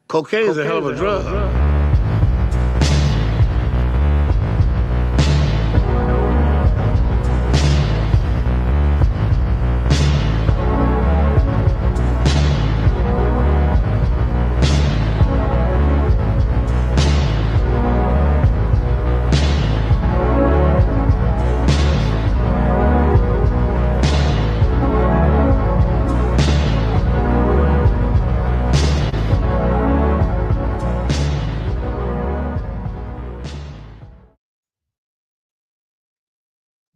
Cocaine is a hell of a drug.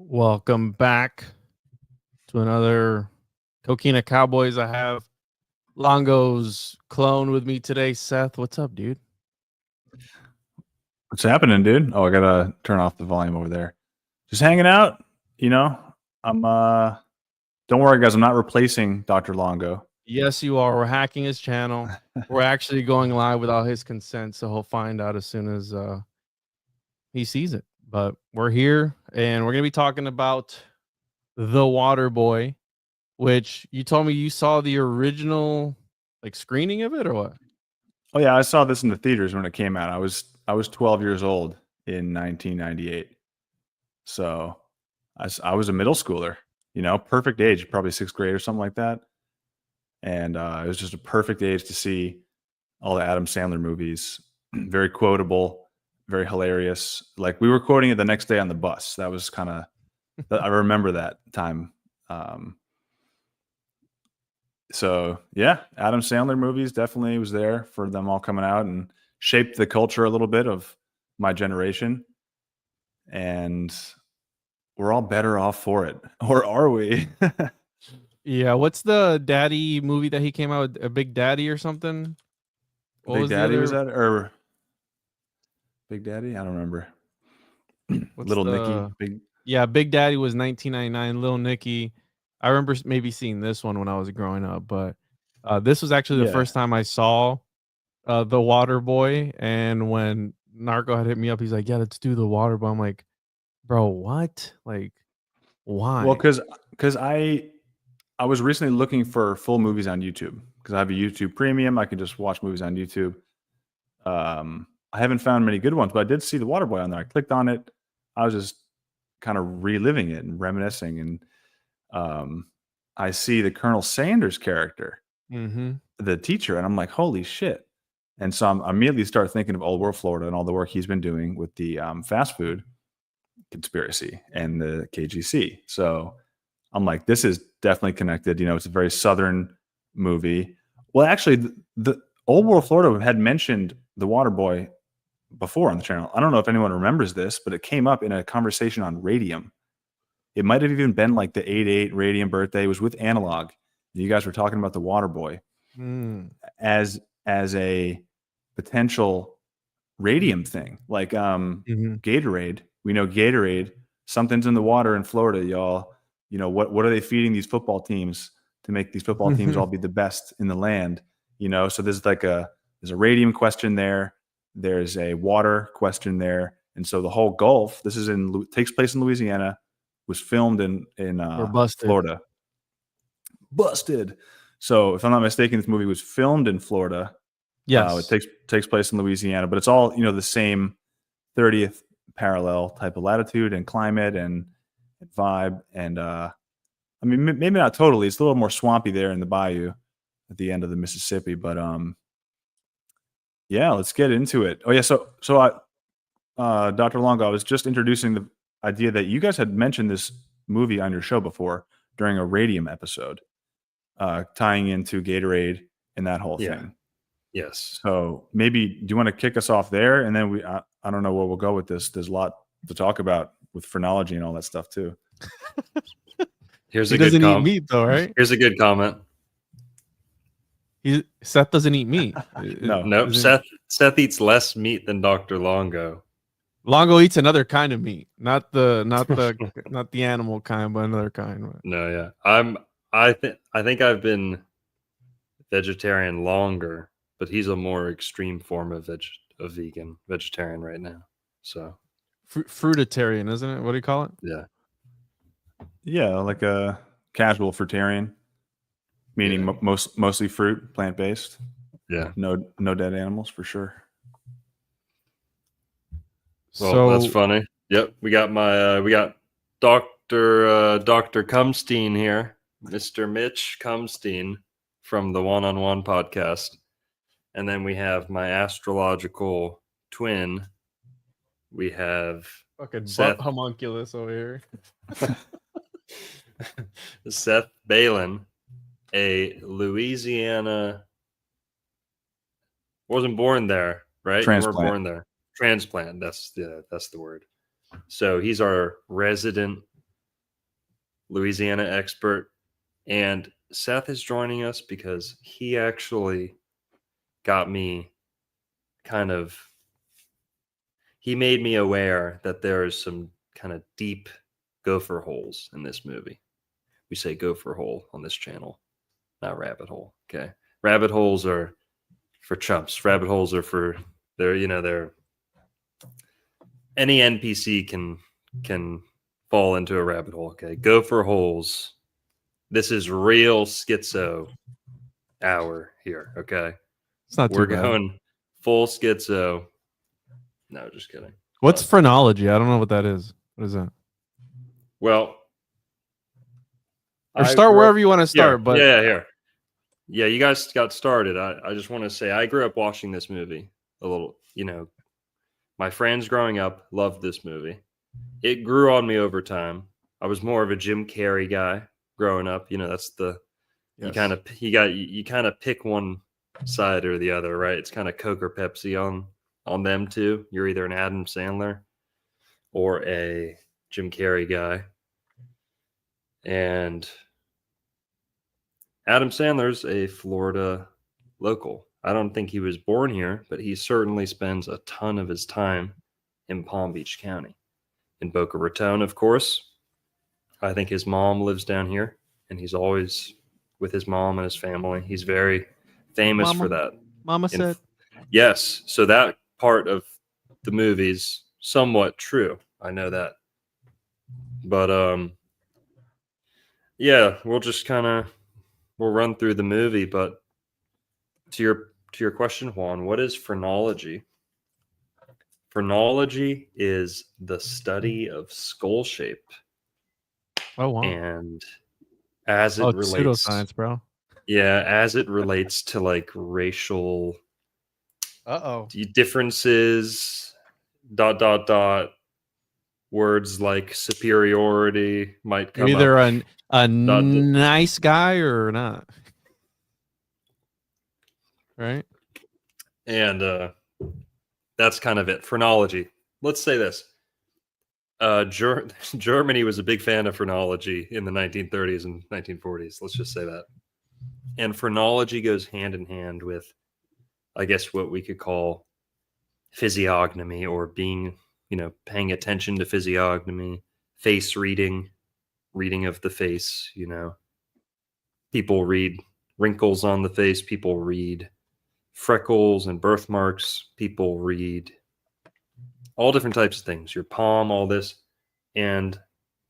Welcome back to another Coquina Cowboys. I have Longo's clone with me today. Seth, what's up, dude? What's happening, dude? Oh, I gotta turn off the volume over there. Just hanging out, you know. I'm don't worry, guys, I'm not replacing Dr. Longo. Yes, you are. We're hacking his channel. We're actually going live without his consent, so he'll find out as soon as he sees it. But we're here, and we're gonna be talking about The Waterboy, which you told me you saw the original like screening of it, or what? Oh yeah, I saw this in the theaters when it came out. I was 12 years old in 1998, so I was a middle schooler. You know, perfect age, probably 6th grade or something like that. And it was just a perfect age to see all the Adam Sandler movies. Very quotable, very hilarious. Like we were quoting it the next day on the bus. That was kind of I remember that time. So yeah, Adam Sandler movies definitely was there for them all coming out and shaped the culture a little bit of my generation. And we're all better off for it. Or are we? Yeah, what's the daddy movie that he came out with? A Big Daddy or something? What Big Daddy was that? Or Big Daddy? I don't remember. Little Nicky. Yeah, Big Daddy was 1999. Little Nicky. I remember maybe seeing this one when I was growing up, but this was actually the first time I saw The Waterboy. And when Narco had hit me up, he's like, "Yeah, let's do The Waterboy." I'm like, "Bro, what? Like, why?" Well, because I was recently looking for full movies on YouTube because I have a YouTube Premium. I can just watch movies on YouTube. I haven't found many good ones, but I did see The Waterboy on there. I clicked on it. I was just kind of reliving it and reminiscing, and I see the Colonel Sanders character, the teacher, and I'm like, holy shit. And so I immediately start thinking of Old World Florida and all the work he's been doing with the fast food conspiracy and the KGC. So I'm like, this is definitely connected. You know, it's a very Southern movie. Well, actually, the Old World Florida had mentioned The Waterboy before on the channel. I don't know if anyone remembers this, but it came up in a conversation on Radium. It might have even been like the 8/8 Radium birthday. It was with Analog. You guys were talking about The Waterboy as a potential Radium thing, like Gatorade. We know Gatorade. Something's in the water in Florida, y'all. You know, what are they feeding these football teams to make these football teams all be the best in the land? You know, so there's a Radium question there. There's a water question there, and so the whole Gulf. This is takes place in Louisiana. Was filmed in Florida. Busted. So if I'm not mistaken, this movie was filmed in Florida. Yes, it takes place in Louisiana, but it's all the same 30th parallel type of latitude and climate and vibe. And I mean, maybe not totally. It's a little more swampy there in the bayou at the end of the Mississippi, but yeah, let's get into it. Oh yeah, so I, Dr. Longo, I was just introducing the idea that you guys had mentioned this movie on your show before during a Radium episode, tying into Gatorade and that whole thing. Yes. So maybe do you want to kick us off there, and then I don't know where we'll go with this. There's a lot to talk about with phrenology and all that stuff too. He doesn't eat meat though, right? Here's a good comment. Seth doesn't eat meat. No, Seth eats less meat than Dr. Longo. Longo eats another kind of meat, not the animal kind, but another kind. No, yeah, I think I've been vegetarian longer, but he's a more extreme form of vegetarian right now. So fruitarian, isn't it? What do you call it? Yeah, like a casual fruitarian, meaning mostly fruit, plant based. Yeah. No dead animals for sure. Well, that's So funny. Yep, we got Dr. Cumstein here, Mr. Mitch Cumstein from the One-on-One podcast, and then we have my astrological twin. We have fucking Seth. butt homunculus over here. Seth Balin, a Louisiana, wasn't born there, right? You Transplant. weren't born there. Transplant. That's the word. So he's our resident Louisiana expert, and Seth is joining us because he actually got me he made me aware that there is some kind of deep gopher holes in this movie. We say gopher hole on this channel, not rabbit hole. Okay. Rabbit holes are for chumps. Rabbit holes are for they're any NPC can fall into a rabbit hole. Okay. Gopher holes. This is real schizo hour here. Okay. It's not We're too bad. going full schizo. No, just kidding. What's phrenology? I don't know what that is. What is that? Well, Or start wherever you want to start. Here. But Here. Yeah, you guys got started. I just want to say I grew up watching this movie a little. My friends growing up loved this movie. It grew on me over time. I was more of a Jim Carrey guy growing up. That's the yes. you kind of pick one side or the other, right? It's kind of Coke or Pepsi on them too. You're either an Adam Sandler or a Jim Carrey guy. And Adam Sandler's a Florida local. I don't think he was born here, but he certainly spends a ton of his time in Palm Beach County. In Boca Raton, of course. I think his mom lives down here, and he's always with his mom and his family. He's very famous for that. Mama said. Yes. So that part of the movie's somewhat true. I know that. But yeah, we'll run through the movie. But to your question, Juan, what is phrenology? Phrenology is the study of skull shape. Oh wow. And as it relates, pseudoscience, bro. Yeah, as it relates to like racial differences, ... words like superiority might come You're up. either a nice guy or not. Right? And that's kind of it. Phrenology. Let's say this. Germany was a big fan of phrenology in the 1930s and 1940s. Let's just say that. And phrenology goes hand in hand with, I guess, what we could call physiognomy, or being, paying attention to physiognomy, face reading of the face. People read wrinkles on the face. People read freckles and birthmarks. People read all different types of things, your palm, all this. And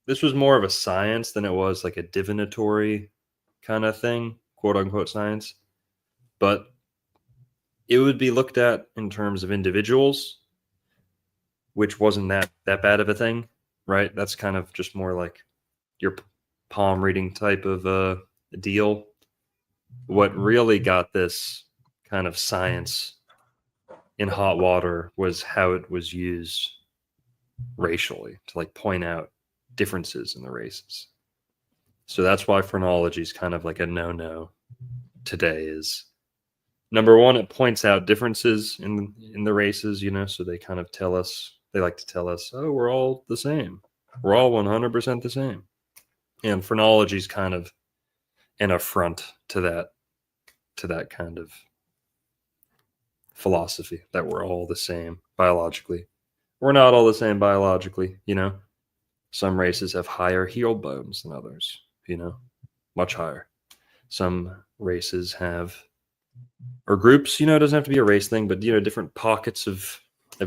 this was more of a science than it was like a divinatory kind of thing, quote unquote science. But it would be looked at in terms of individuals, which wasn't that bad of a thing, right? That's kind of just more like your palm reading type of deal. What really got this kind of science in hot water was how it was used racially to like point out differences in the races. So that's why phrenology is kind of like a no-no today. Is number one, it points out differences in the races, so they kind of they like to tell us, oh, we're all the same. We're all 100% the same. And phrenology is kind of an affront to that kind of philosophy that we're all the same biologically. We're not all the same biologically, Some races have higher heel bones than others, much higher. Some races have, or groups, it doesn't have to be a race thing, but different pockets of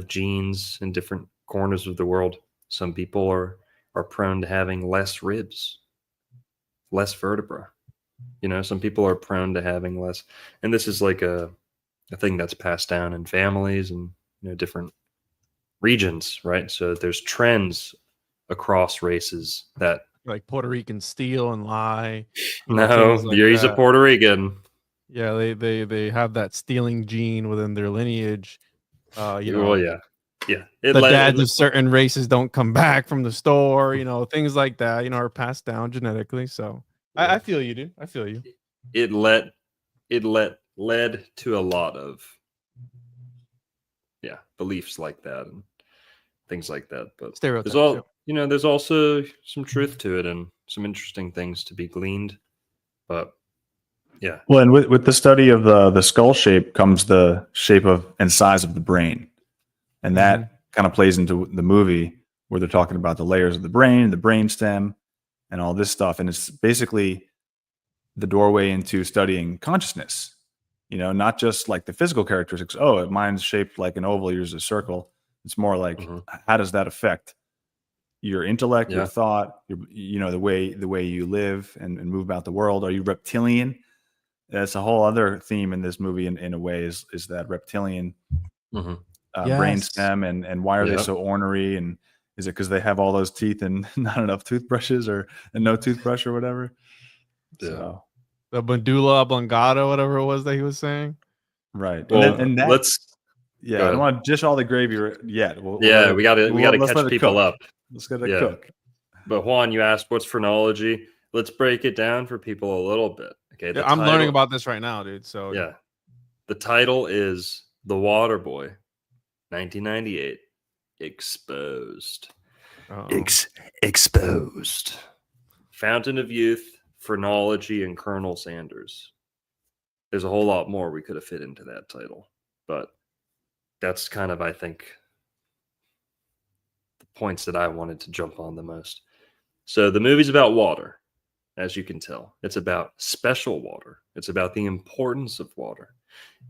genes in different corners of the world. Some people are prone to having less ribs, less vertebra. Some people are prone to having less, and this is like a thing that's passed down in families and different regions, right? So there's trends across races that Like Puerto Rican steal and lie. no, Things like he's a that. Puerto Rican. Yeah, they have that stealing gene within their lineage. Well, yeah. The dads of certain races don't come back from the store. Things like that. Are passed down genetically. So I feel you, dude. I feel you. It led to a lot of beliefs like that and things like that. But Stereotypes. there's also some truth to it and some interesting things to be gleaned. But yeah. Well, and with the study of the skull shape comes the shape of and size of the brain. And that kind of plays into the movie where they're talking about the layers of the brain stem, and all this stuff. And it's basically the doorway into studying consciousness, not just like the physical characteristics. Oh, mine's shaped like an oval, yours is a circle. It's more like, how does that affect your intellect, your thought, the way you live and move about the world? Are you reptilian? That's a whole other theme in this movie in a way is that reptilian brain stem, and why are they so ornery? And is it because they have all those teeth and not enough toothbrushes and no toothbrush or whatever? Yeah. So the medulla oblongata, whatever it was that he was saying. Right. Well, and that, I don't want to dish all the gravy yet. We gotta catch people up. Let's get it cook. But Juan, you asked what's phrenology. Let's break it down for people a little bit. Okay. I'm learning about this right now, dude. So the title is The Waterboy, 1998. Exposed. Exposed. Fountain of Youth, Phrenology, and Colonel Sanders. There's a whole lot more we could have fit into that title, but that's kind of, I think, the points that I wanted to jump on the most. So the movie's about water, as you can tell. It's about special water. It's about the importance of water.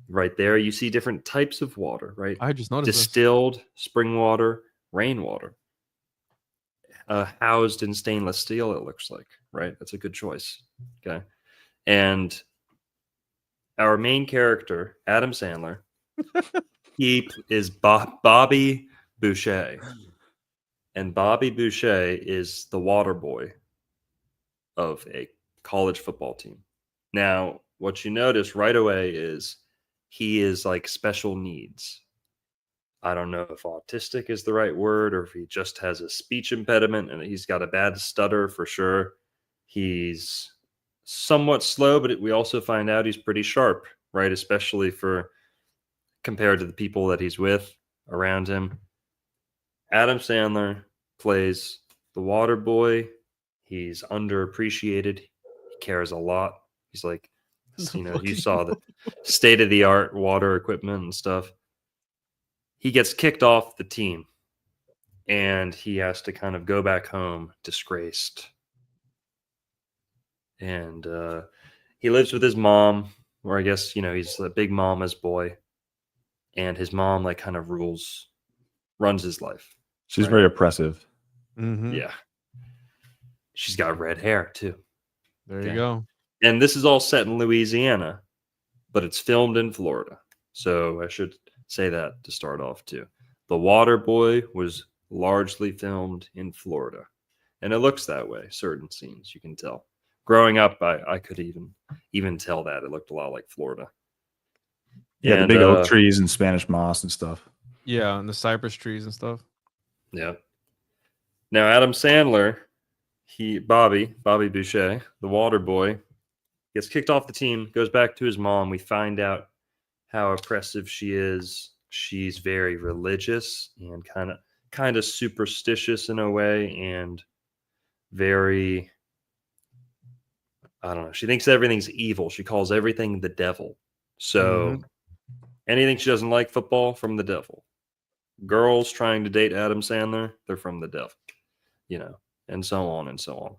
Right there, you see different types of water, right? I just noticed distilled spring water, rainwater, housed in stainless steel, it looks like, right? That's a good choice. Okay. And our main character, Adam Sandler, he is Bobby Boucher. And Bobby Boucher is the water boy of a college football team. Now, what you notice right away is he is like special needs. I don't know if autistic is the right word or if he just has a speech impediment and he's got a bad stutter for sure. He's somewhat slow, but we also find out he's pretty sharp, right? Especially compared to the people that he's with around him. Adam Sandler plays the water boy. He's underappreciated. He cares a lot. He's like, you saw the state-of-the-art water equipment and stuff. He gets kicked off the team and he has to kind of go back home disgraced. And he lives with his mom, or I guess, he's a big mama's boy. And his mom like kind of runs his life. She's very oppressive. Mm-hmm. Yeah. She's got red hair too. There you go. And this is all set in Louisiana, but it's filmed in Florida. So I should say that to start off too. The Waterboy was largely filmed in Florida. And it looks that way, certain scenes, you can tell. Growing up, I could even tell that. It looked a lot like Florida. Yeah, the big oak trees and Spanish moss and stuff. Yeah, and the cypress trees and stuff. Yeah. Now, Adam Sandler, Bobby Boucher, the water boy, gets kicked off the team, goes back to his mom. We find out how oppressive she is. She's very religious and kind of superstitious in a way, and very, I don't know. She thinks everything's evil. She calls everything the devil. So anything she doesn't like, football, from the devil. Girls trying to date Adam Sandler, they're from the devil, and so on and so on.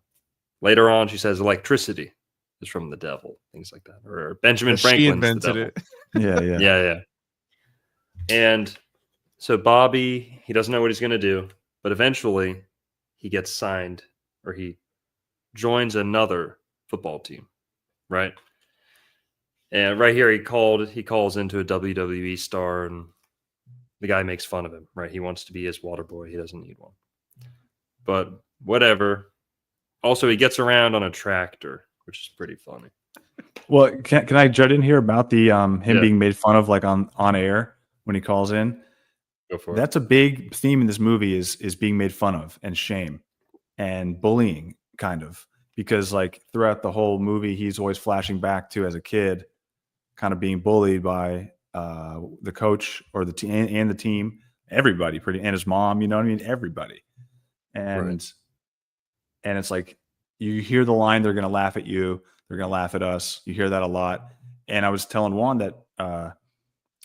Later on, she says electricity is from the devil, things like that. Or Benjamin Franklin's invented the devil. it. Yeah. And so Bobby, he doesn't know what he's going to do, but eventually he gets signed, or he joins another football team, right? And right here, he calls into a WWE star, and the guy makes fun of him. Right, he wants to be his Waterboy. He doesn't need one, but whatever. Also, he gets around on a tractor, which is pretty funny. Well, can I jut in here about the him Yeah. being made fun of like on air when he calls in? Go for it. That's a big theme in this movie is being made fun of and shame and bullying, kind of, because like throughout the whole movie, he's always flashing back to as a kid, kind of being bullied by the coach or the team and the team, everybody, and his mom. You know what I mean? Everybody, and Right. and it's like you hear the line, "They're going to laugh at you. They're going to laugh at us." You hear that a lot. And I was telling Juan that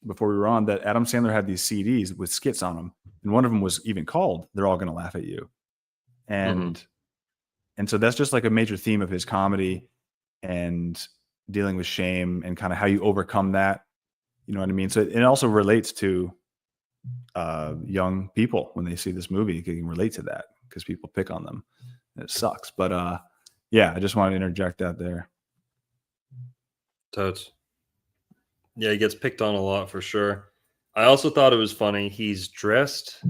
before we were on that Adam Sandler had these CDs with skits on them, and one of them was even called "They're All Going to Laugh at You," and so that's just like a major theme of his comedy and dealing with shame and kind of how you overcome that. You know what I mean? So it also relates to young people when they see this movie. You can relate to that because people pick on them. It sucks, but yeah, I just want to interject that there. Totes. Yeah, he gets picked on a lot for sure. I also thought it was funny. He's dressed.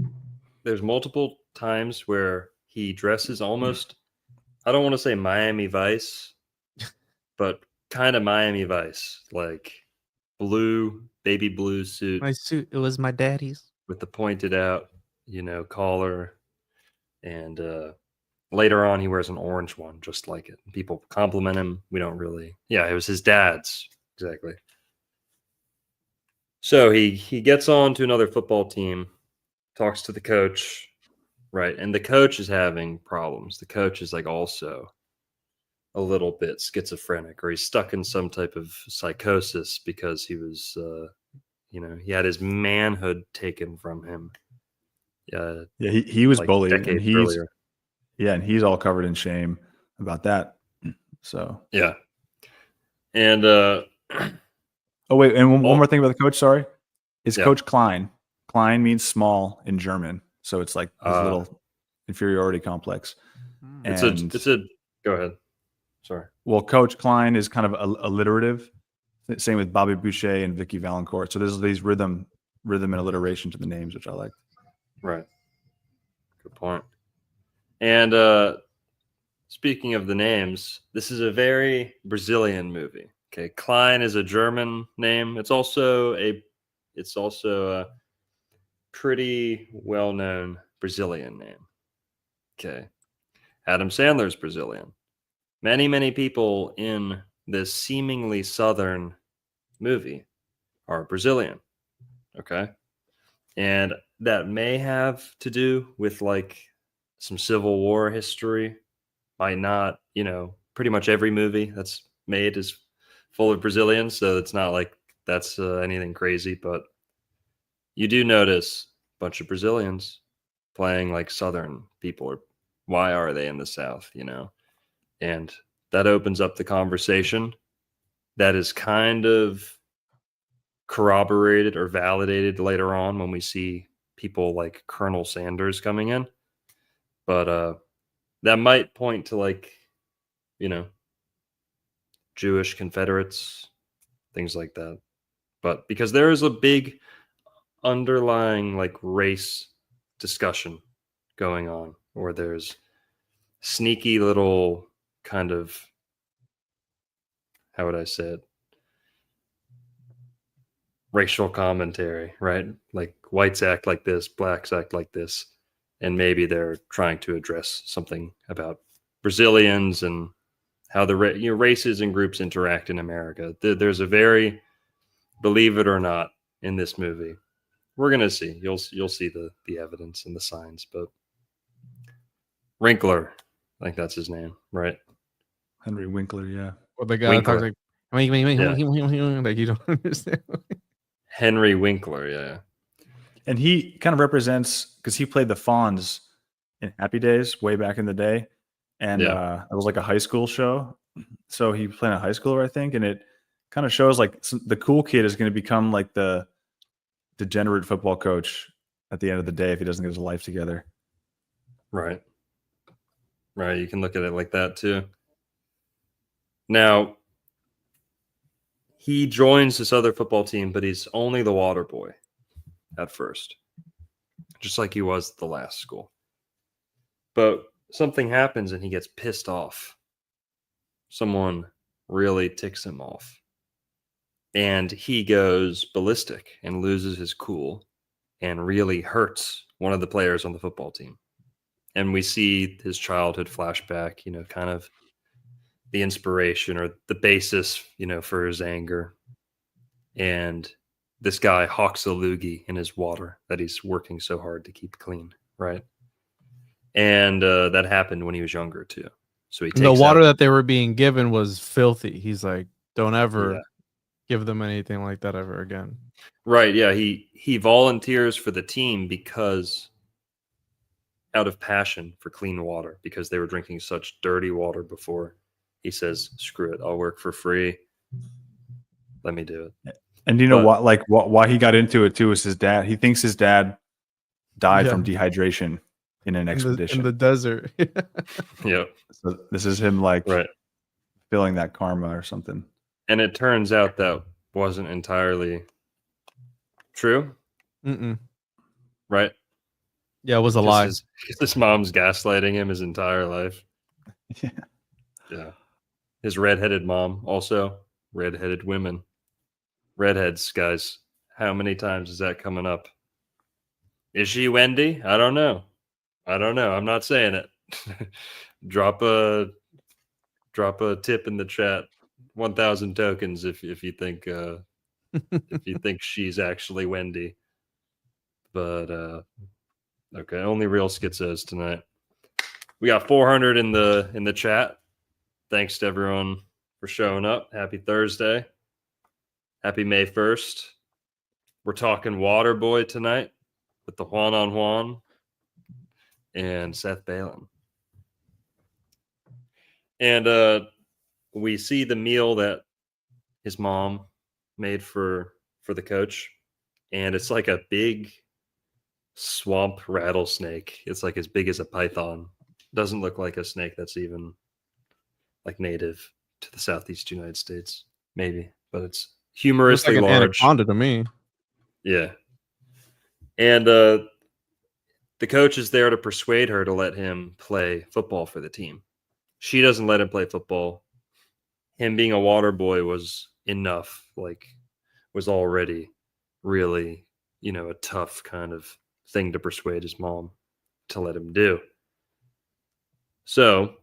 There's multiple times where he dresses almost, I don't want to say Miami Vice, but kind of Miami Vice, like baby blue suit My suit, it was my daddy's. with the pointed out, collar. And later on, he wears an orange one, just like it. People compliment him. We don't really. Yeah, it was his dad's. Exactly. So he gets on to another football team, talks to the coach, right? And the coach is having problems. The coach is like also a little bit schizophrenic, or he's stuck in some type of psychosis because he was, he had his manhood taken from him. Yeah, he was like bullied, and decades earlier. and he's all covered in shame about that. So Yeah, and oh wait, and one more thing about the coach. Sorry, is Yeah. Coach Klein. Klein means small in German, so it's like this little inferiority complex. it's And a go ahead. Sorry. well, Coach Klein is kind of alliterative. Same with Bobby Boucher and Vicky Valancourt. So there's these rhythm and alliteration to the names, which I like. Right. Good point. And speaking of the names, this is a very Brazilian movie. Okay, Klein is a German name. It's also a pretty well-known Brazilian name. Okay. Adam Sandler's Brazilian. Many people in this seemingly southern movie are Brazilian. Okay. And that may have to do with like some Civil War history. Might not, pretty much every movie that's made is full of Brazilians. So it's not like that's anything crazy, but you do notice a bunch of Brazilians playing like Southern people. Or why are they in the South, And that opens up the conversation that is kind of corroborated or validated later on when we see people like Colonel Sanders coming in. But that might point to like, Jewish Confederates, things like that. But because there is a big underlying like race discussion going on, or there's sneaky little kind of, how would I say it? Racial commentary, right? Like whites act like this, blacks act like this. And maybe they're trying to address something about Brazilians and how the races and groups interact in America. There's a very, believe it or not, in this movie. We're gonna see. You'll see the evidence and the signs. But Winkler, I think that's his name, right? Henry Winkler, yeah. Well, the guy talks like, Yeah. like you don't understand. Henry Winkler, yeah. And he kind of represents, because he played the Fonz in Happy Days way back in the day. And it was like a high school show. So he played a high schooler, I think. And it kind of shows like the cool kid is going to become like the degenerate football coach at the end of the day if he doesn't get his life together. Right. Right. You can look at it like that too. Now, he joins this other football team, but he's only the water boy at first, just like he was at the last school. But something happens and he gets pissed off. Someone really ticks him off. And he goes ballistic and loses his cool and really hurts one of the players on the football team. And we see his childhood flashback, you know, kind of the inspiration or the basis, you know, for his anger. And this guy hawks a loogie in his water that he's working so hard to keep clean, right? And that happened when he was younger too. So he takes The water out, that they were being given was filthy. He's like, don't ever Yeah. give them anything like that ever again. right? Yeah, he volunteers for the team because out of passion for clean water, because they were drinking such dirty water before. He says, "Screw it, I'll work for free. Let me do it." And you know But- what? Like why he got into it too is his dad. He thinks his dad died Yeah. from dehydration in an expedition. In the desert. Yeah, So this is him like right. feeling that karma or something. And it turns out that wasn't entirely true, Mm-mm. right? Yeah, it was a lie. His mom's gaslighting him his entire life. Yeah. Yeah. His redheaded mom, also redheaded women. Redheads, guys. How many times is that coming up? Is she Wendy? I don't know. I'm not saying it. drop a tip in the chat. 1,000 tokens if you think if you think she's actually Wendy. But okay, only real schizos tonight. We got 400 in the chat. Thanks to everyone for showing up. Happy Thursday. Happy May 1st. We're talking Waterboy tonight with the Juan on Juan and Seth Balin. And we see the meal that his mom made for the coach, and it's like a big swamp rattlesnake. It's like as big as a python. Doesn't look like a snake that's even like native to the southeast United States, maybe, but it's Looks humorously like an large. anaconda to me. Yeah. And the coach is there to persuade her to let him play football for the team. She doesn't let him play football. Him being a water boy was enough, like, was already really, you know, a tough kind of thing to persuade his mom to let him do. So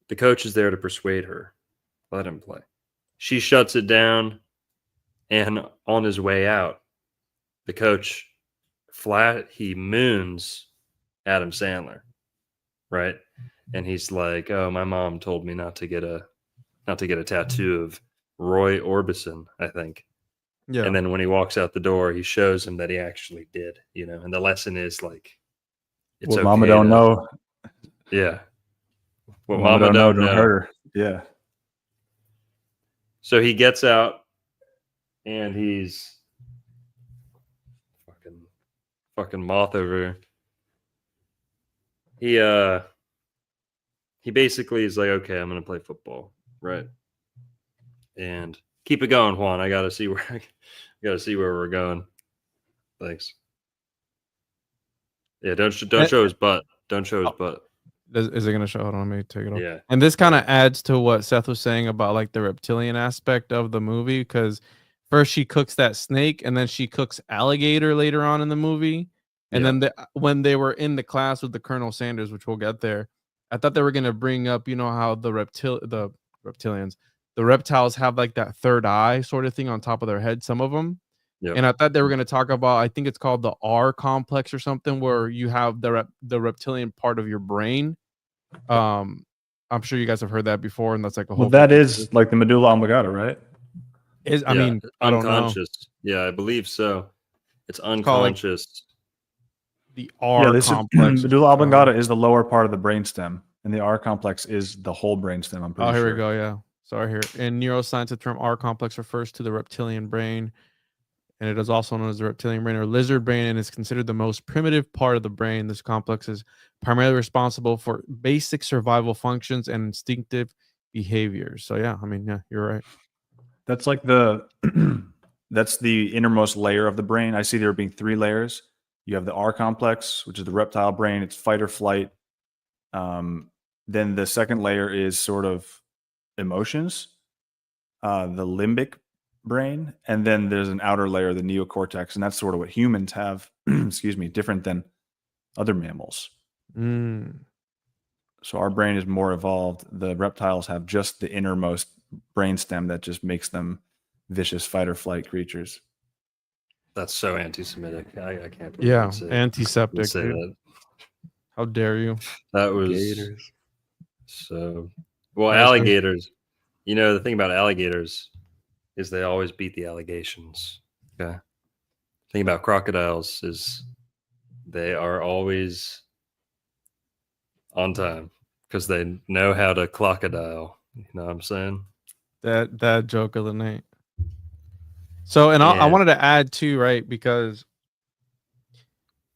the coach is there to persuade her, let him play. She shuts it down, and on his way out, the coach he moons Adam Sandler, right? And he's like, "Oh, my mom told me not to get a tattoo of Roy Orbison, I think." Yeah. And then when he walks out the door, he shows him that he actually did, you know. And the lesson is like, it's What okay mama don't know. Yeah. What Mama mama don't know. hurt her. Yeah. So he gets out, and he's fucking moth over here. He basically is like, okay, I'm gonna play football, right? And keep it going, Juan. I gotta see where we're going. Thanks. Yeah, don't show his butt. Don't show his butt. Is it going to show? Hold on, let me take it off. Yeah. And this kind of adds to what Seth was saying about like the reptilian aspect of the movie, because first she cooks that snake, and then she cooks alligator later on in the movie. And then when they were in the class with the Colonel Sanders, which we'll get there, I thought they were going to bring up, you know, how the reptiles have like that third eye sort of thing on top of their head, some of them. Yep. And I thought they were going to talk about, I think it's called the R complex or something, where you have the reptilian part of your brain. I'm sure you guys have heard that before, and that's like a whole. Well, that is like the medulla oblongata, right? I mean, I don't know. Unconscious. Yeah, I believe so. It's unconscious. The R complex. Medulla oblongata is the lower part of the brainstem, and the R complex is the whole brainstem. I'm pretty sure. Oh, here we go. Yeah. Sorry. Here in neuroscience, the term R complex refers to the reptilian brain, and it is also known as the reptilian brain or lizard brain, and is considered the most primitive part of the brain. This complex is primarily responsible for basic survival functions and instinctive behaviors. So yeah, I mean, yeah, you're right. That's like that's the innermost layer of the brain. I see there being 3 layers. You have the R complex, which is the reptile brain. It's fight or flight. Then the second layer is sort of emotions, the limbic brain, and then there's an outer layer, the neocortex, and that's sort of what humans have. Excuse me, different than other mammals. Mm. So our brain is more evolved. The reptiles have just the innermost brainstem that just makes them vicious fight or flight creatures. That's so anti-Semitic. I can't believe Yeah, you'd say, antiseptic. say Dude. that. How dare you? That was Gators. so. Well, That was crazy. alligators. You know, the thing about alligators is they always beat the allegations. Okay. The thing about crocodiles is they are always on time because they know how to clocodile. You know what I'm saying? That joke of the night. So, and I And wanted to add too, right? Because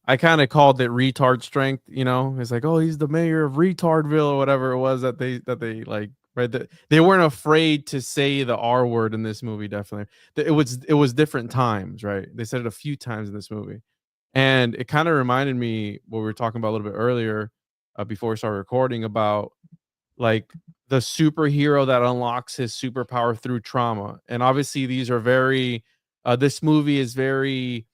I kind of called it retard strength. You know, it's like, oh, he's the mayor of Retardville or whatever it was that they like. Right, they weren't afraid to say the R word in this movie. Definitely, it was different times, right? They said it a few times in this movie, and it kind of reminded me what we were talking about a little bit earlier, before we started recording, about like the superhero that unlocks his superpower through trauma. And obviously, these are very. This movie is very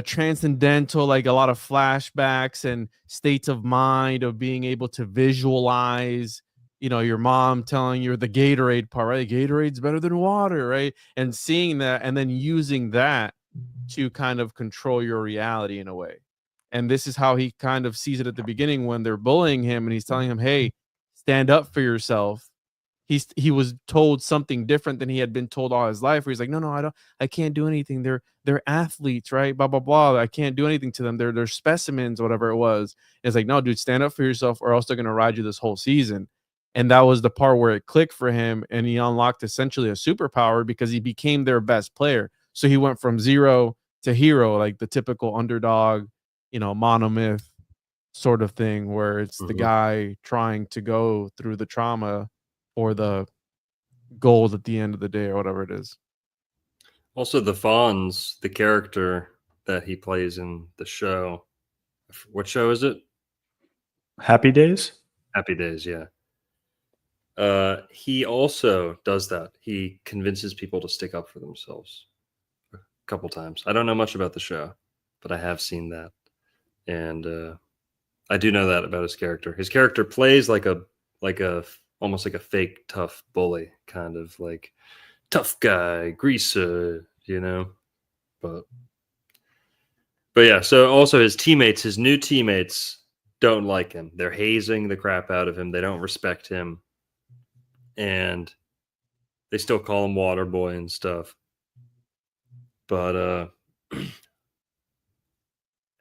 transcendental, like a lot of flashbacks and states of mind of being able to visualize, you know, your mom telling you the Gatorade part, right? Gatorade's better than water, right? And seeing that and then using that to kind of control your reality in a way. And this is how he kind of sees it at the beginning when they're bullying him and he's telling him, hey, stand up for yourself. He was told something different than he had been told all his life, where he's like, no, I can't do anything. They're athletes, right? Blah blah blah. I can't do anything to them. They're specimens, whatever it was. It's like, no, dude, stand up for yourself, or else they're gonna ride you this whole season. And that was the part where it clicked for him, and he unlocked essentially a superpower because he became their best player. So he went from zero to hero, like the typical underdog, you know, monomyth sort of thing, where it's the guy trying to go through the trauma or the gold at the end of the day or whatever it is. also the Fonz, the character that he plays in the show. What show is it? Happy Days? Happy Days, yeah. He also does that. He convinces people to stick up for themselves a couple times. I don't know much about the show, but I have seen that. And I do know that about his character. His character plays like a almost like a fake tough bully, kind of like tough guy, greaser, you know. But yeah, so also his new teammates don't like him. They're hazing the crap out of him. They don't respect him. And they still call him Waterboy and stuff. But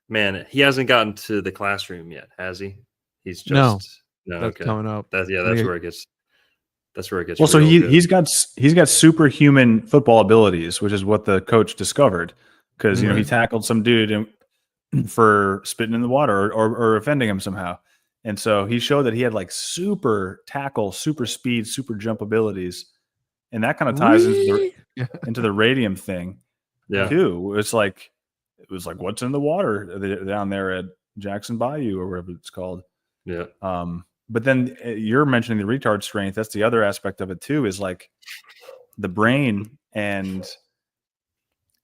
man, he hasn't gotten to the classroom yet, has he? He's just no, that's okay. coming up. That's where it gets. That's where it gets. Well, so real good. he's got superhuman football abilities, which is what the coach discovered, because you know he tackled some dude for spitting in the water or offending him somehow, and so he showed that he had like super tackle, super speed, super jump abilities, and that kind of ties into the radium thing, Yeah. too. It was like what's in the water down there at Jackson Bayou or whatever it's called. Yeah. But then you're mentioning the retard strength. That's the other aspect of it too, is like the brain. And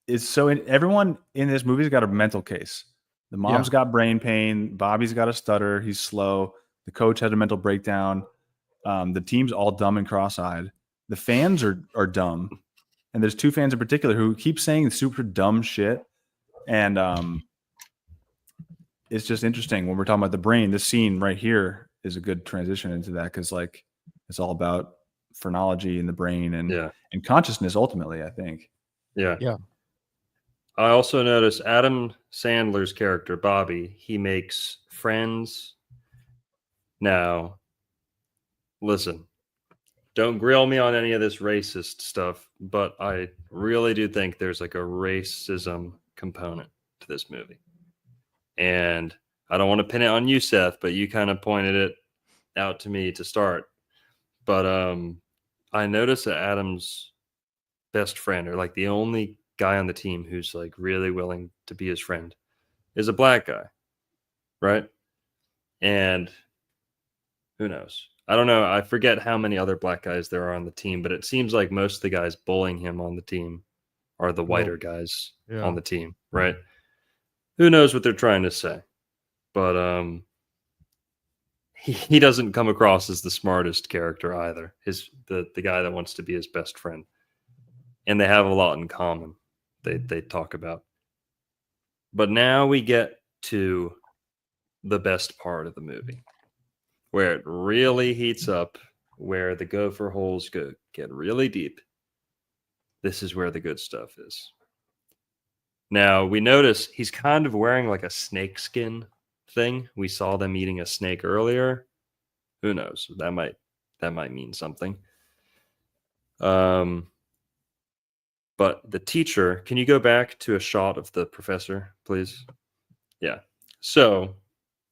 it's so everyone in this movie's got a mental case. The mom's got brain pain. Bobby's got a stutter. He's slow. The coach had a mental breakdown. The team's all dumb and cross-eyed. The fans are dumb. And there's 2 fans in particular who keep saying super dumb shit. And it's just interesting when we're talking about the brain. This scene right here is a good transition into that, because like it's all about phrenology and the brain and consciousness ultimately, I think. Yeah. I also noticed Adam Sandler's character, Bobby, he makes friends. Now, listen, don't grill me on any of this racist stuff, but I really do think there's like a racism component to this movie. And I don't want to pin it on you, Seth, but you kind of pointed it out to me to start. But I noticed that Adam's best friend, or like the only guy on the team who's like really willing to be his friend, is a black guy, right? And who knows? I don't know. I forget how many other black guys there are on the team, but it seems like most of the guys bullying him on the team are the whiter guys on the team, right? Who knows what they're trying to say? But he doesn't come across as the smartest character either. The guy that wants to be his best friend, and they have a lot in common. They talk about. But now we get to the best part of the movie, where it really heats up, where the gopher holes get really deep. This is where the good stuff is. Now we notice he's kind of wearing like a snake skin thing. We saw them eating a snake earlier. Who knows? That might mean something. But the teacher, can you go back to a shot of the professor, please? Yeah. So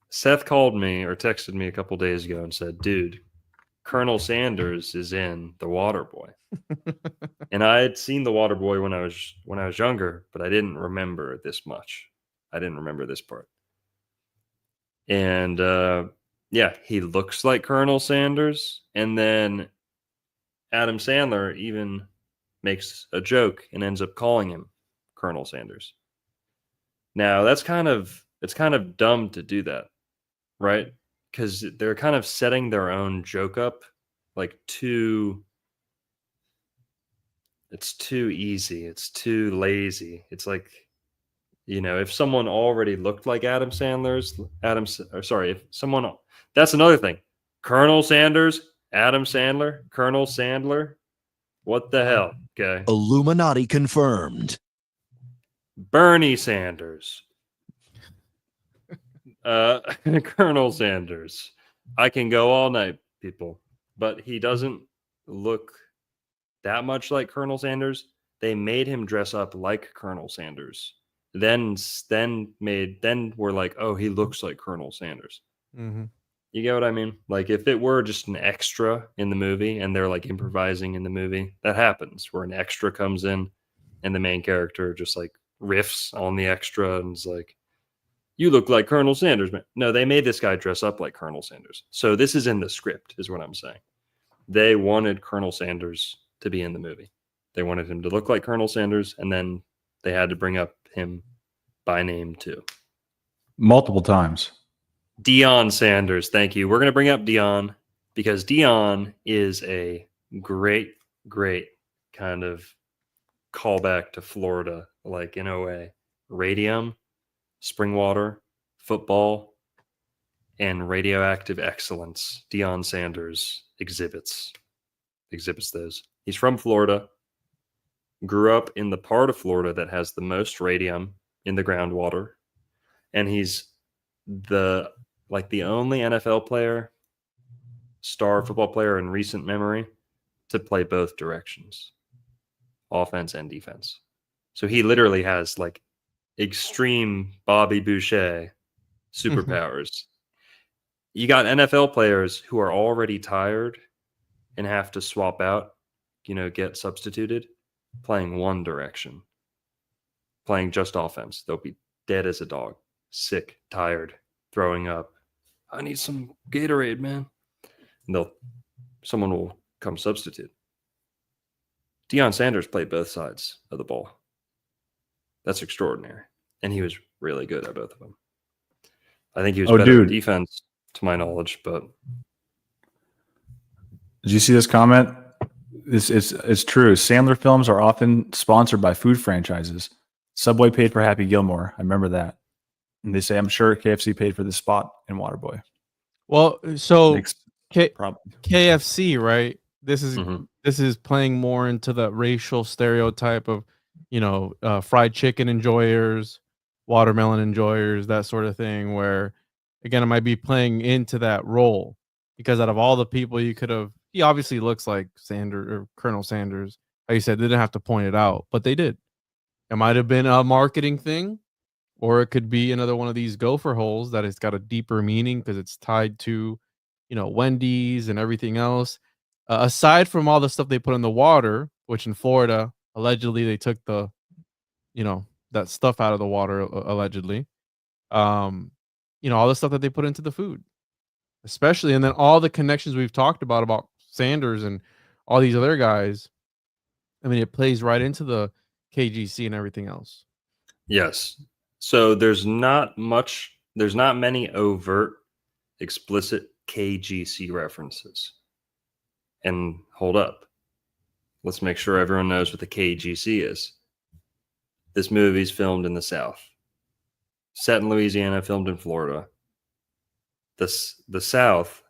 Seth called me or texted me a couple days ago and said, dude, Colonel Sanders is in The Waterboy. And I had seen The Waterboy when I was younger, but I didn't remember this much. I didn't remember this part. And yeah, he looks like Colonel Sanders. And then Adam Sandler even makes a joke and ends up calling him Colonel Sanders. Now it's kind of dumb to do that, right? Because they're kind of setting their own joke up like it's too easy. It's too lazy. It's like, if someone already looked like Adam Sandler's, that's another thing. Colonel Sanders, Adam Sandler, Colonel Sandler. What the hell? Okay. Illuminati confirmed. Bernie Sanders. Colonel Sanders. I can go all night, people. But he doesn't look that much like Colonel Sanders. They made him dress up like Colonel Sanders. Then we're like, oh, he looks like Colonel Sanders. Mm-hmm. You get what I mean? Like if it were just an extra in the movie and they're like improvising in the movie, that happens where an extra comes in and the main character just like riffs on the extra and is like, you look like Colonel Sanders, man. No, they made this guy dress up like Colonel Sanders. So this is in the script, is what I'm saying. They wanted Colonel Sanders to be in the movie. They wanted him to look like Colonel Sanders, and then they had to bring up him by name too. Multiple times. Deion Sanders, thank you. We're going to bring up Deion because Deion is a great kind of callback to Florida, like in a way. Radium, spring water, football, and radioactive excellence. Deion Sanders exhibits those. He's from Florida, grew up in the part of Florida that has the most radium in the groundwater, and he's the only NFL player, star football player in recent memory to play both directions, offense and defense. So he literally has like extreme Bobby Boucher superpowers. You got NFL players who are already tired and have to swap out, get substituted, playing one direction, playing just offense. They'll be dead as a dog, sick, tired, throwing up. I need some Gatorade, man. And someone will come substitute. Deion Sanders played both sides of the ball. That's extraordinary. And he was really good at both of them. I think he was better at defense, to my knowledge, but... Did you see this comment? It's true. Sandler films are often sponsored by food franchises. Subway paid for Happy Gilmore. I remember that. And they say, I'm sure KFC paid for this spot in Waterboy. Well, so Problem. KFC, right? This is playing more into the racial stereotype of, fried chicken enjoyers, watermelon enjoyers, that sort of thing, where again, it might be playing into that role because out of all the people you could have, he obviously looks like Sanders or Colonel Sanders. Like you said, they didn't have to point it out, but they did. It might have been a marketing thing, or it could be another one of these gopher holes that it's got a deeper meaning because it's tied to, Wendy's and everything else. aside from all the stuff they put in the water, which in Florida allegedly they took the, that stuff out of the water allegedly. All the stuff that they put into the food, especially, and then all the connections we've talked about Sanders and all these other guys. I mean, it plays right into the KGC and everything else. Yes. So there's not many overt, explicit KGC references. And hold up. Let's make sure everyone knows what the KGC is. This movie's filmed in the South. Set in Louisiana, filmed in Florida. The South,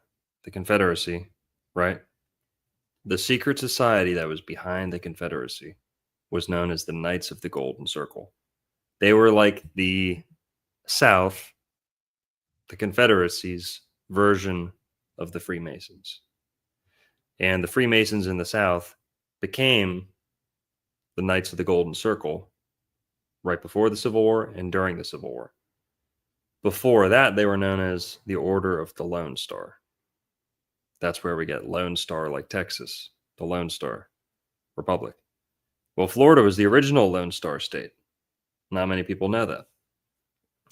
the Confederacy, right? The secret society that was behind the Confederacy was known as the Knights of the Golden Circle. They were like the South, the Confederacy's version of the Freemasons. And the Freemasons in the South became the Knights of the Golden Circle right before the Civil War and during the Civil War. Before that, they were known as the Order of the Lone Star. That's where we get Lone Star, like Texas, the Lone Star Republic. Well, Florida was the original Lone Star state. Not many people know that.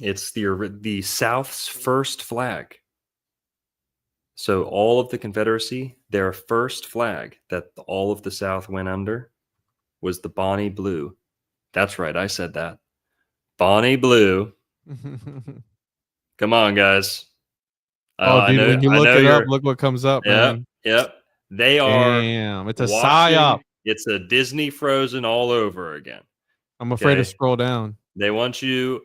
It's the South's first flag. So all of the Confederacy, their first flag that all of the South went under was the Bonnie Blue. That's right, I said that. Bonnie Blue. Come on, guys. Oh, dude, when you look it up, look what comes up, man. Yep. They are. Damn, it's a psyop. It's a Disney Frozen all over again. I'm afraid to scroll down. They want you.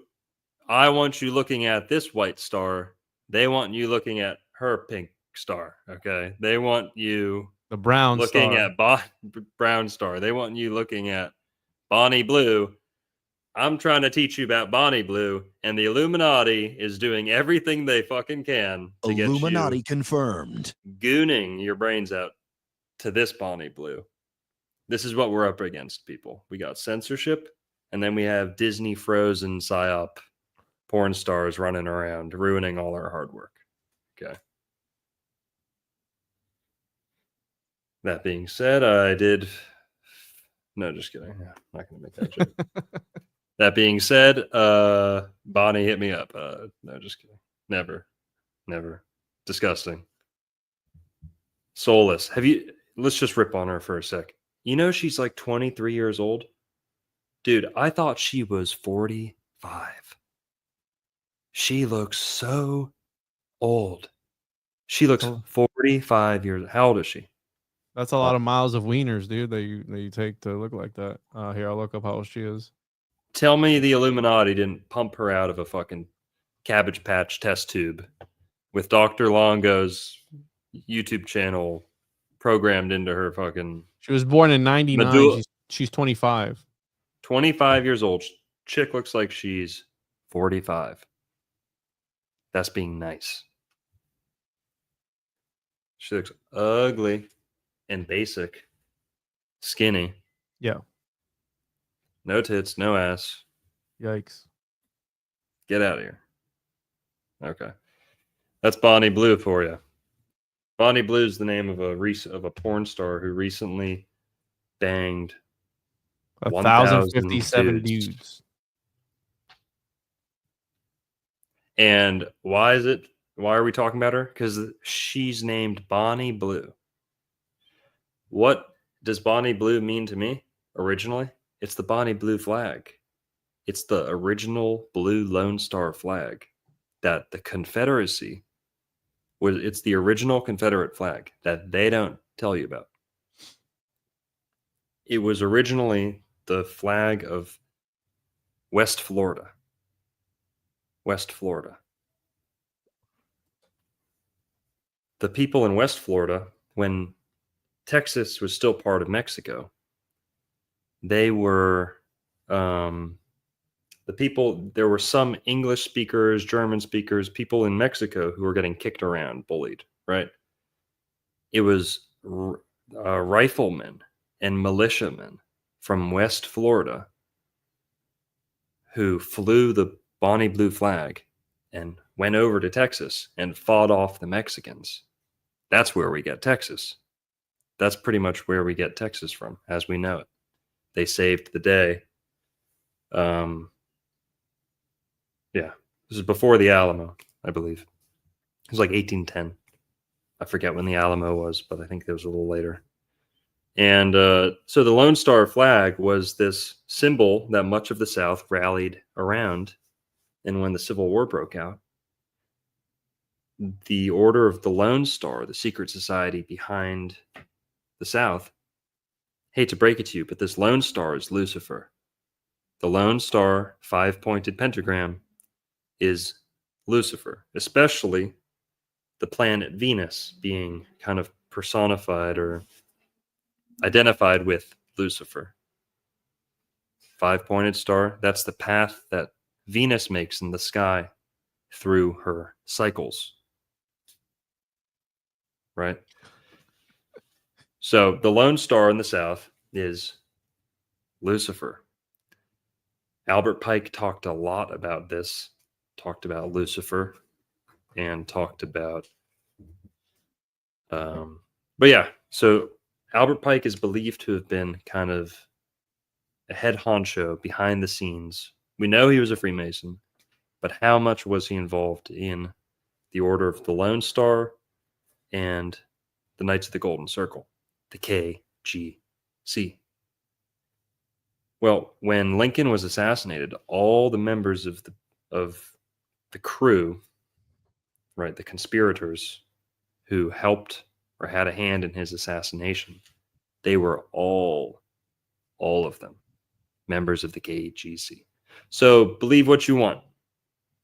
I want you looking at this white star. They want you looking at her pink star. Okay. They want you the brown looking star. at brown star. They want you looking at Bonnie Blue. I'm trying to teach you about Bonnie Blue, and the Illuminati is doing everything they fucking can to Illuminati get you confirmed. gooning your brains out to this Bonnie Blue. This is what we're up against, people. We got censorship, and then we have Disney Frozen psyop porn stars running around, ruining all our hard work. Okay. That being said, no, just kidding. I'm not going to make that joke. That being said, Bonnie, hit me up. No, just kidding. Never. Disgusting. Soulless. Let's just rip on her for a sec. You know, she's like 23 years old. Dude, I thought she was 45. She looks so old. She looks 45 years. How old is she? That's a lot of miles of wieners, dude, that you take to look like that. Here, I'll look up how old she is. Tell me the Illuminati didn't pump her out of a fucking Cabbage Patch test tube with Dr. Longo's YouTube channel programmed into her fucking... She was born in 99. She's 25. 25 years old. Chick looks like she's 45. That's being nice. She looks ugly and basic. Skinny. Yeah. No tits, no ass. Yikes. Get out of here. Okay. That's Bonnie Blue for you. Bonnie Blue is the name of a porn star who recently banged 1,057 dudes. And why are we talking about her? Because she's named Bonnie Blue. What does Bonnie Blue mean to me originally? It's the Bonnie Blue flag. It's the original blue Lone Star flag that the Confederacy it's the original Confederate flag that they don't tell you about. It was originally the flag of West Florida. West Florida. The people in West Florida, when Texas was still part of Mexico, they were there were some English speakers, German speakers, people in Mexico who were getting kicked around, bullied, right? It was riflemen and militiamen from West Florida who flew the Bonnie Blue flag and went over to Texas and fought off the Mexicans. That's where we get Texas. That's pretty much where we get Texas from, as we know it. They saved the day. Yeah, this is before the Alamo, I believe. It was like 1810. I forget when the Alamo was, but I think it was a little later. And so the Lone Star flag was this symbol that much of the South rallied around. And when the Civil War broke out, the Order of the Lone Star, the secret society behind the South, hate to break it to you, but this Lone Star is Lucifer. The Lone Star 5-pointed pentagram is Lucifer, especially the planet Venus being kind of personified or identified with Lucifer. 5-pointed star, that's the path that Venus makes in the sky through her cycles. Right? So the Lone Star in the South is Lucifer. Albert Pike talked a lot about this, talked about Lucifer, and talked about but yeah, so Albert Pike is believed to have been kind of a head honcho behind the scenes. We know he was a Freemason, but how much was he involved in the Order of the Lone Star and the Knights of the Golden Circle, the KGC? Well, when Lincoln was assassinated, all the members of the crew, right, the conspirators who helped or had a hand in his assassination, they were all of them, members of the KGC. So believe what you want,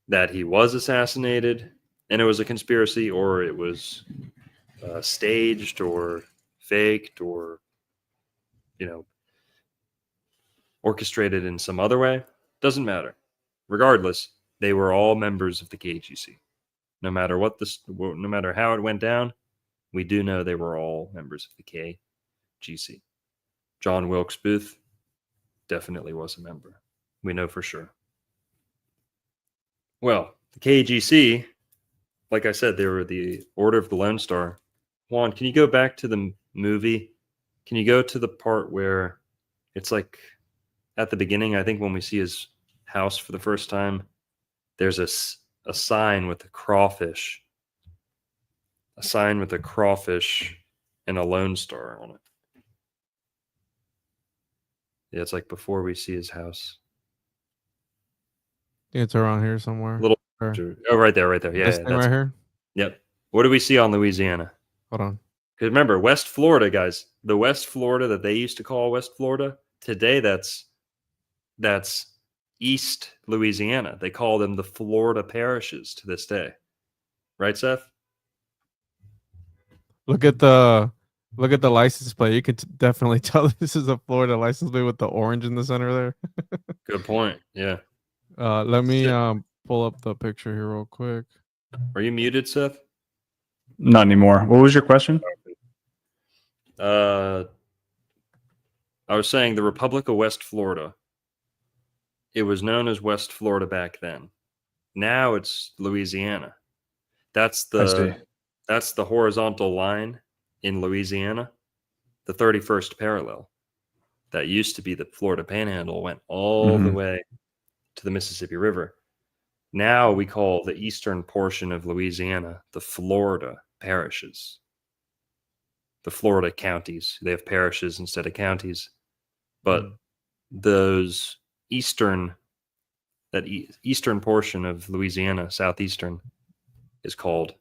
that he was assassinated and it was a conspiracy, or it was staged or faked or, orchestrated in some other way. Doesn't matter. Regardless, they were all members of the KGC. No matter no matter how it went down, we do know they were all members of the KGC. John Wilkes Booth definitely was a member. We know for sure. Well, the KGC, like I said, they were the Order of the Lone Star. Juan, can you go back to the movie? Can you go to the part where it's like at the beginning, I think when we see his house for the first time, there's a sign with a crawfish. A sign with a crawfish and a Lone Star on it. Yeah, it's like before we see his house. I think it's around here somewhere. Little. Oh, right there. Yeah, This thing right here. Yep. What do we see on Louisiana? Hold on. Because remember, West Florida, guys, the West Florida that they used to call West Florida, today that's East Louisiana. They call them the Florida parishes to this day. Right, Seth? Look at the license plate. You can definitely tell this is a Florida license plate with the orange in the center there. Good point. Yeah. Let me pull up the picture here real quick. Are you muted, Seth? Not anymore. What was your question? I was saying the Republic of West Florida. It was known as West Florida back then. Now it's Louisiana. That's the horizontal line in Louisiana, the 31st parallel. That used to be the Florida Panhandle, went all the way to the Mississippi River. Now we call the eastern portion of Louisiana the Florida parishes. The Florida counties. They have parishes instead of counties. But those eastern portion of Louisiana, southeastern, is called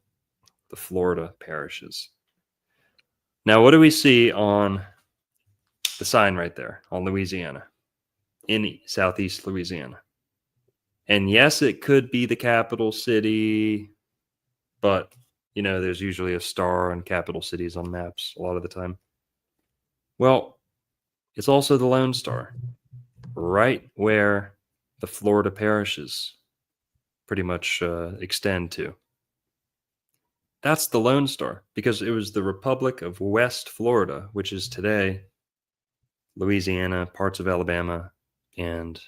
the Florida parishes. Now, what do we see on the sign right there on Louisiana, in southeast Louisiana? And yes, it could be the capital city, but there's usually a star on capital cities on maps a lot of the time. Well, it's also the Lone Star, right where the Florida parishes pretty much extend to. That's the Lone Star, because it was the Republic of West Florida, which is today Louisiana, parts of Alabama, and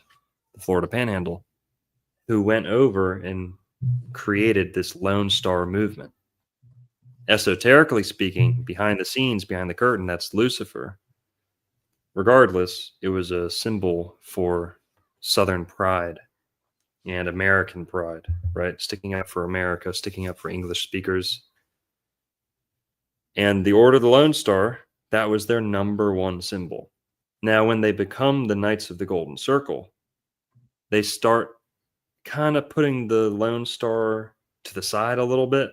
the Florida Panhandle, who went over and created this Lone Star movement. Esoterically speaking, behind the scenes, behind the curtain, that's Lucifer. Regardless, it was a symbol for Southern pride and American pride, right? Sticking up for America, sticking up for English speakers. And the Order of the Lone Star, that was their number one symbol. Now, when they become the Knights of the Golden Circle, they start kind of putting the Lone Star to the side a little bit.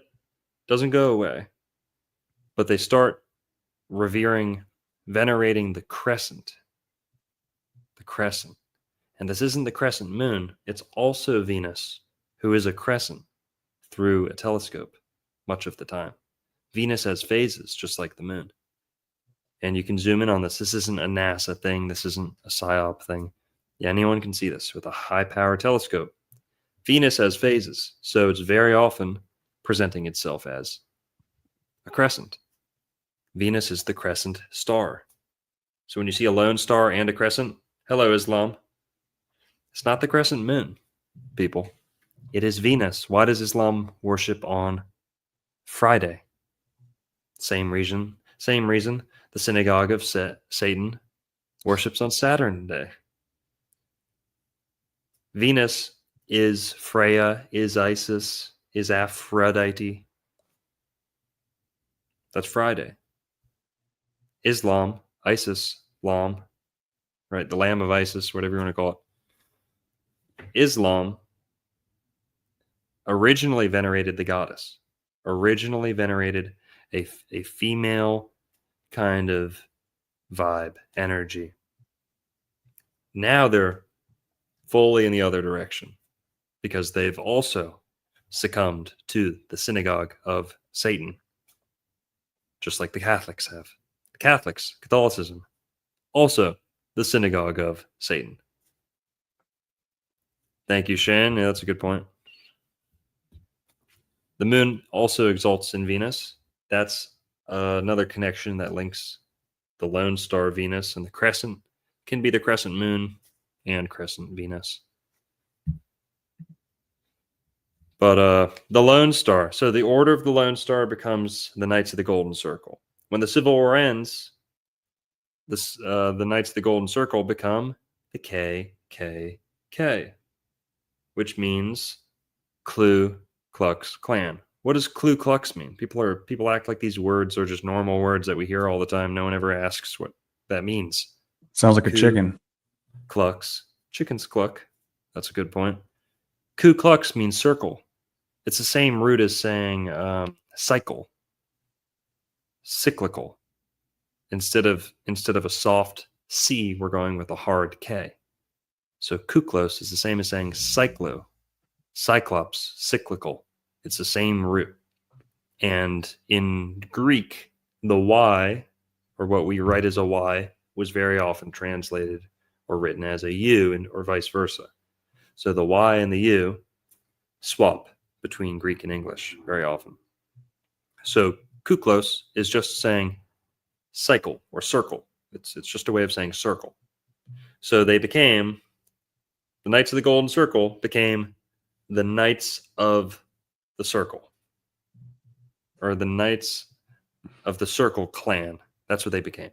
Doesn't go away. But they start revering, venerating the crescent. The crescent. And this isn't the crescent moon. It's also Venus, who is a crescent through a telescope much of the time. Venus has phases, just like the moon. And you can zoom in on this. This isn't a NASA thing. This isn't a PSYOP thing. Yeah, anyone can see this with a high-power telescope. Venus has phases, so it's very often presenting itself as a crescent. Venus is the crescent star. So when you see a lone star and a crescent, hello, Islam. It's not the crescent moon, people. It is Venus. Why does Islam worship on Friday? Same reason. The synagogue of Satan worships on Saturn Day. Venus is Freya, is Isis, is Aphrodite. That's Friday. Islam, Isis, Lam, right? The Lamb of Isis, whatever you want to call it. Islam originally venerated the goddess, originally venerated a female kind of vibe, energy. Now they're fully in the other direction because they've also succumbed to the synagogue of Satan, just like the Catholics have. The Catholics, Catholicism, also the synagogue of Satan. Thank you, Shane. Yeah, that's a good point. The moon also exalts in Venus. That's another connection that links the lone star Venus, and the crescent can be the crescent moon and crescent Venus. But the Lone Star. So the Order of the Lone Star becomes the Knights of the Golden Circle. When the Civil War ends, the Knights of the Golden Circle become the KKK, which means Ku Klux Klan. What does Ku Klux mean? People act like these words are just normal words that we hear all the time. No one ever asks what that means. Sounds like a chicken. Klux. Chickens cluck. That's a good point. Ku Klux means circle. It's the same root as saying cycle. Cyclical. Instead of a soft C, we're going with a hard K. So kuklos is the same as saying cyclo. Cyclops, cyclical. It's the same root. And in Greek, the Y, or what we write as a Y, was very often translated or written as a U, or vice versa. So the Y and the U swap between Greek and English very often. So kuklos is just saying cycle or circle. It's just a way of saying circle. So they became, the Knights of the Golden Circle became the Knights of the Circle, or the Knights of the Circle clan. That's what they became.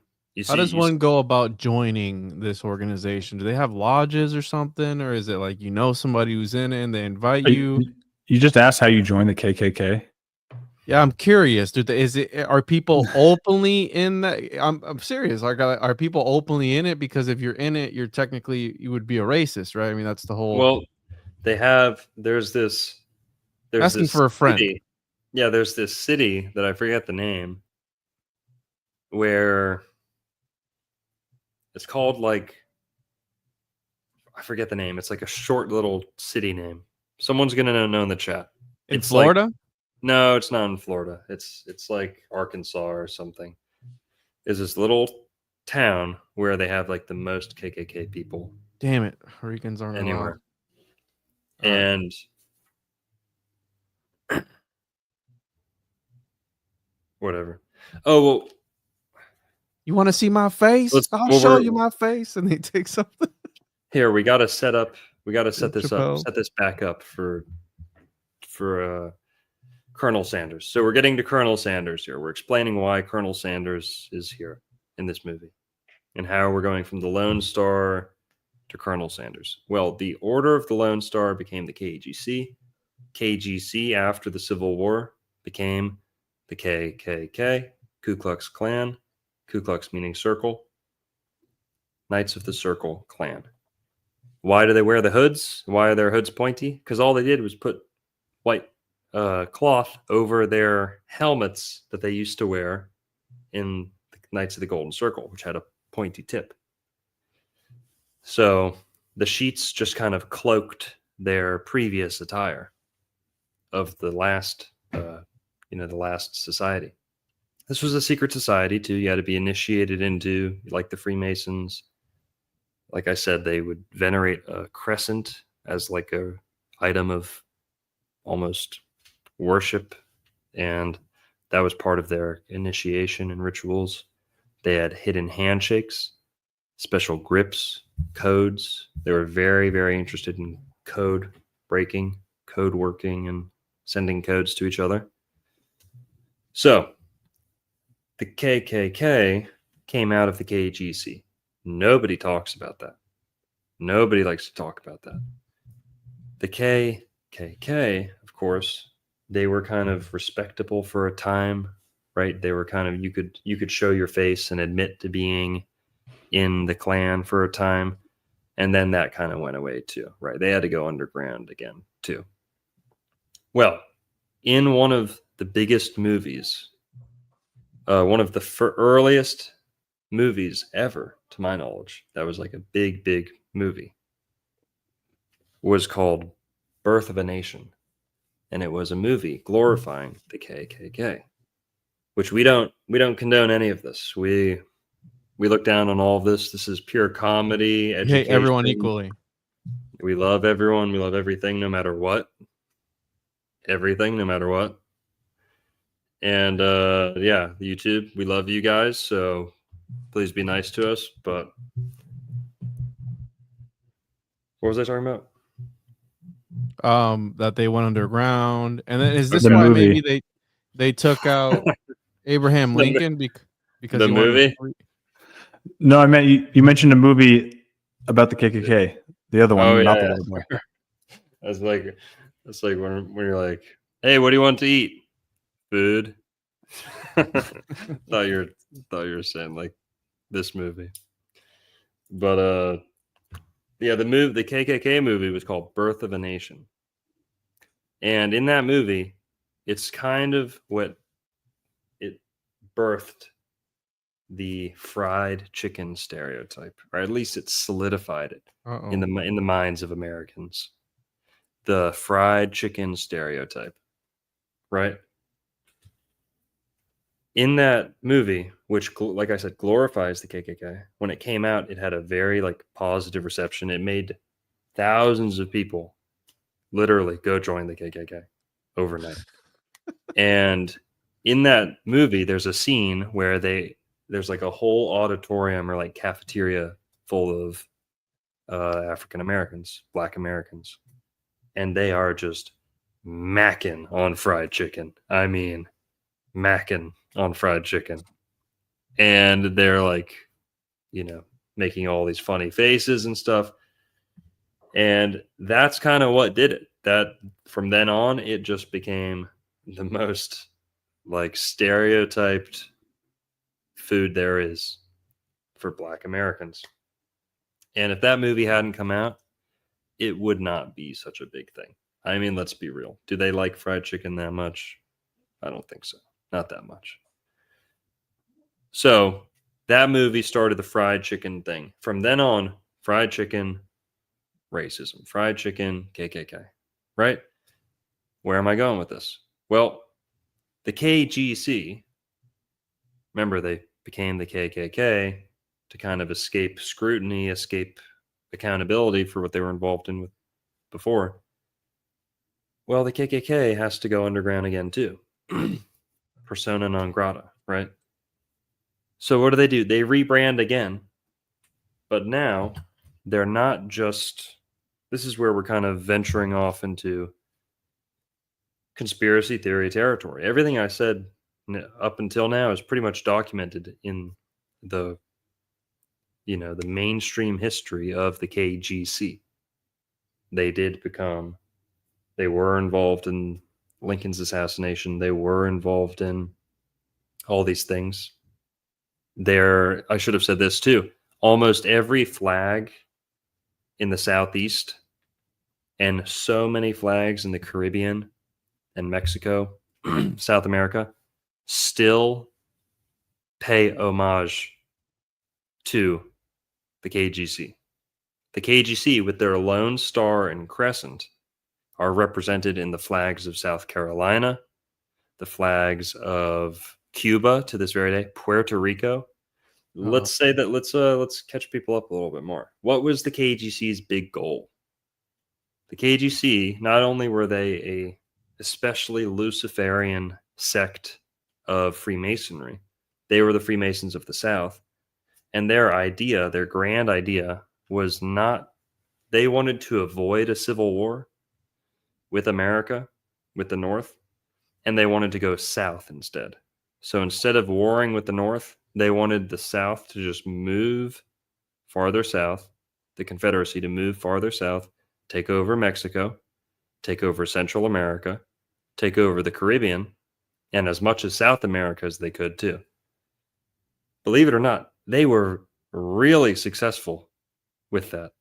How does one go about joining this organization? Do they have lodges or something, or is it like somebody who's in it and they invite you? You just asked how you joined the KKK. Yeah, I'm curious. Are people openly in that? I'm serious. Like, are people openly in it? Because if you're in it, you would be a racist, right? I mean, that's the whole. Well, there's asking this for a friend. City. Yeah, there's this city that I forget the name, where it's called, like, I forget the name. It's like a short little city name. Someone's gonna know in the chat. In it's Florida? No, it's not in Florida. It's like Arkansas or something. Is this little town where they have like the most KKK people. Damn it, Ricans aren't anywhere. Allowed. And whatever. Oh well. You want to see my face? I'll show you my face, and they take something. Here, we got to set this Chappelle. up. Set this back up for Colonel Sanders. So we're getting to Colonel Sanders here. We're explaining why Colonel Sanders is here in this movie and how we're going from the Lone Star to Colonel Sanders. Well, the Order of the Lone Star became the KGC. KGC, after the Civil War, became the KKK, Ku Klux Klan, Ku Klux meaning circle, Knights of the Circle Klan. Why do they wear the hoods? Why are their hoods pointy? Because all they did was put white cloth over their helmets that they used to wear in the Knights of the Golden Circle, which had a pointy tip. So the sheets just kind of cloaked their previous attire of the last, the last society. This was a secret society too. You had to be initiated into, like the Freemasons. Like I said, they would venerate a crescent as like a item of almost worship, and that was part of their initiation and rituals. They had hidden handshakes, special grips, codes. They were very, very interested in code breaking, code working, and sending codes to each other. So the KKK came out of the KGC. Nobody talks about that. Nobody likes to talk about that. The KKK, of course, they were kind of respectable for a time, right? They were kind of, you could show your face and admit to being in the Klan for a time, and then that kind of went away too, right? They had to go underground again too. Well, in one of the biggest movies, one of the earliest movies ever, to my knowledge, that was like a big, big movie, was called Birth of a Nation. And it was a movie glorifying the KKK, which we don't condone any of this. We look down on all of this. This is pure comedy, education. Hate everyone equally. We love everyone. We love everything, no matter what. Everything, no matter what. And yeah, YouTube, we love you guys. So please be nice to us. But what was I talking about? That they went underground, and then is this The why movie. maybe they took out Abraham Lincoln because The he wanted movie? free- No, I meant you mentioned a movie about the KKK. The other one, Oh, not yeah. the Waterboy. That's like when you're like, hey, what do you want to eat? Food. thought you were saying like this movie. But yeah, the KKK movie was called Birth of a Nation. And in that movie, it's kind of what it birthed the fried chicken stereotype, or at least it solidified it in the minds of Americans. The fried chicken stereotype, right? In that movie, which, like I said, glorifies the KKK, when it came out, it had a very like positive reception. It made thousands of people literally go join the KKK overnight. And in that movie, there's a scene where there's like a whole auditorium or like cafeteria full of African Americans, Black Americans, and they are just macking on fried chicken. I mean, macking on fried chicken. And they're like, making all these funny faces and stuff. And that's kind of what did it. That from then on, it just became the most like stereotyped food there is for Black Americans. And if that movie hadn't come out, it would not be such a big thing. I mean, let's be real. Do they like fried chicken that much? I don't think so. Not that much. So that movie started the fried chicken thing. From then on, fried chicken, racism, fried chicken, KKK, right? Where am I going with this? Well, the KGC, remember they became the KKK to kind of escape scrutiny, escape accountability for what they were involved in with before. Well, the KKK has to go underground again too. Persona non grata, right? So what do? They rebrand again, but now they're not just, this is where we're kind of venturing off into conspiracy theory territory. Everything I said up until now is pretty much documented in the the mainstream history of the KGC. They were involved in Lincoln's assassination. They were involved in all these things. I should have said this too. Almost every flag in the Southeast and so many flags in the Caribbean and Mexico, South America, still pay homage to the KGC. The KGC, with their lone star and crescent, are represented in the flags of South Carolina, the flags of Cuba to this very day, Puerto Rico. Let's say that let's catch people up a little bit more. What was the KGC's big goal? The KGC, not only were they a especially Luciferian sect of Freemasonry, they were the Freemasons of the South, and their grand idea was not, they wanted to avoid a civil war with America, with the North, and they wanted to go south instead. So instead of warring with the North, they wanted the South to just move farther south, the Confederacy to move farther south, take over Mexico, take over Central America, take over the Caribbean, and as much as South America as they could too. Believe it or not, they were really successful with that.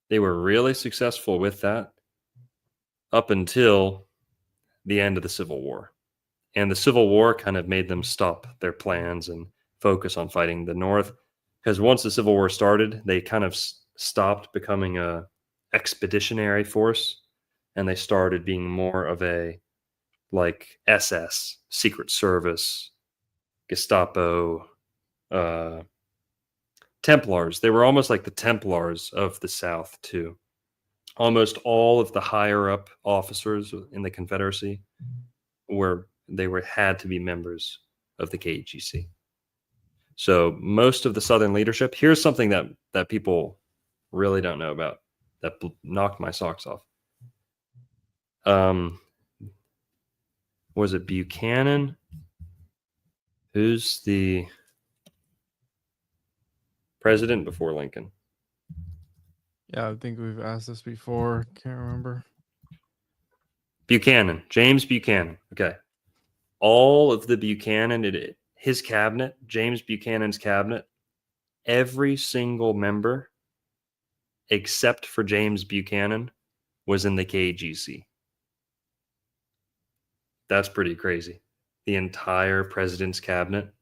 They were really successful with that up until the end of the Civil War. And the Civil War kind of made them stop their plans and focus on fighting the North. Because once the Civil War started, they kind of stopped becoming a expeditionary force, and they started being more of a like SS, Secret Service, Gestapo, Templars. They were almost like the Templars of the South too. Almost all of the higher up officers in the Confederacy had to be members of the KGC. So most of the Southern leadership, here's something that people really don't know about that knocked my socks off. Was it Buchanan? Who's the president before Lincoln? Yeah, I think we've asked this before. Can't remember. Buchanan, James Buchanan. Okay. All of the Buchanan, his cabinet, James Buchanan's cabinet, every single member except for James Buchanan was in the KGC. That's pretty crazy. The entire president's cabinet,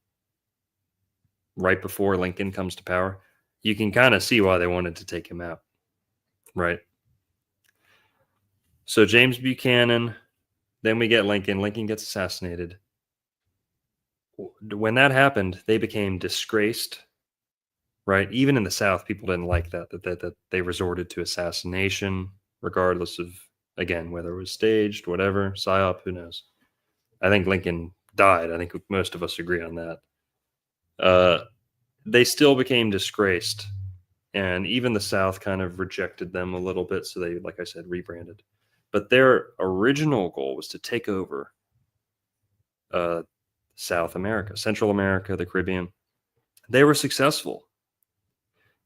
right before Lincoln comes to power, you can kind of see why they wanted to take him out, right? So James Buchanan, then we get Lincoln. Lincoln gets assassinated. When that happened, they became disgraced, right? Even in the South, people didn't like that they resorted to assassination, regardless of, again, whether it was staged, whatever, psyop, who knows. I think Lincoln died. I think most of us agree on that. They still became disgraced, and even the South kind of rejected them a little bit, so they, like I said, rebranded. But their original goal was to take over South America, Central America, the Caribbean. They were successful.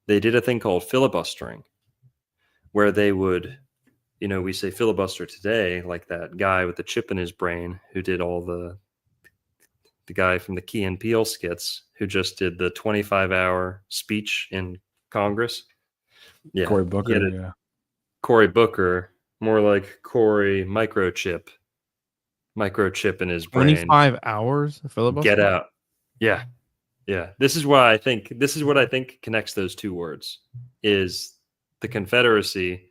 They did a thing called filibustering, where they would, we say filibuster today, like that guy with the chip in his brain who did all the guy from the Key and Peele skits who just did the 25-hour speech in Congress. Yeah, Cory Booker. Yeah, Cory Booker, more like Cory microchip in his brain. 25 hours of filibuster? Get out. Yeah. Yeah. This is what I think connects those two words is the Confederacy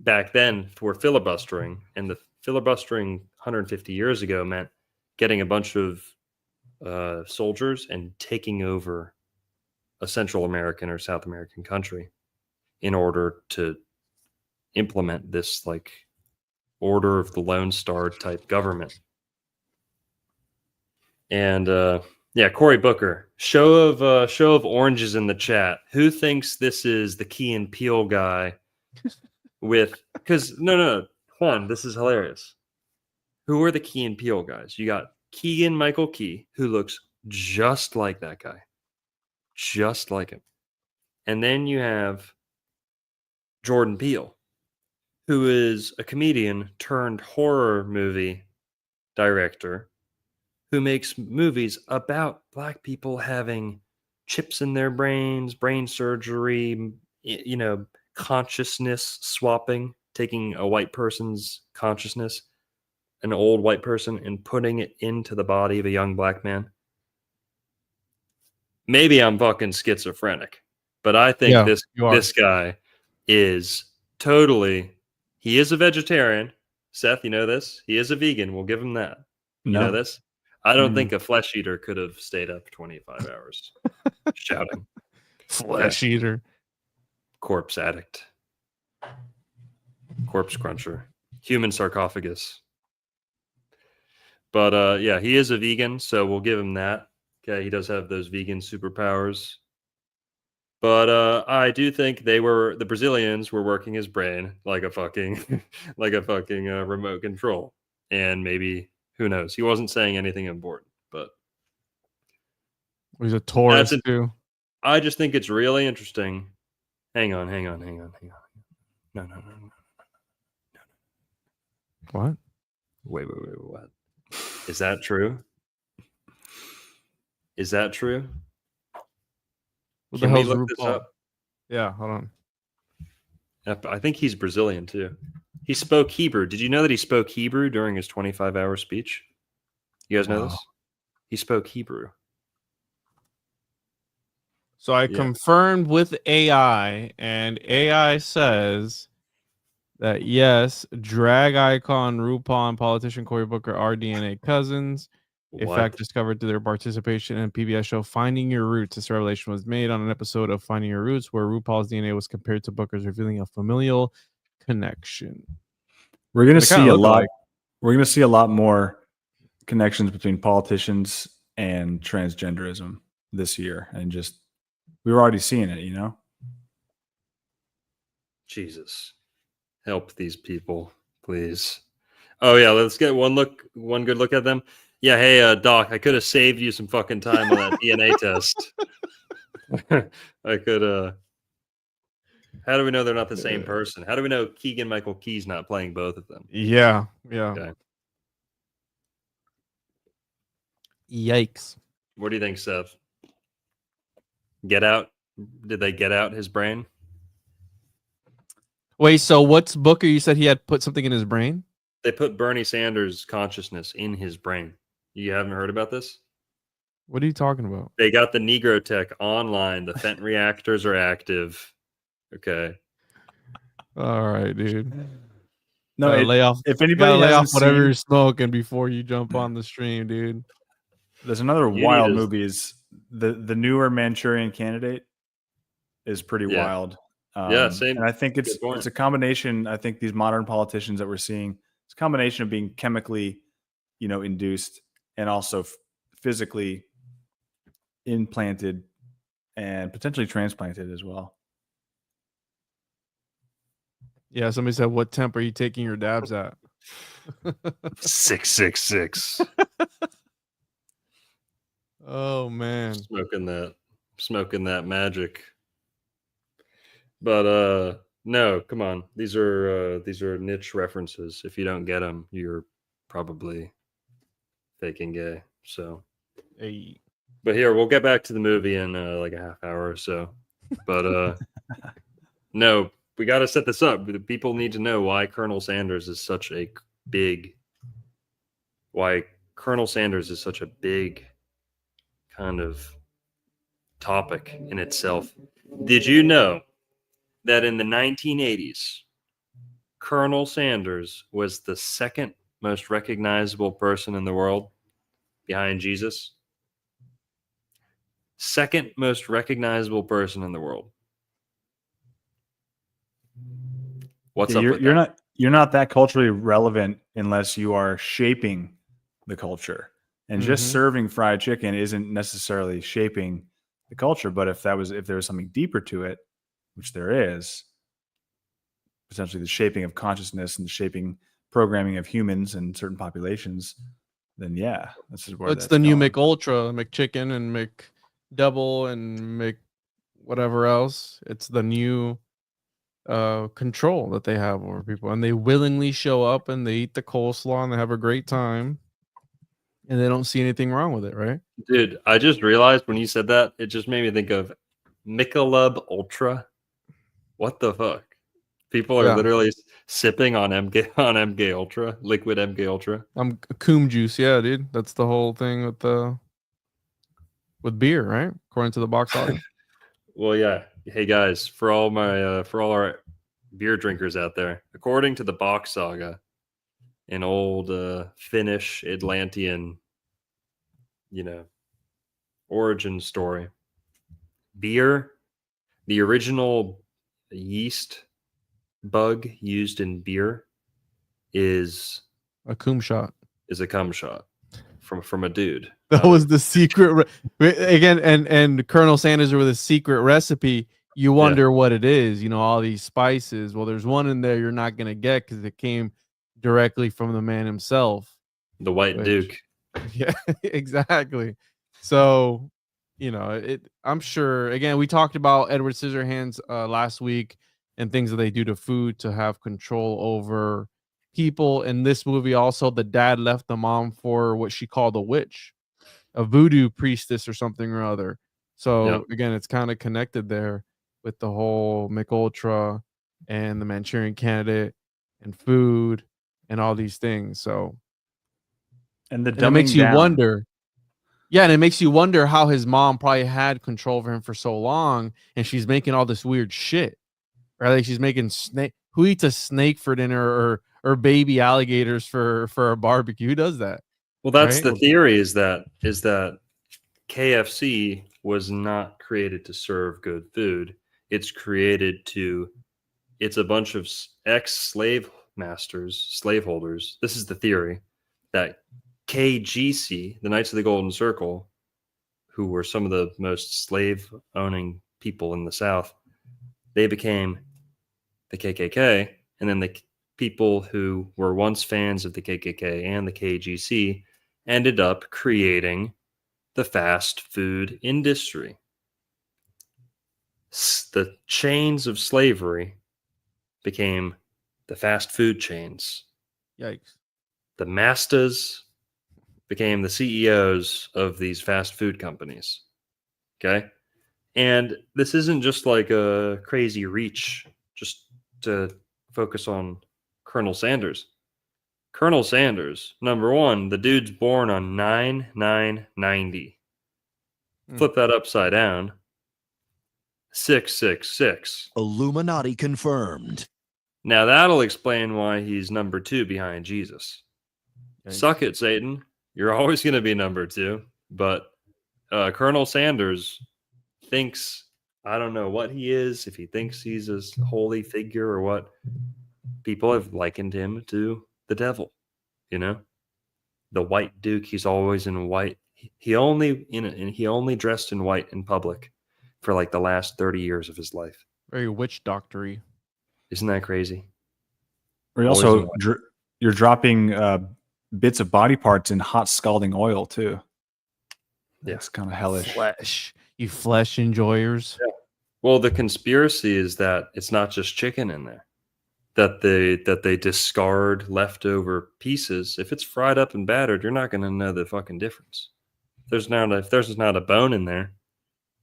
back then for filibustering, and the filibustering 150 years ago meant getting a bunch of soldiers and taking over a Central American or South American country in order to implement this like Order of the Lone Star type government. And Cory Booker, show of oranges in the chat. Who thinks this is the Key and Peele guy? Because no, Juan, this is hilarious. who are the Key and Peele guys? You got Keegan Michael Key, who looks just like that guy, just like him. And then you have Jordan Peele, who is a comedian turned horror movie director who makes movies about Black people having chips in their brains, brain surgery, consciousness swapping, taking a white person's consciousness, an old white person, and putting it into the body of a young Black man. Maybe I'm fucking schizophrenic, but I think this guy is totally, he is a vegetarian. Seth, you know this? He is a vegan. We'll give him that. You know this? I don't think a flesh eater could have stayed up 25 hours shouting. Flesh eater. Corpse addict. Corpse cruncher. Human sarcophagus. But yeah, he is a vegan, so we'll give him that. Okay, he does have those vegan superpowers. But I do think the Brazilians were working his brain like a fucking remote control. And maybe, who knows? He wasn't saying anything important, but he's a Taurus too. I just think it's really interesting. Hang on. No. What? Wait. What? Is that true? Is that true? What Can the we hell's look this RuPaul? up? Yeah, hold on. I think he's Brazilian too. He spoke Hebrew. Did you know that he spoke Hebrew during his 25-hour speech? You guys know this? He spoke Hebrew. So I confirmed with AI, and AI says that yes, drag icon RuPaul and politician Cory Booker are DNA cousins. In fact, discovered through their participation in a PBS show Finding Your Roots. This revelation was made on an episode of Finding Your Roots where RuPaul's DNA was compared to Booker's, revealing a familial connection. We're going to see a lot. We're going to see a lot more connections between politicians and transgenderism this year, and just we're already seeing it. You know, Jesus, help these people, please. Oh yeah, let's get one good look at them. Yeah, hey, Doc, I could have saved you some fucking time on that DNA test. I could. How do we know they're not the same person? How do we know Keegan Michael Key's not playing both of them? Yeah. Okay. Yikes. What do you think, Seth? Get Out? Did they get out his brain? Wait, so what's Booker? You said he had put something in his brain? They put Bernie Sanders' consciousness in his brain. You haven't heard about this? What are you talking about? They got the Negro Tech online. The Fenton reactors are active. Okay. All right, dude. No, lay off. If anybody lay off hasn't whatever seen, you're smoking before you jump on the stream, dude. there's another wild movie. Is the newer Manchurian Candidate is pretty wild. Yeah, same. And I think it's a combination. I think these modern politicians that we're seeing, it's a combination of being chemically, induced and also physically implanted and potentially transplanted as well. Yeah, somebody said, "What temp are you taking your dabs at?" 666. Oh man, smoking that magic. But no, come on. These are niche references. If you don't get them, you're probably faking gay. So, hey. But here, we'll get back to the movie in like a half hour or so. But no, we got to set this up. The people need to know why Colonel Sanders is such a big kind of topic in itself. Did you know that in the 1980s, Colonel Sanders was the second most recognizable person in the world behind Jesus? Second most recognizable person in the world. What's up with that? You're not that culturally relevant unless you are shaping the culture. And just serving fried chicken isn't necessarily shaping the culture. But if there was something deeper to it, which there is, potentially the shaping of consciousness and the shaping programming of humans and certain populations, then yeah, this is where It's that's the new going. McUltra, McChicken, and McDouble, and Mc whatever else. It's the new control that they have over people, and they willingly show up and they eat the coleslaw and they have a great time, and they don't see anything wrong with it, right? Dude, I just realized when you said that, it just made me think of Michelob Ultra. What the fuck? People are Yeah. literally sipping on MK Ultra, liquid MK Ultra. Coom juice, yeah, dude. That's the whole thing with beer, right? According to the box art. Well, yeah. Hey guys, for all our beer drinkers out there, according to the Bach Saga, an old Finnish Atlantean, origin story, beer, the original yeast bug used in beer is A coom shot. a cum shot from a dude. That was the secret again, and Colonel Sanders with a secret recipe. You wonder what it is, all these spices. Well, there's one in there you're not gonna get because it came directly from the man himself. The White Duke. Yeah, exactly. So, I'm sure, again, we talked about Edward Scissorhands last week and things that they do to food to have control over people. In this movie, also, the dad left the mom for what she called a witch, a voodoo priestess or something or other. So again, it's kind of connected there with the whole McUltra and the Manchurian Candidate and food and all these things. So, And it makes you wonder. Yeah, and it makes you wonder how his mom probably had control over him for so long, and she's making all this weird shit. Or like she's making snake. Who eats a snake for dinner or baby alligators for a barbecue? Who does that? Well, that's Right? the theory is that KFC was not created to serve good food. It's a bunch of ex-slave masters, slaveholders. This is the theory that KGC, the Knights of the Golden Circle, who were some of the most slave-owning people in the South, they became the KKK, and then the people who were once fans of the KKK and the KGC ended up creating the fast food industry. The chains of slavery became the fast food chains. Yikes. The masters became the CEOs of these fast food companies. Okay? And this isn't just like a crazy reach just to focus on Colonel Sanders. Colonel Sanders, number one, the dude's born on 9/9/90. Flip that upside down. 666. Illuminati confirmed. Now that'll explain why he's number 2 behind Jesus. Yikes. Suck it, Satan. You're always going to be number 2. But Colonel Sanders thinks, I don't know what he is, if he thinks he's a holy figure or what. People have likened him to the devil, the White Duke. He's always in white. He only dressed in white in public for like the last 30 years of his life. Very witch doctory. Isn't that crazy? Or also, you're dropping bits of body parts in hot scalding oil too. That's kind of hellish. Flesh. You flesh enjoyers. Yeah. Well, the conspiracy is that it's not just chicken in there. That they discard leftover pieces. If it's fried up and battered, you're not going to know the fucking difference. If there's not a bone in there,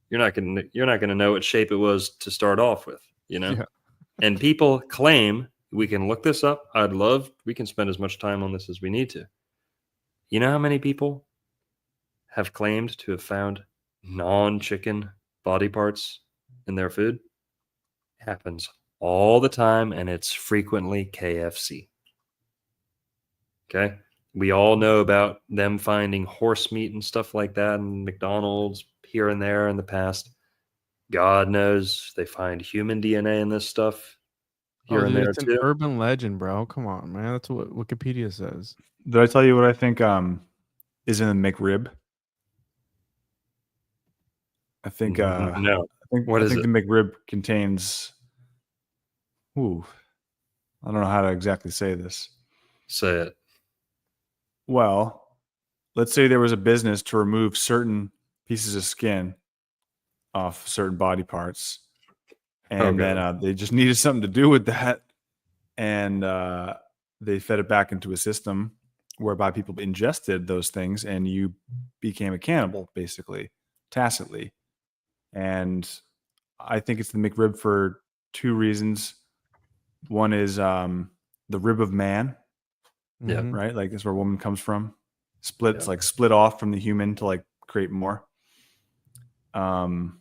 you're not going to know what shape it was to start off with, Yeah. And people claim, we can look this up. We can spend as much time on this as we need to. You know how many people have claimed to have found non-chicken body parts in their food? Happens all the time, and it's frequently KFC. Okay? We all know about them finding horse meat and stuff like that in McDonald's here and there in the past. God knows they find human DNA in this stuff here and there it's too. An urban legend, bro. Come on, man. That's what Wikipedia says. Did I tell you what I think is in the McRib? I think No. I think the McRib contains I don't know how to exactly say this. Say it. Well, let's say there was a business to remove certain pieces of skin off certain body parts, and then they just needed something to do with that, and they fed it back into a system whereby people ingested those things, and you became a cannibal, basically, tacitly. And I think it's the McRib for two reasons. One is the rib of man, Yeah. Mhm. right? Like that's where woman comes from. Splits Yeah. like split off from the human to like create more. And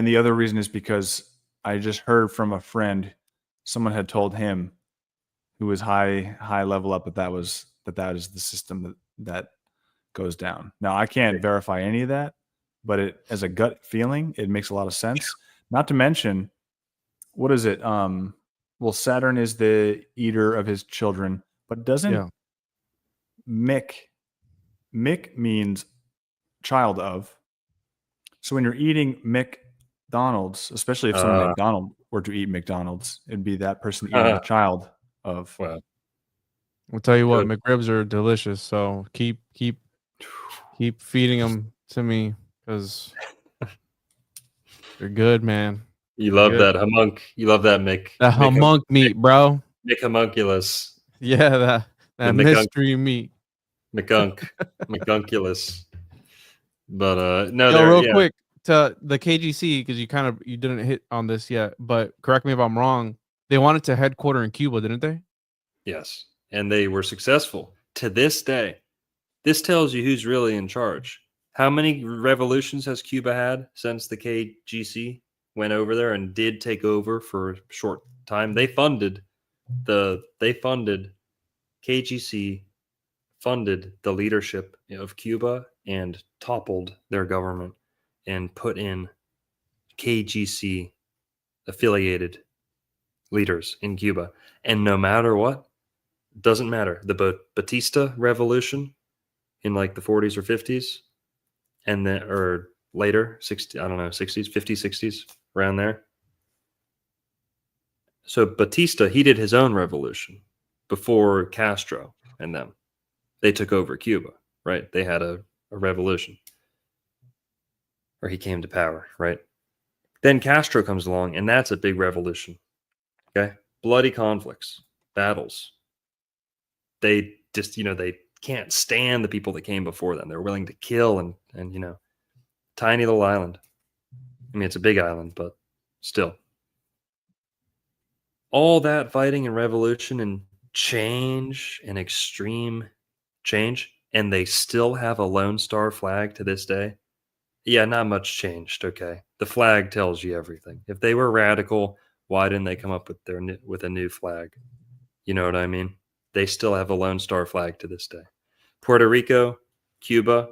the other reason is because I just heard from a friend, someone had told him who was high level up that that is the system that goes down. Now I can't verify any of that, but it as a gut feeling, it makes a lot of sense. Not to mention, what is it? Well, Saturn is the eater of his children, but doesn't Yeah. Mick means child of. So when you're eating McDonald's, especially if someone McDonald were to eat McDonald's, it'd be that person eating the child of. Wow. I'll tell you what, Good. McRibs are delicious. So keep feeding them to me because they're good, man. You love Good. that homunk. You love that The homunk meat, bro. Mick homunculus. Yeah, that The mystery meat. McGunculus. But no, Yo, they're real quick to the KGC because you didn't hit on this yet, but correct me if I'm wrong. They wanted to headquarter in Cuba, didn't they? Yes, and they were successful to this day. This tells you who's really in charge. How many revolutions has Cuba had since the KGC went over there and did take over for a short time? They funded KGC funded the leadership of Cuba and toppled their government and put in KGC affiliated leaders in Cuba. And no matter what, doesn't matter. The Batista revolution in like the 40s or 50s and then or later 60, I don't know, 60s, 50s, 60s, around there. So Batista, he did his own revolution before Castro and them. They took over Cuba, right? They had a revolution. Or he came to power, right? Then Castro comes along, and that's a big revolution. Okay? Bloody conflicts, battles. They just, they can't stand the people that came before them. They're willing to kill and tiny little island. I mean, it's a big island, but still. All that fighting and revolution and change and extreme change, and they still have a Lone Star flag to this day. Yeah, not much changed. Okay, the flag tells you everything. If they were radical, why didn't they come up with a new flag? You know what I mean? They still have a Lone Star flag to this day. Puerto Rico, Cuba,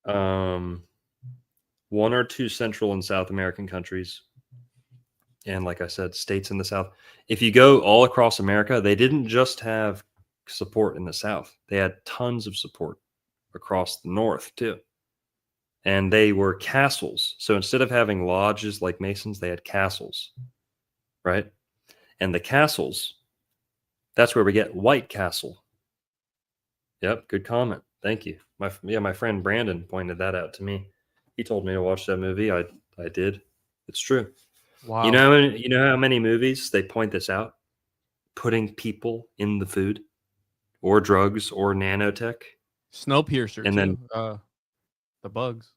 one or two Central and South American countries, and like I said, states in the South. If you go all across America, they didn't just have support in the South. They had tons of support across the North too. And they were castles. So instead of having lodges like Masons, they had castles, right? And the castles, that's where we get White Castle. Yep, good comment. Thank you. My friend Brandon pointed that out to me. He told me to watch that movie. I did. It's true. Wow. You know how many movies they point this out? Putting people in the food or drugs or nanotech. Snowpiercer And too. then The bugs.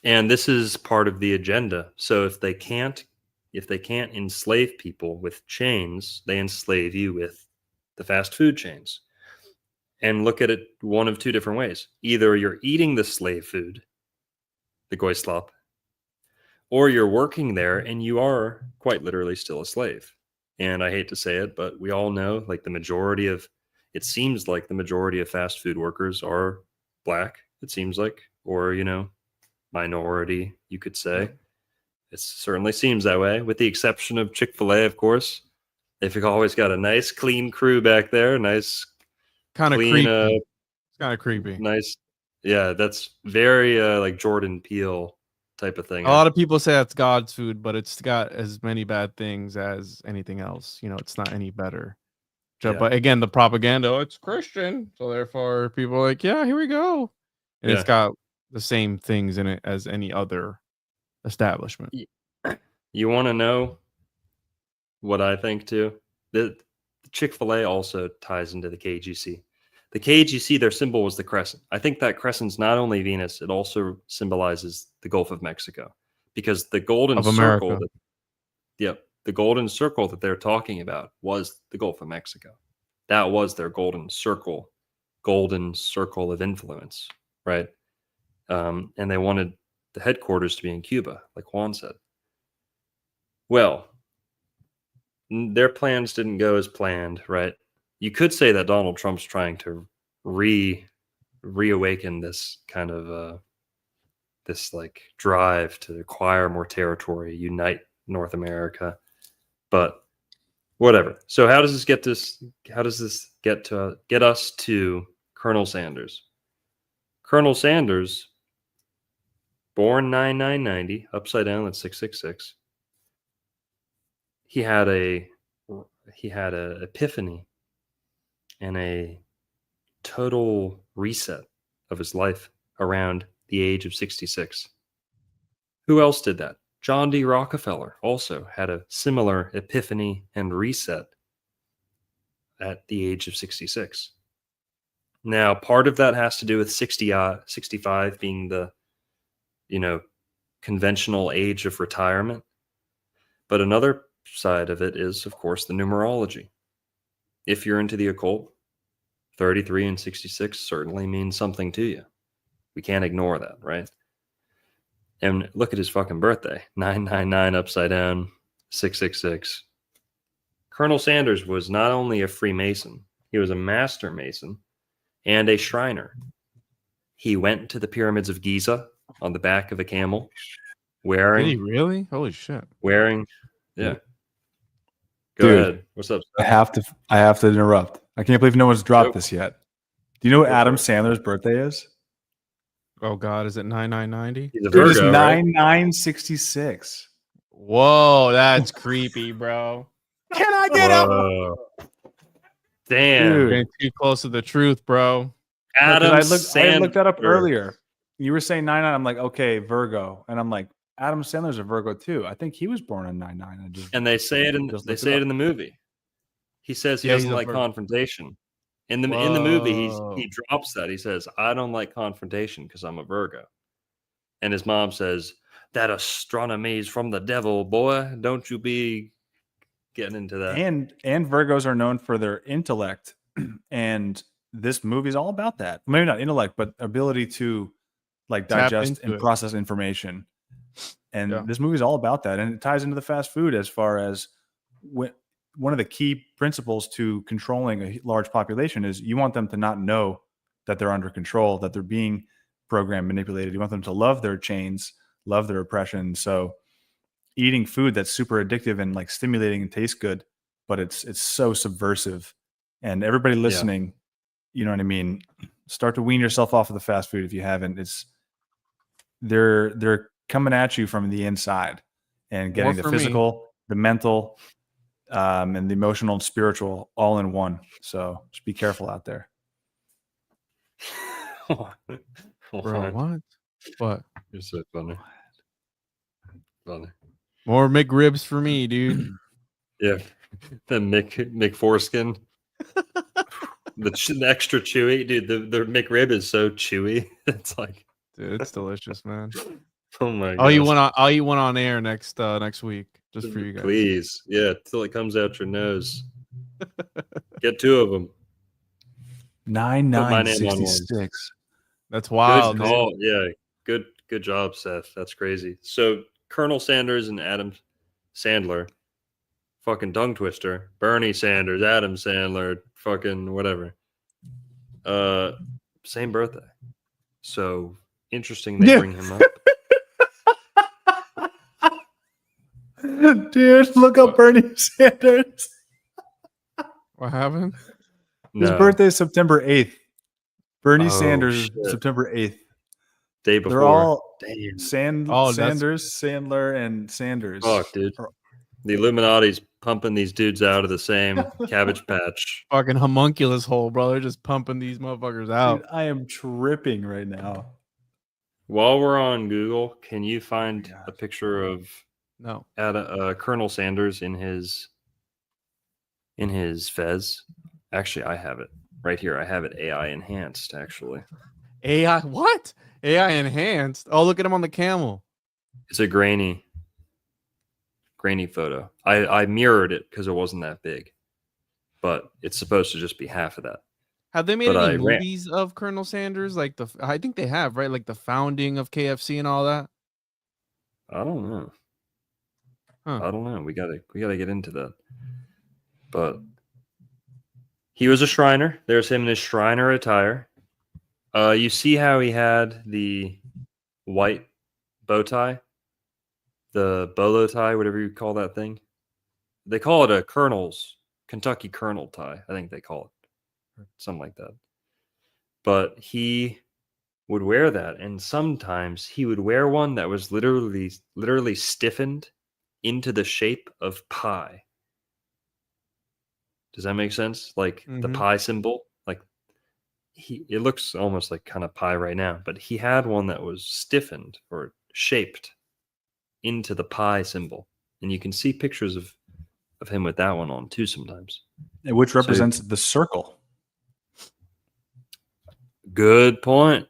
And this is part of the agenda. So if they can't enslave people with chains, they enslave you with the fast food chains. And look at it one of two different ways. Either you're eating the slave food, the goyslop, or you're working there and you are quite literally still a slave. And I hate to say it, but we all know like it seems like the majority of fast food workers are black, it seems like, or, minority, you could say. Yep. It certainly seems that way, with the exception of Chick-fil-A, of course. They've always got a nice, clean crew back there. Nice, Kind of clean, creepy. It's kind of creepy. nice. Yeah, that's very like Jordan Peele type of thing. A lot of people say that's God's food, but it's got as many bad things as anything else. You know, it's not any better. Yeah. But again, the propaganda, oh, it's Christian. So therefore, people are like, yeah, here we go. And it's got the same things in it as any other establishment. You want to know what I think too? The Chick-fil-A also ties into the KGC. The KGC, their symbol was the crescent. I think that crescent's not only Venus, it also symbolizes the Gulf of Mexico, because the golden Of circle, America. the golden circle that they're talking about was the Gulf of Mexico. That was their golden circle of influence, right? And they wanted the headquarters to be in Cuba, like Juan said. Well, their plans didn't go as planned, right? You could say that Donald Trump's trying to reawaken this kind of this like drive to acquire more territory, unite North America, but whatever. So how does this get us to Colonel Sanders? Colonel Sanders, born 9990, upside down, that's 666. He had a epiphany and a total reset of his life around the age of 66. Who else did that? John D. Rockefeller also had a similar epiphany and reset at the age of 66. Now, part of that has to do with 65 being the, conventional age of retirement. But another side of it is, of course, the numerology. If you're into the occult, 33 and 66 certainly means something to you. We can't ignore that, right? And look at his fucking birthday. 999 upside down, 666. Colonel Sanders was not only a Freemason, he was a master Mason and a Shriner. He went to the pyramids of Giza on the back of a camel, Did he really? Holy shit. Yeah. Go Dude, ahead. What's up? I have to interrupt. I can't believe no one's dropped Nope. this yet. Do you know what Go Adam for it. Sandler's birthday is? Oh God, is it 9990? He's a Dude, it's Virgo, right? 9966. Whoa, that's creepy, bro. Can I get up? Whoa. Damn. Dude. Getting too close to the truth, bro. Adam I looked that up Sandler. earlier. You were saying 99. I'm like, okay, Virgo, and I'm like, Adam Sandler's a Virgo too. I think he was born on 99. And they say it in the movie. He says he Yeah, doesn't he's a like Virgo. confrontation. In the movie, Whoa. he drops that. He says, "I don't like confrontation because I'm a Virgo." And his mom says, "That astronomy's from the devil, boy. Don't you be getting into that." And Virgos are known for their intellect, and this movie's all about that. Maybe not intellect, but ability to like Tap digest into and it. process information. And Yeah. this movie's all about that, and it ties into the fast food as far as one of the key principles to controlling a large population is you want them to not know that they're under control, that they're being programmed, manipulated. You want them to love their chains, love their oppression. So eating food that's super addictive and like stimulating and tastes good, but it's so subversive. And everybody listening, you know what I mean? Start to wean yourself off of the fast food if you haven't. They're coming at you from the inside and getting the for me. physical, the mental, and the emotional and spiritual all in one. So just be careful out there. Bro, what? What? You're so funny. Funny. More McRibs for me, dude. Yeah. The Mick foreskin. the extra chewy. Dude, the McRib is so chewy. It's like, Dude, it's delicious, man. oh my god. I'll eat one on air next week just for you guys. Please. Yeah, till it comes out your nose. Get 2 of them. 9966. That's wild. Good call. Yeah. Good job, Seth. That's crazy. So Colonel Sanders and Adam Sandler, fucking tongue twister. Bernie Sanders, Adam Sandler, fucking whatever. Same birthday. So interesting they bring him up. Dude, look up Bernie Sanders. What happened? His No. birthday is September 8th. Bernie Oh, Sanders, shit. September 8th. Day before. They're all Damn. Sanders, Sandler, and Sanders. Fuck, dude. The Illuminati's pumping these dudes out of the same cabbage patch. Fucking homunculus hole, bro. They're just pumping these motherfuckers out. Dude, I am tripping right now. While we're on Google, can you Oh find a picture of No. Colonel Sanders in his fez? Actually, I have it right here. I have it AI enhanced, actually. AI what? AI enhanced. Oh, look at him on the camel. It's a grainy photo. I mirrored it because it wasn't that big, but it's supposed to just be half of that. Have they made But any movies of Colonel Sanders? Like I think they have, right? Like the founding of KFC and all that. I don't know. Huh. I don't know. We gotta get into that. But he was a Shriner. There's him in his Shriner attire. You see how he had the white bow tie, the bolo tie, whatever you call that thing. They call it a Kentucky Colonel tie. I think they call it, or something like that. But he would wear that, and sometimes he would wear one that was literally stiffened into the shape of pie. Does that make sense? Like the pie symbol, like it looks almost like kind of pie right now, but he had one that was stiffened or shaped into the pie symbol, and you can see pictures of him with that one on too sometimes. Which represents the circle. Good point.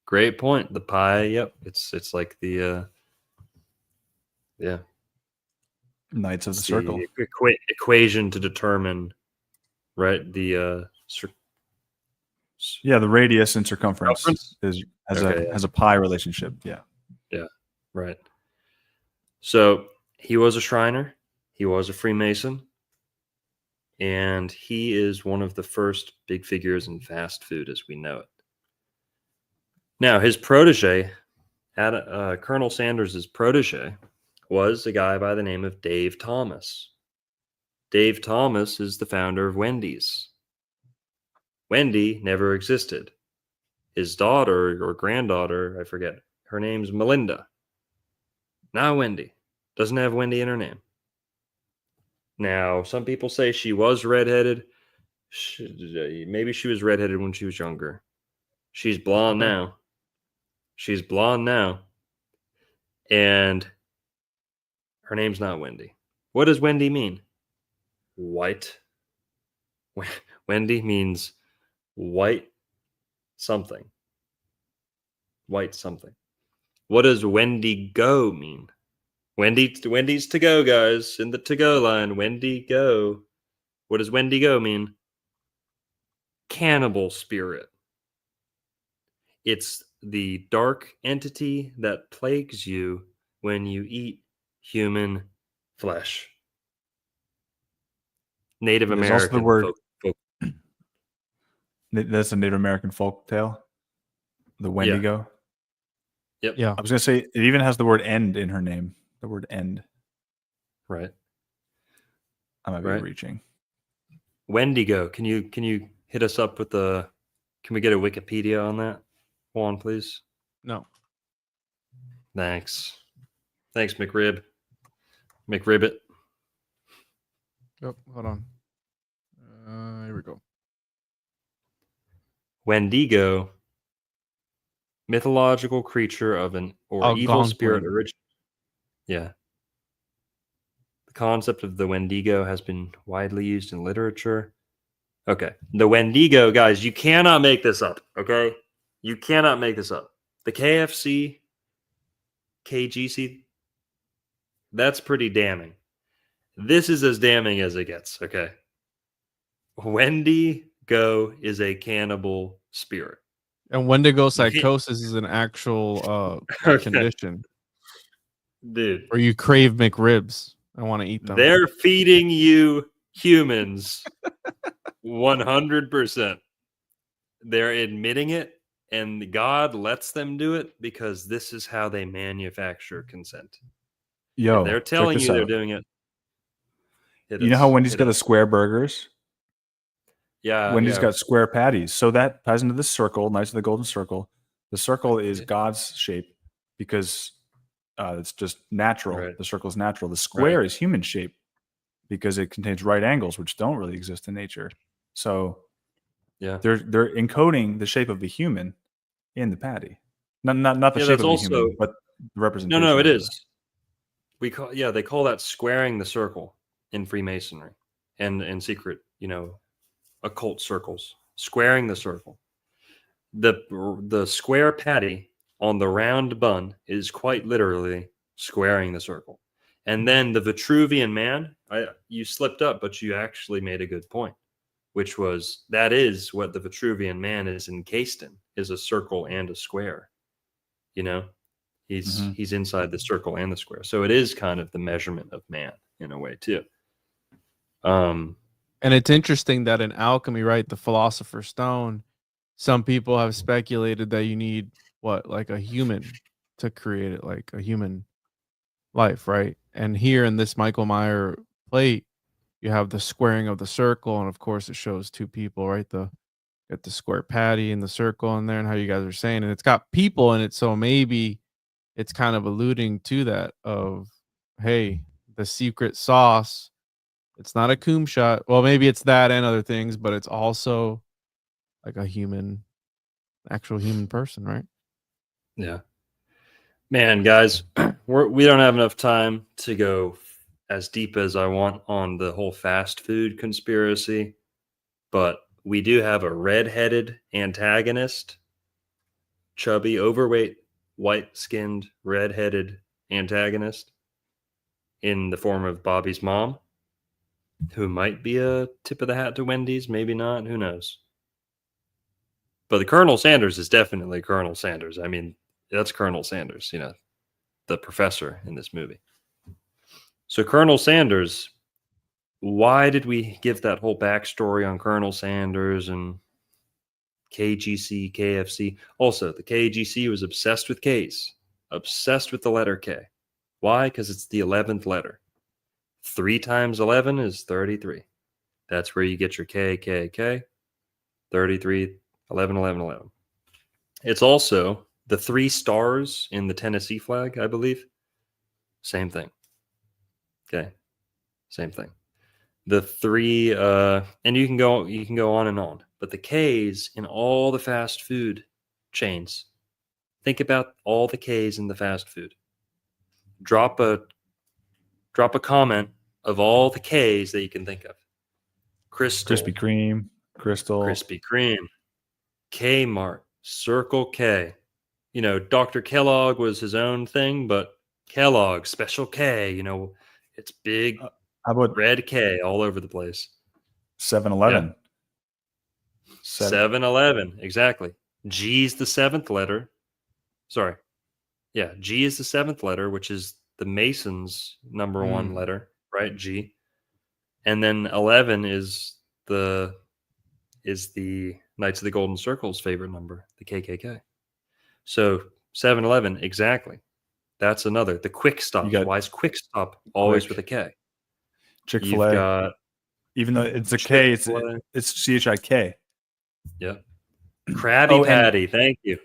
Great point. The pie. Yep. It's like the Knights of the circle. Equation to determine, right? The the radius and circumference has a pi relationship. Yeah. Yeah. Right. So he was a Shriner. He was a Freemason. And he is one of the first big figures in fast food as we know it. Now, his protege, Colonel Sanders' protege, was a guy by the name of Dave Thomas. Dave Thomas is the founder of Wendy's. Wendy never existed. His daughter or granddaughter, I forget, her name's Melinda. Not Wendy. Doesn't have Wendy in her name. Now, some people say she was redheaded. Maybe she was redheaded when she was younger. She's blonde now. And her name's not Wendy. What does Wendy mean? White. Wendy means white something. White something. What does Wendy go mean? Wendy's to go, guys. In the to go line, Wendy go. What does Wendy go mean? Cannibal spirit. It's the dark entity that plagues you when you eat human flesh. Native American. Also the word. That's a Native American folk tale. The Wendigo. Yep. Yeah. I was gonna say it even has the word "end" in her name. The word "end." Right. I might be reaching. Wendigo. Can you hit us up with the? Can we get a Wikipedia on that? Juan, please. No. Thanks, McRib. McRibbit. Oh, hold on. Here we go. Wendigo. Mythological creature of an evil spirit origin. Yeah. The concept of the Wendigo has been widely used in literature. Okay. The Wendigo, guys, you cannot make this up, okay? You cannot make this up. The KFC, KGC, that's pretty damning. This is as damning as it gets, okay? Wendigo is a cannibal spirit. And Wendigo psychosis is an actual condition. Dude. Where you crave McRibs. I want to eat them. They're feeding you humans 100%. They're admitting it, and God lets them do it because this is how they manufacture consent. Yo, if they're telling you they're out. doing it. You know how Wendy's got the square burgers? Yeah. Wendy's got square patties. So that ties into this circle, Knights of the Golden Circle. The circle is God's shape because it's just natural. Right. The circle is natural. The square is human shape because it contains right angles, which don't really exist in nature. So Yeah. they're encoding the shape of the human in the patty. Not the Yeah, shape that's of the human, also- but the representation. No, it of is. They call that squaring the circle in Freemasonry and in secret, occult circles. Squaring the circle. The square patty on the round bun is quite literally squaring the circle. And then the Vitruvian man, you slipped up, but you actually made a good point, which was that is what the Vitruvian man is encased in, is a circle and a square. He's inside the circle and the square. So it is kind of the measurement of man in a way too. And it's interesting that in alchemy, right, the philosopher's stone, some people have speculated that you need like a human to create it, like a human life, right? And here in this Michael Meyer plate, you have the squaring of the circle, and of course it shows two people, right? Got the square patty and the circle in there, and how you guys are saying, and it's got people in it, so maybe it's kind of alluding to that of, hey, the secret sauce. It's not a coom shot. Well, maybe it's that and other things, but it's also like a actual human person, right? Yeah. Man, guys, we don't have enough time to go as deep as I want on the whole fast food conspiracy, but we do have a red-headed antagonist, chubby, overweight, white-skinned, red-headed antagonist in the form of Bobby's mom, who might be a tip of the hat to Wendy's, maybe not, who knows. But the Colonel Sanders is definitely Colonel Sanders. I mean, that's Colonel Sanders, the professor in this movie. So Colonel Sanders, why did we give that whole backstory on Colonel Sanders and KGC, KFC? Also, the KGC was obsessed with K's, obsessed with the letter K. Why? Because it's the 11th letter. 3 times 11 is 33. That's where you get your K, K, K. 33, 11, 11, 11. It's also the 3 stars in the Tennessee flag, I believe. Same thing. Okay. Same thing. The 3 and you can go on and on. But the K's in all the fast food chains. Think about all the K's in the fast food. Drop a comment of all the K's that you can think of. Crystal, Krispy Kreme, Crystal, Krispy Kreme, Kmart, Circle K. Dr. Kellogg was his own thing, but Kellogg, Special K, it's big how about red K all over the place. 7-Eleven? 7-Eleven, exactly. G's the 7th letter. Sorry. Yeah, G is the 7th letter, which is the Masons' number 1 letter, right? G. And then 11 is the Knights of the Golden Circle's favorite number, the KKK. So 7-Eleven, exactly. That's another. The Quick Stop. Why is Quick Stop always with a K? Chick-fil-A. You've got, even though it's a K, Chick-fil-A. it's CHIK. Yeah. Krabby Patty. Thank you.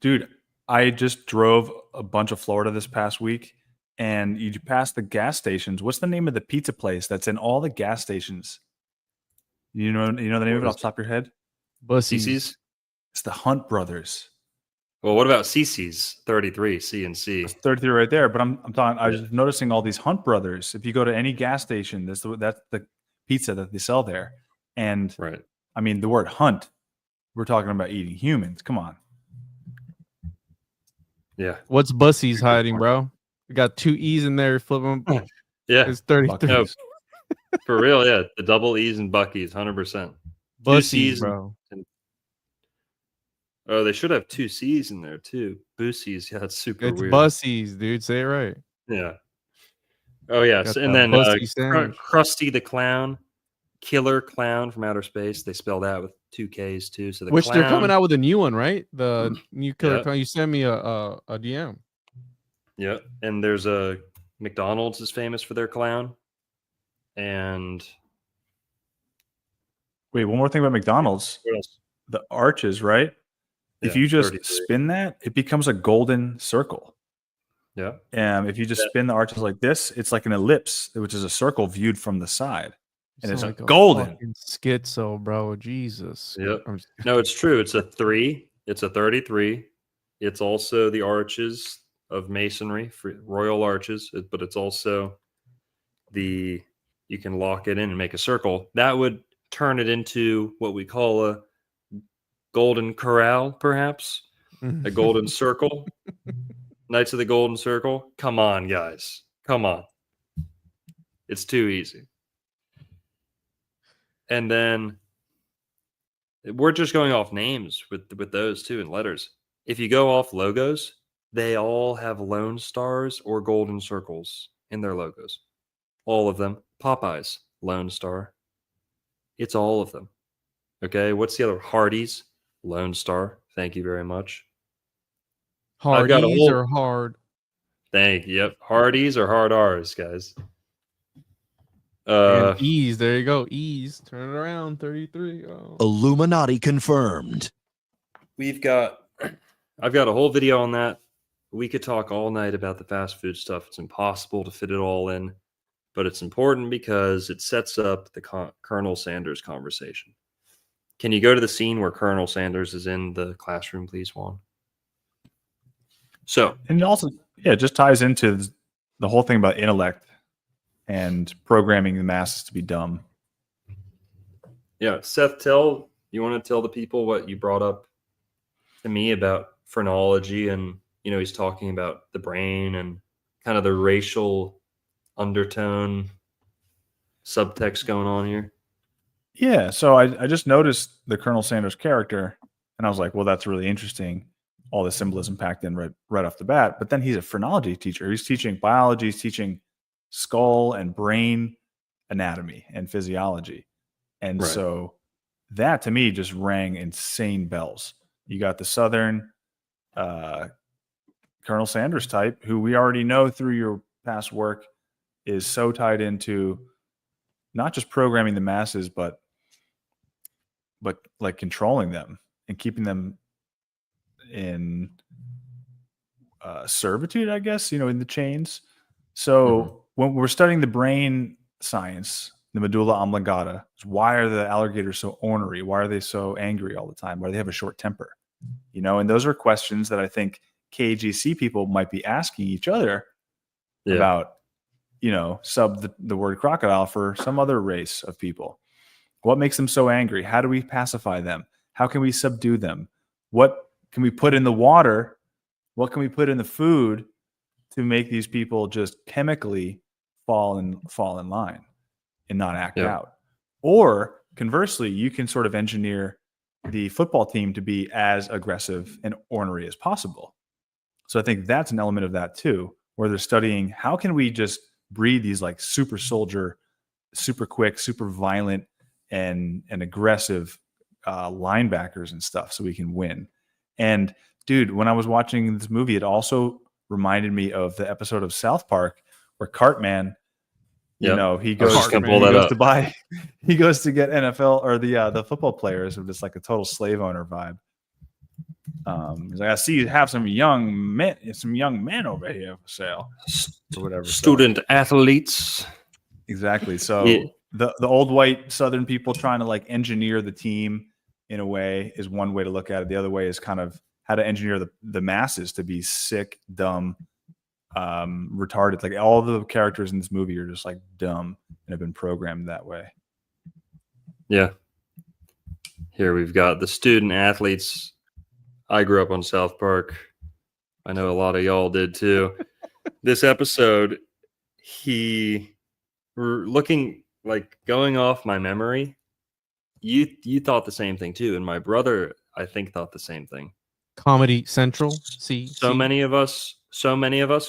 Dude, I just drove a bunch of Florida this past week, and you pass the gas stations. What's the name of the pizza place that's in all the gas stations? You know the name of it off the top of your head? CC's? It's the Hunt Brothers. Well, what about CC's 33, C&C? It's 33 right there, but I'm talking. I was noticing all these Hunt Brothers. If you go to any gas station, that's the pizza that they sell there. And right. I mean, the word hunt, we're talking about eating humans. Come on. Yeah. What's Bussy's hiding, bro? We got 2 E's in there. Flip them. Yeah. It's 33. No, for real, yeah. The double E's and Bucky's, 100%. Bussy's, bro. Oh, they should have 2 C's in there too. Boosie's, yeah, that's super It's weird. Bussy's, dude. Say it right. Yeah. Oh, yes. And then Krusty the Clown, Killer Clown from Outer Space. They spell that with 2 K's too. So Which they're coming out with a new one, right? The new Killer Clown. You sent me a DM. Yeah. And there's a McDonald's is famous for their clown. And wait, one more thing about McDonald's. What else? The arches, right? if you just 33. spin that, it becomes a golden circle. Yeah. If you just spin the arches like this, it's like an ellipse, which is a circle viewed from the side. And it's Sound like a golden. fucking schizo, bro. Jesus. Yep. I'm just- No, it's true. It's a 3. It's a 33. It's also the arches of masonry, royal arches, but it's also you can lock it in and make a circle. That would turn it into what we call a golden corral, perhaps a golden circle. Knights of the Golden Circle. Come on, guys. Come on. It's too easy. And then we're just going off names with those too and letters. If you go off logos, they all have lone stars or golden circles in their logos. All of them. Popeyes, Lone Star. It's all of them. Okay, what's the other? Hardee's, Lone Star. Thank you very much. I've got a Hardee's whole- or hard? Thank you. Yep. Hardee's or hard R's, guys. And ease. There you go. Ease. Turn it around. 33. Oh. Illuminati confirmed. I've got a whole video on that. We could talk all night about the fast food stuff. It's impossible to fit it all in, but it's important because it sets up the Colonel Sanders conversation. Can you go to the scene where Colonel Sanders is in the classroom, please, Juan? So, And it also, it just ties into the whole thing about intellect and programming the masses to be dumb. yeah, Seth, you want to tell the people what you brought up to me about phrenology, and he's talking about the brain and kind of the racial undertone subtext going on here. Yeah, so I just noticed the Colonel Sanders character, and I was like, well, that's really interesting. All the symbolism packed in right off the bat. But then he's a phrenology teacher. He's teaching biology. He's teaching skull and brain anatomy and physiology. And Right. so that to me just rang insane bells. You got the Southern Colonel Sanders type, who we already know through your past work is so tied into not just programming the masses, but like controlling them and keeping them in servitude, I guess, in the chains. So when we're studying the brain science, the medulla oblongata, why are the alligators so ornery? Why are they so angry all the time? Why do they have a short temper? And those are questions that I think KGC people might be asking each other about, sub the word crocodile for some other race of people. What makes them so angry? How do we pacify them? How can we subdue them? What can we put in the water? What can we put in the food to make these people just chemically fall in line and not act out? Or conversely, you can sort of engineer the football team to be as aggressive and ornery as possible. So I think that's an element of that too, where they're studying how can we just breed these like super soldier, super quick, super violent, and aggressive linebackers and stuff so we can win. And dude, when I was watching this movie, it also reminded me of the episode of South Park where Cartman, he goes to get NFL or the football players with just like a total slave owner vibe. He's like, I see you have some young men over here for sale or whatever. Student athletes. Exactly. So the old white Southern people trying to like engineer the team in a way is one way to look at it. The other way is kind of how to engineer the masses to be sick, dumb, retarded. Like all the characters in this movie are just like dumb and have been programmed that way. Yeah. Here we've got the student athletes. I grew up on South Park. I know a lot of y'all did too. This episode, going off my memory, you thought the same thing too, and my brother, I think, thought the same thing. Comedy Central. So many of us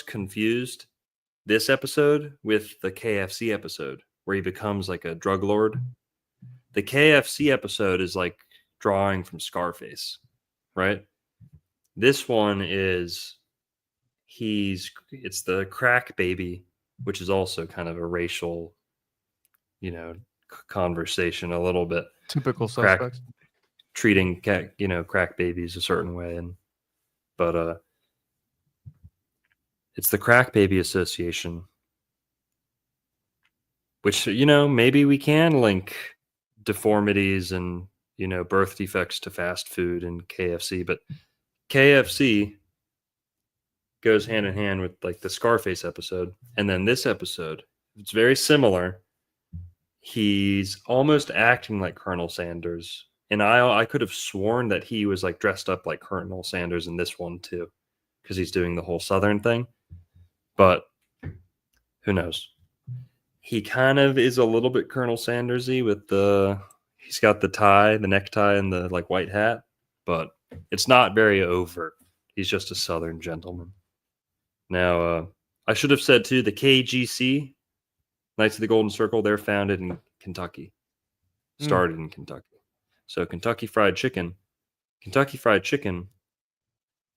confused this episode with the KFC episode where he becomes like a drug lord. The KFC episode is like drawing from Scarface, right? This one is it's the crack baby, which is also kind of a racial, conversation a little bit. Typical suspects. treating crack babies a certain way, but it's the Crack Baby Association, which maybe we can link deformities and birth defects to fast food and KFC, but KFC goes hand in hand with like the Scarface episode, and then this episode, it's very similar. He's almost acting like Colonel Sanders, and I could have sworn that he was like dressed up like Colonel Sanders in this one too, because he's doing the whole Southern thing. But who knows? He kind of is a little bit Colonel Sandersy with he's got the tie, the necktie, and the like white hat, but it's not very overt. He's just a Southern gentleman. Now, I should have said too, the KGC, Knights of the Golden Circle, they're founded in Kentucky. Started in Kentucky. So Kentucky Fried Chicken,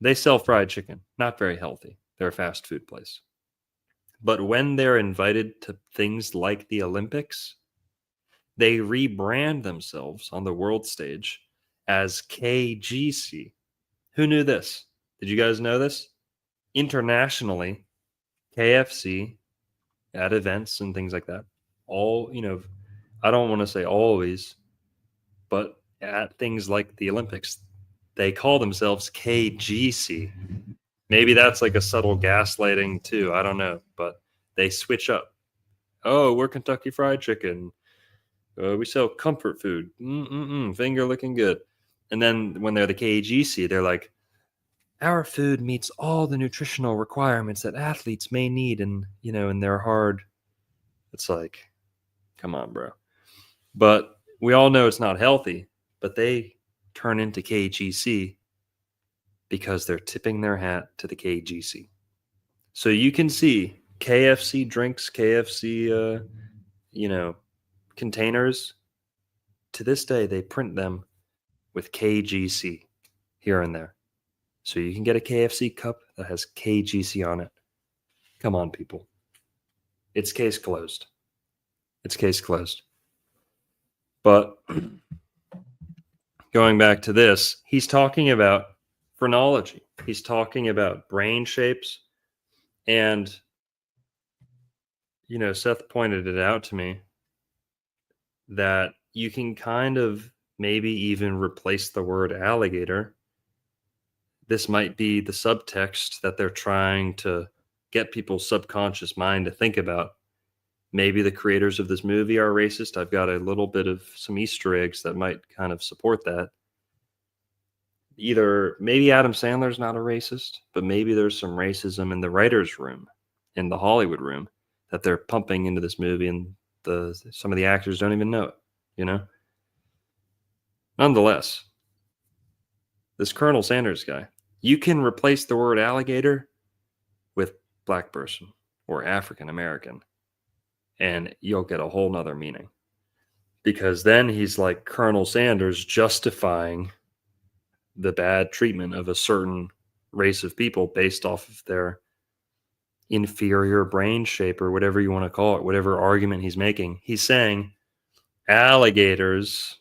they sell fried chicken. Not very healthy. They're a fast food place. But when they're invited to things like the Olympics, they rebrand themselves on the world stage as KGC. Who knew this? Did you guys know this? Internationally, KFC at events and things like that, all, I don't want to say always, but at things like the Olympics, they call themselves KGC. Maybe that's like a subtle gaslighting too. I don't know, but they switch up. Oh, we're Kentucky Fried Chicken. We sell comfort food. Finger looking good. And then when they're the KGC, they're like, our food meets all the nutritional requirements that athletes may need in their hard. It's like, come on, bro. But we all know it's not healthy, but they turn into KGC because they're tipping their hat to the KGC. So you can see KFC drinks, KFC, containers. To this day, they print them with KGC here and there. So you can get a KFC cup that has KGC on it. Come on, people. It's case closed. But going back to this, he's talking about phrenology. He's talking about brain shapes. And, Seth pointed it out to me that you can kind of maybe even replace the word alligator. This might be the subtext that they're trying to get people's subconscious mind to think about. Maybe the creators of this movie are racist. I've got a little bit of some Easter eggs that might kind of support that. Either maybe Adam Sandler's not a racist, but maybe there's some racism in the writer's room, in the Hollywood room, that they're pumping into this movie, and some of the actors don't even know it, Nonetheless, this Colonel Sanders guy, you can replace the word alligator with black person or African American, and you'll get a whole nother meaning. Because then he's like Colonel Sanders justifying the bad treatment of a certain race of people based off of their inferior brain shape, or whatever you want to call it, whatever argument he's making. He's saying alligators,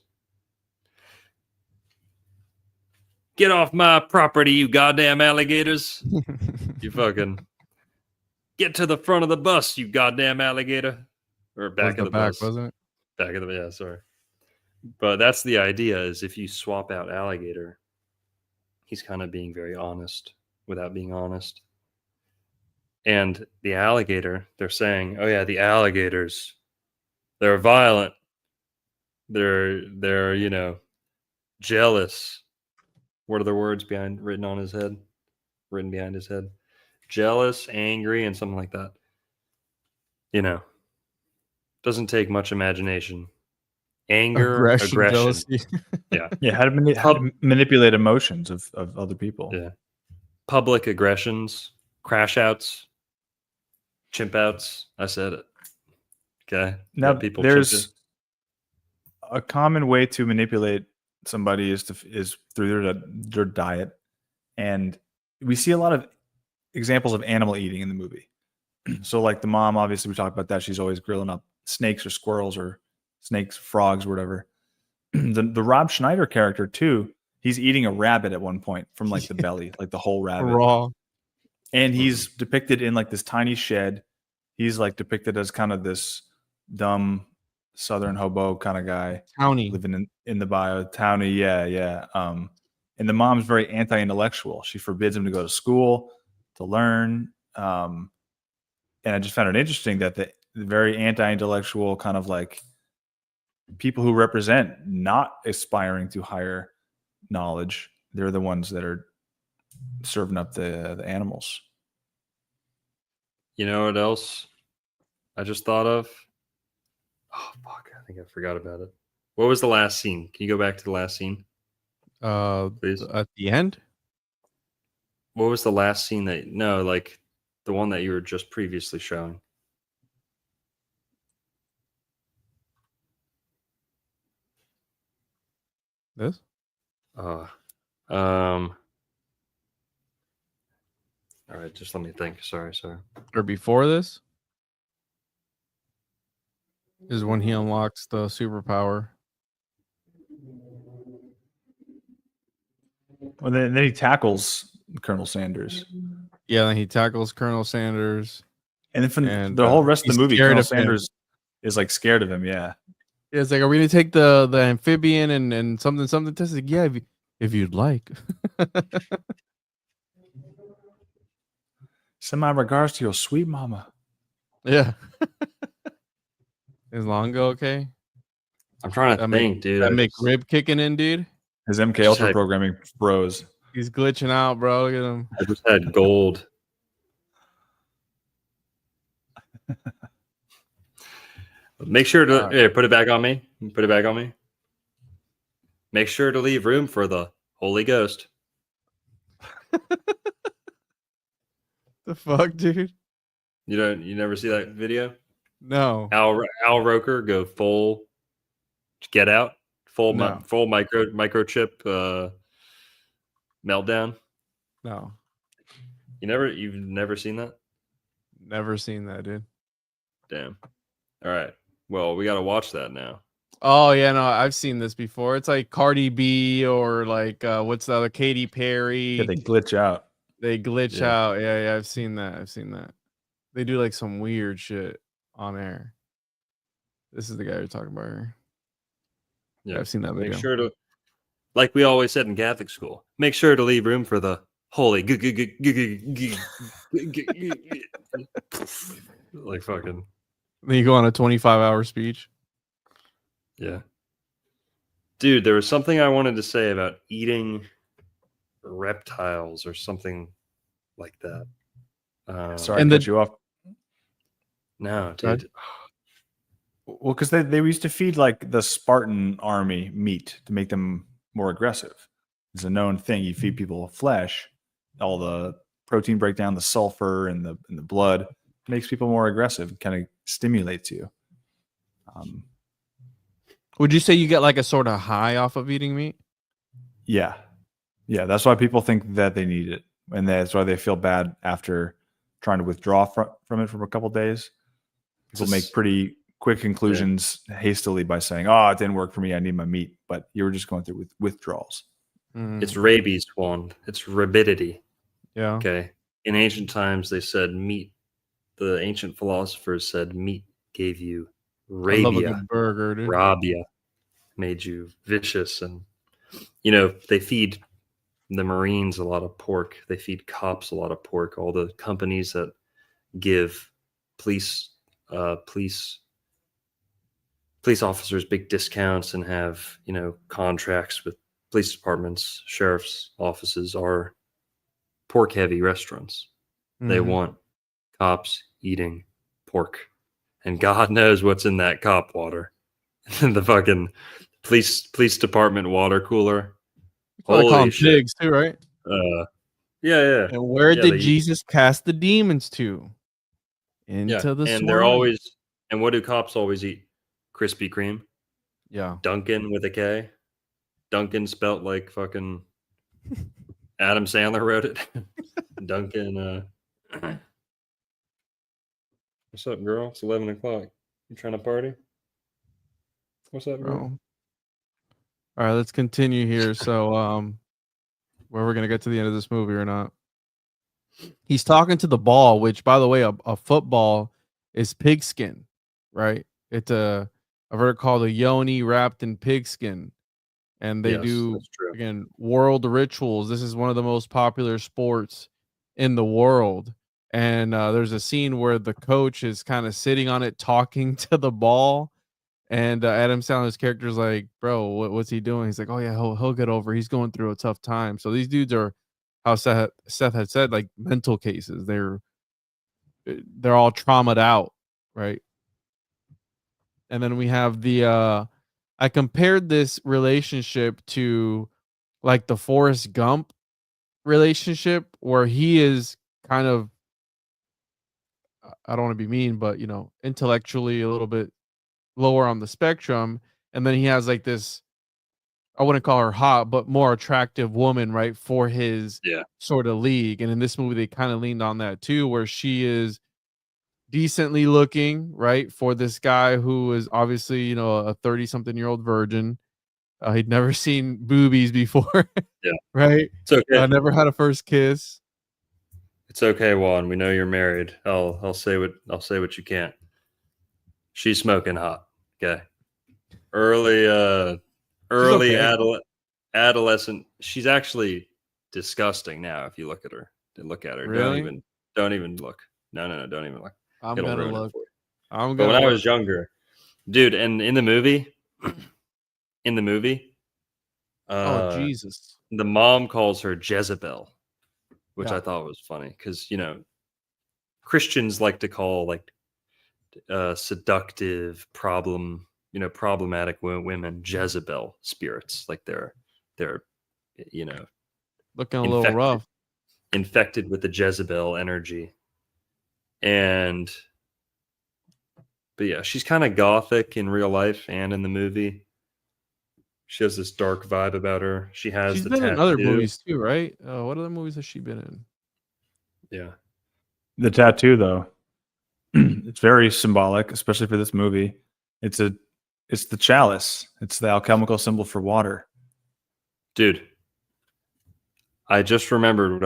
get off my property, you goddamn alligators. You fucking get to the front of the bus, you goddamn alligator. Or back of the bus. Wasn't it? Back of the, yeah, sorry. But that's the idea, is if you swap out alligator, he's kind of being very honest without being honest. And the alligator, they're saying, oh yeah, the alligators, they're violent. They're jealous. What are the words written behind his head? Jealous, angry, and something like that. Doesn't take much imagination. Anger, aggression. Jealousy. Yeah, how to manipulate emotions of other people. Yeah. Public aggressions, crash outs, chimp outs. I said it. Okay. Now, people there's a common way to manipulate somebody is through their diet. And we see a lot of examples of animal eating in the movie. So like the mom, obviously we talked about that. She's always grilling up snakes or squirrels or snakes, frogs, or whatever. the Rob Schneider character too. He's eating a rabbit at one point from like the belly, like the whole rabbit. Raw. And he's depicted in like this tiny shed. He's like depicted as kind of this dumb Southern hobo kind of guy Townie. living in the bio townie. Yeah. And the mom's very anti-intellectual. She forbids him to go to school to learn. And I just found it interesting that the very anti-intellectual kind of like people who represent not aspiring to higher knowledge, they're the ones that are serving up the animals. You know what else I just thought of? Oh fuck! I think I forgot about it. What was the last scene? Can you go back to the last scene, please? At the end. What was the last scene that? No, like the one that you were just previously showing. This. All right, just let me think. Sorry. Or before this is when he unlocks the superpower. Well, then he tackles Colonel Sanders. Yeah, then he tackles Colonel Sanders. And then from And, the whole rest of he's the movie, scared Colonel of him. Sanders is like scared of him. Yeah. Yeah, it's like, are we gonna take the amphibian and something test? Like, yeah, if you'd like. Send my regards to your sweet mama. Yeah. Is Longo okay? I'm trying to think, dude. That McRib kicking in, dude. His MK Just Ultra had- programming froze. He's glitching out, bro. Look at him. I just had gold. Make sure to here, put it back on me. Put it back on me. Make sure to leave room for the Holy Ghost. The fuck, dude? You never see that video? No. Al Roker go full Get Out, full No. full microchip meltdown. No. You've never seen that? Never seen that, dude. Damn. All right. Well, we got to watch that now. Oh yeah, no, I've seen this before. It's like Cardi B or like what's the other Katy Perry. Yeah, they glitch out. They glitch Yeah. out. Yeah, I've seen that. They do like some weird shit on air. This is the guy you're talking about here. Yeah. I've seen that video. Make sure to, like we always said in Catholic school, make sure to leave room for the holy like fucking. Then you go on a 25-hour speech. Yeah. Dude, there was something I wanted to say about eating reptiles or something like that. Sorry And to cut you off. No, Go ahead. dude. Well, because they used to feed like the Spartan army meat to make them more aggressive. It's a known thing. You feed people flesh, all the protein breakdown, the sulfur in the blood makes people more aggressive. Kind of stimulates you. Would you say you get like a sort of high off of eating meat? Yeah. That's why people think that they need it, and that's why they feel bad after trying to withdraw from it for a couple days. People make pretty quick conclusions hastily by saying, "Oh, it didn't work for me. I need my meat." But you were just going through withdrawals. It's rabies, Juan. It's rabidity. Yeah. Okay. In ancient times, they said meat. The ancient philosophers said meat gave you I love a rabia. good burger, dude. Rabia made you vicious, and they feed the Marines a lot of pork. They feed cops a lot of pork. All the companies that give police officers big discounts and have contracts with police departments, sheriff's offices are pork heavy restaurants. They Mhm. want cops eating pork, and God knows what's in that cop water. The fucking police department water cooler. Well, they call Holy them shit. pigs too, right? Yeah. And where Yeah, did they- Jesus cast the demons to? Into the and swine. they're always, and what do cops always eat? Krispy Kreme. Yeah. Dunkin' with a K. Dunkin' spelt like fucking Adam Sandler wrote it. Dunkin'. What's up, girl? It's 11 o'clock. You trying to party? What's up, girl? Bro. All right, let's continue here. So, where we're gonna get to the end of this movie or not? He's talking to the ball, which, by the way, a football is pigskin, right? It's I've heard it called a yoni wrapped in pigskin, and they Yes, do that's true. again world rituals. This is one of the most popular sports in the world, and there's a scene where the coach is kind of sitting on it, talking to the ball, and Adam Sandler's character is like, "Bro, what's he doing?" He's like, "Oh yeah, he'll get over. He's going through a tough time." So these dudes are, how Seth had said, like mental cases. They're all traumatized out, right? And then we have the I compared this relationship to like the Forrest Gump relationship, where he is kind of, I don't want to be mean, but intellectually a little bit lower on the spectrum, and then he has like this, I wouldn't call her hot, but more attractive woman, right, for his Yeah. sort of league. And in this movie, they kind of leaned on that too, where she is decently looking, right, for this guy who is obviously, a 30-something-year-old virgin. He'd never seen boobies before, Yeah. right? It's okay. Never had a first kiss. It's okay, Juan. We know you're married. I'll say what you can't. She's smoking hot. Okay. Early okay. adolescent. She's actually disgusting now if you look at her. Look at her. Really? Don't even look. No, don't even look. I'm It'll gonna ruin it look. for you. I'm But when gonna I look. was younger, dude, and in the movie, Oh Jesus. the mom calls her Jezebel, which Yeah. I thought was funny because Christians like to call like seductive, problematic women Jezebel spirits, like they're Looking a little infected rough. infected with the Jezebel energy. But yeah, she's kind of gothic in real life and in the movie. She has this dark vibe about her. She has She's the been in tattoo. other movies too, right? What other movies has she been in? Yeah. The tattoo, though, it's very symbolic, especially for this movie. It's the chalice. It's the alchemical symbol for water. Dude, I just remembered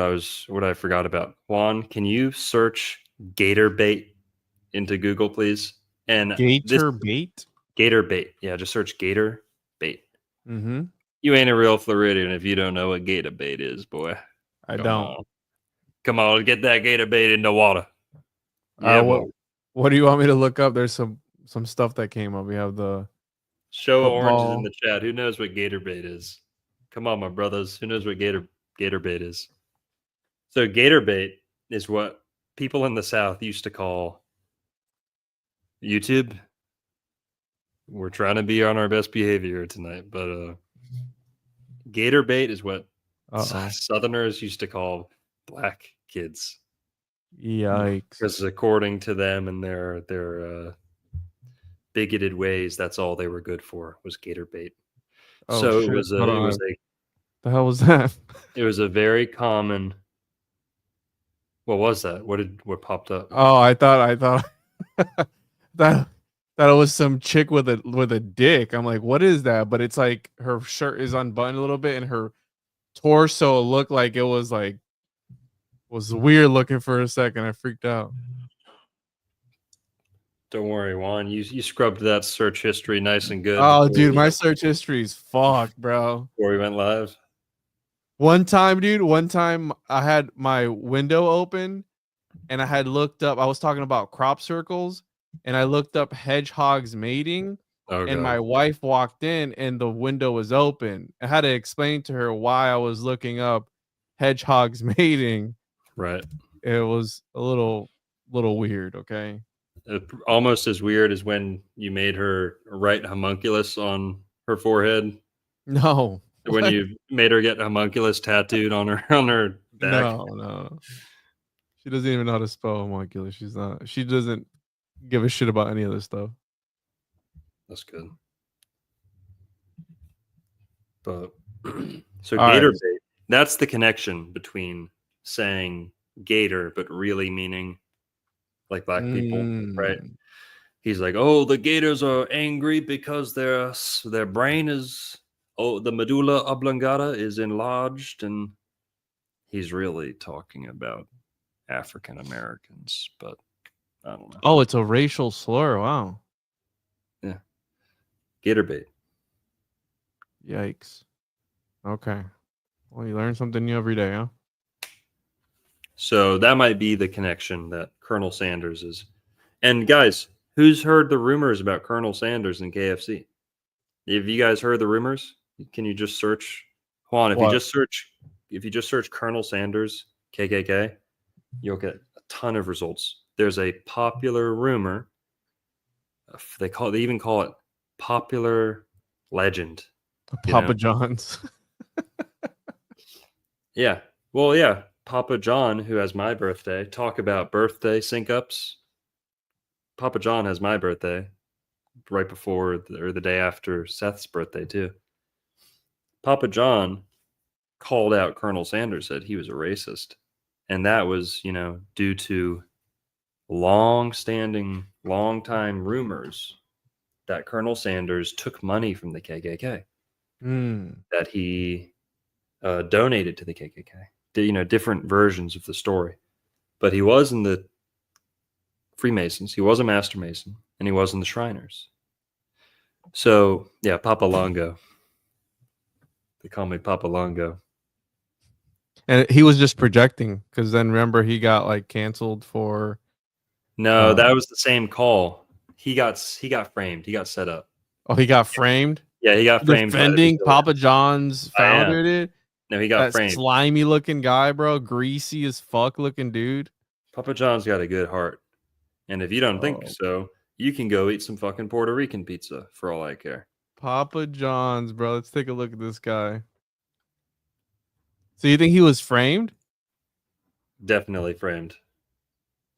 what I forgot about. Juan, can you search gator bait into Google, please? And Gator bait? gator bait. Yeah, just search gator bait. Mm-hmm. You ain't a real Floridian if you don't know what gator bait is, boy. I don't. Come on, get that gator bait in the water. Yeah, boy. What do you want me to look up? There's some stuff that came up. We have the Show of oranges in football. the chat. Who knows what gator bait is? Come on, my brothers. Who knows what gator bait is? So gator bait is what people in the South used to call YouTube. We're trying to be on our best behavior tonight, but gator bait is what Southerners used to call black kids. Yikes. Because according to them and their bigoted ways, that's all they were good for was gator bait. Oh, so shit. it was the hell was that? it was a very common. What was that? What popped up? Oh, I thought that it was some chick with a dick. I'm like, what is that? But it's like her shirt is unbuttoned a little bit and her torso looked like it was weird looking for a second. I freaked out. Don't worry, Juan. You scrubbed that search history nice and good. Oh, dude, my search history is fucked, bro. Before we went live. One time I had my window open and I had looked up, I was talking about crop circles and I looked up hedgehogs mating. Oh, and God. my wife walked in and the window was open. I had to explain to her why I was looking up hedgehogs mating. Right. It was a little weird, okay? Almost as weird as when you made her write homunculus on her forehead. No. When you made her get homunculus tattooed on her back. No. She doesn't even know how to spell homunculus. She doesn't give a shit about any of this stuff. That's good. But so All gator right. bait, that's the connection between saying gator but really meaning like black people, right? He's like, oh, the gators are angry because their brain is the medulla oblongata is enlarged, and he's really talking about African Americans, but I don't know. Oh, it's a racial slur. Wow. Yeah. Gator bait. Yikes. Okay. Well, you learn something new every day, huh? So that might be the connection that Colonel Sanders is. And guys, who's heard the rumors about Colonel Sanders and KFC? Have you guys heard the rumors? Can you just search Juan? If What? you just search Colonel Sanders KKK, you'll get a ton of results. There's a popular rumor. They even call it popular legend. you Papa know? John's. Yeah. Well, yeah. Papa John, who has my birthday, talk about birthday sync-ups. Papa John has my birthday right before or the day after Seth's birthday, too. Papa John called out Colonel Sanders, said he was a racist. And that was, due to long-time rumors that Colonel Sanders took money from the KKK, that he donated to the KKK. Different versions of the story. But he was in the Freemasons, he was a Master Mason, and he was in the Shriners. So, yeah, Papa Longo. They call me Papa Longo. And he was just projecting because then remember he got like canceled for. No, that was the same call. He got framed. He got set up. Oh, he got framed. Yeah, he got framed. Defending Papa John's founder, dude. No, he got that framed. Slimy looking guy, bro. Greasy as fuck looking dude. Papa John's got a good heart. And if you don't think so, you can go eat some fucking Puerto Rican pizza for all I care. Papa John's, bro. Let's take a look at this guy. So you think he was framed? Definitely framed.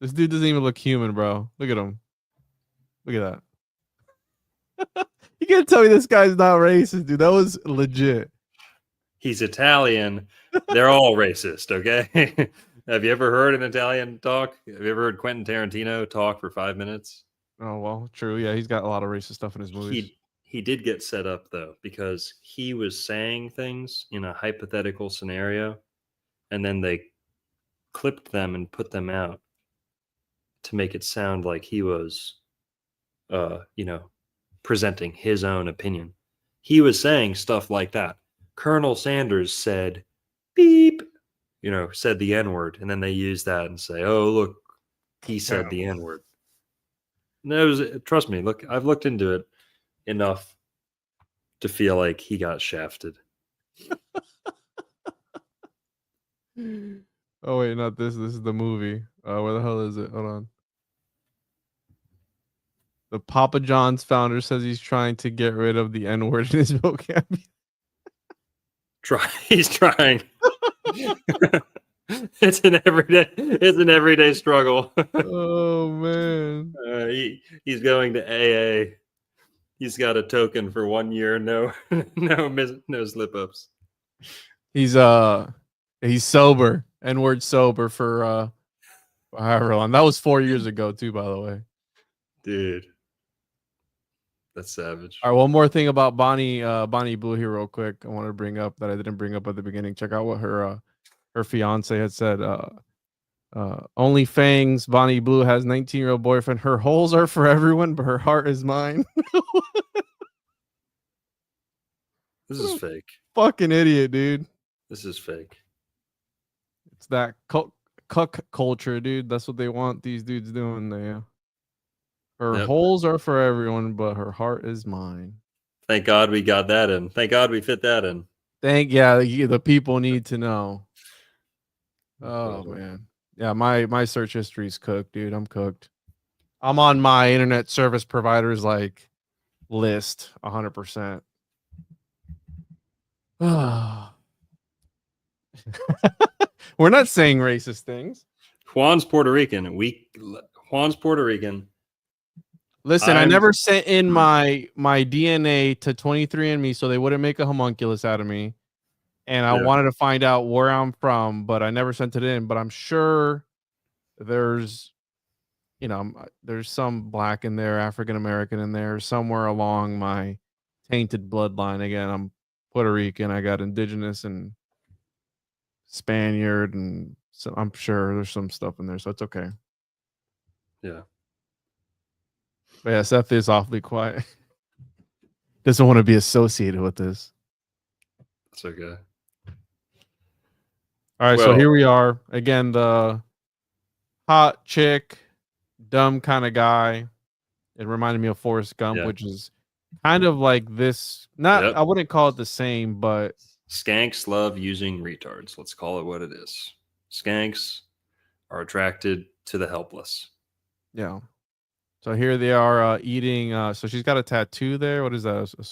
This dude doesn't even look human, bro. Look at him. Look at that. You can't tell me this guy's not racist, dude. That was legit. He's Italian. They're all racist, okay? Have you ever heard an Italian talk? Have you ever heard Quentin Tarantino talk for 5 minutes? Oh, well, true. Yeah, he's got a lot of racist stuff in his movies. He did get set up, though, because he was saying things in a hypothetical scenario, and then they clipped them and put them out to make it sound like he was, presenting his own opinion. He was saying stuff like that. Colonel Sanders said, beep, said the N-word, and then they use that and say, oh, look, he said the N-word. No, trust me, look, I've looked into it enough to feel like he got shafted. Oh, wait, not this. This is the movie. Where the hell is it? Hold on. The Papa John's founder says he's trying to get rid of the N-word in his vocabulary. He's trying. It's an everyday struggle. Oh man. He's going to AA. He's got a token for 1 year. No slip ups. He's sober. N-word sober for however long. That was 4 years ago too, by the way. Dude. That's savage. All right, one more thing about Bonnie Blue here real quick. I want to bring up that I didn't bring up at the beginning. Check out what her fiance had said. Only Fangs, Bonnie Blue has 19-year-old boyfriend. Her holes are for everyone, but her heart is mine. This is fake. Fucking idiot, dude. This is fake. It's that cuck culture, dude. That's what they want these dudes doing there. Her holes are for everyone, but her heart is mine. Thank God we got that in. Thank God we fit that in. The people need to know. Oh man. Yeah, my search history's cooked, dude. I'm cooked. I'm on my internet service provider's like list 100%. We're not saying racist things. Juan's Puerto Rican. Juan's Puerto Rican. Listen, I never sent in my DNA to 23andMe so they wouldn't make a homunculus out of me. And I wanted to find out where I'm from, but I never sent it in. But I'm sure there's some black in there, African American in there, somewhere along my tainted bloodline. Again, I'm Puerto Rican. I got indigenous and Spaniard, and so I'm sure there's some stuff in there, so it's okay. Yeah. But yeah, Seth is awfully quiet. Doesn't want to be associated with this. That's okay. All right, so Well- here we are again. The hot chick, dumb kind of guy. It reminded me of Forrest Gump, Yeah. which is kind of like this. Not, Yep. I wouldn't call it the same, but Skanks love using retards. Let's call it what it is. Skanks are attracted to the helpless. yeah. So here they are eating. So she's got a tattoo there. What is that? A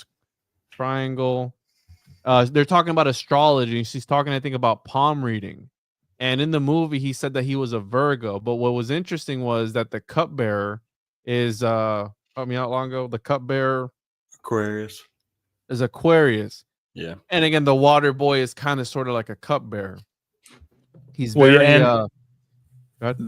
triangle. They're talking about astrology. She's talking, I think, about palm reading. And in the movie, he said that he was a Virgo. But what was interesting was that the cupbearer is help me out, Longo. The cupbearer Aquarius. is Aquarius. Yeah. And again, the water boy is kind of sort of like a cupbearer. He's Well, very yeah, and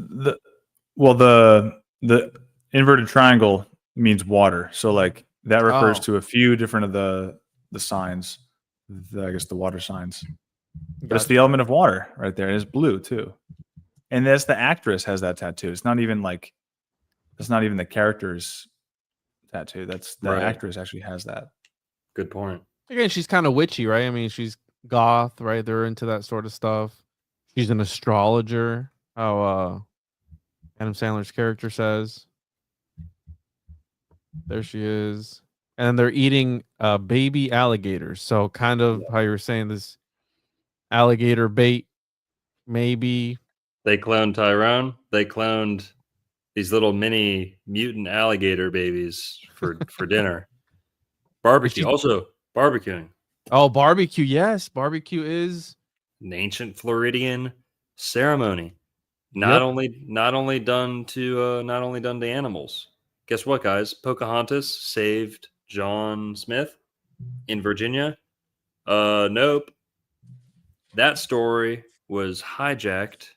the inverted triangle means water, so like that refers Oh. to a few different of the signs. I guess the water signs. But it's the element of water right there. And it's blue too. And that's the actress has that tattoo. It's not even the character's tattoo. That's the Right. actress actually has that. Good point. Again, she's kind of witchy, right? I mean, she's goth, right? They're into that sort of stuff. She's an astrologer. How Adam Sandler's character says. There she is. And they're eating baby alligators. So kind of how you were saying, this alligator bait, maybe. They cloned Tyrone. They cloned these little mini mutant alligator babies for dinner. Barbecue. She- Also, barbecuing. Oh, barbecue. Yes, barbecue is. An ancient Floridian ceremony. Not only done to animals. Guess what, guys? Pocahontas saved John Smith in Virginia. Nope. That story was hijacked,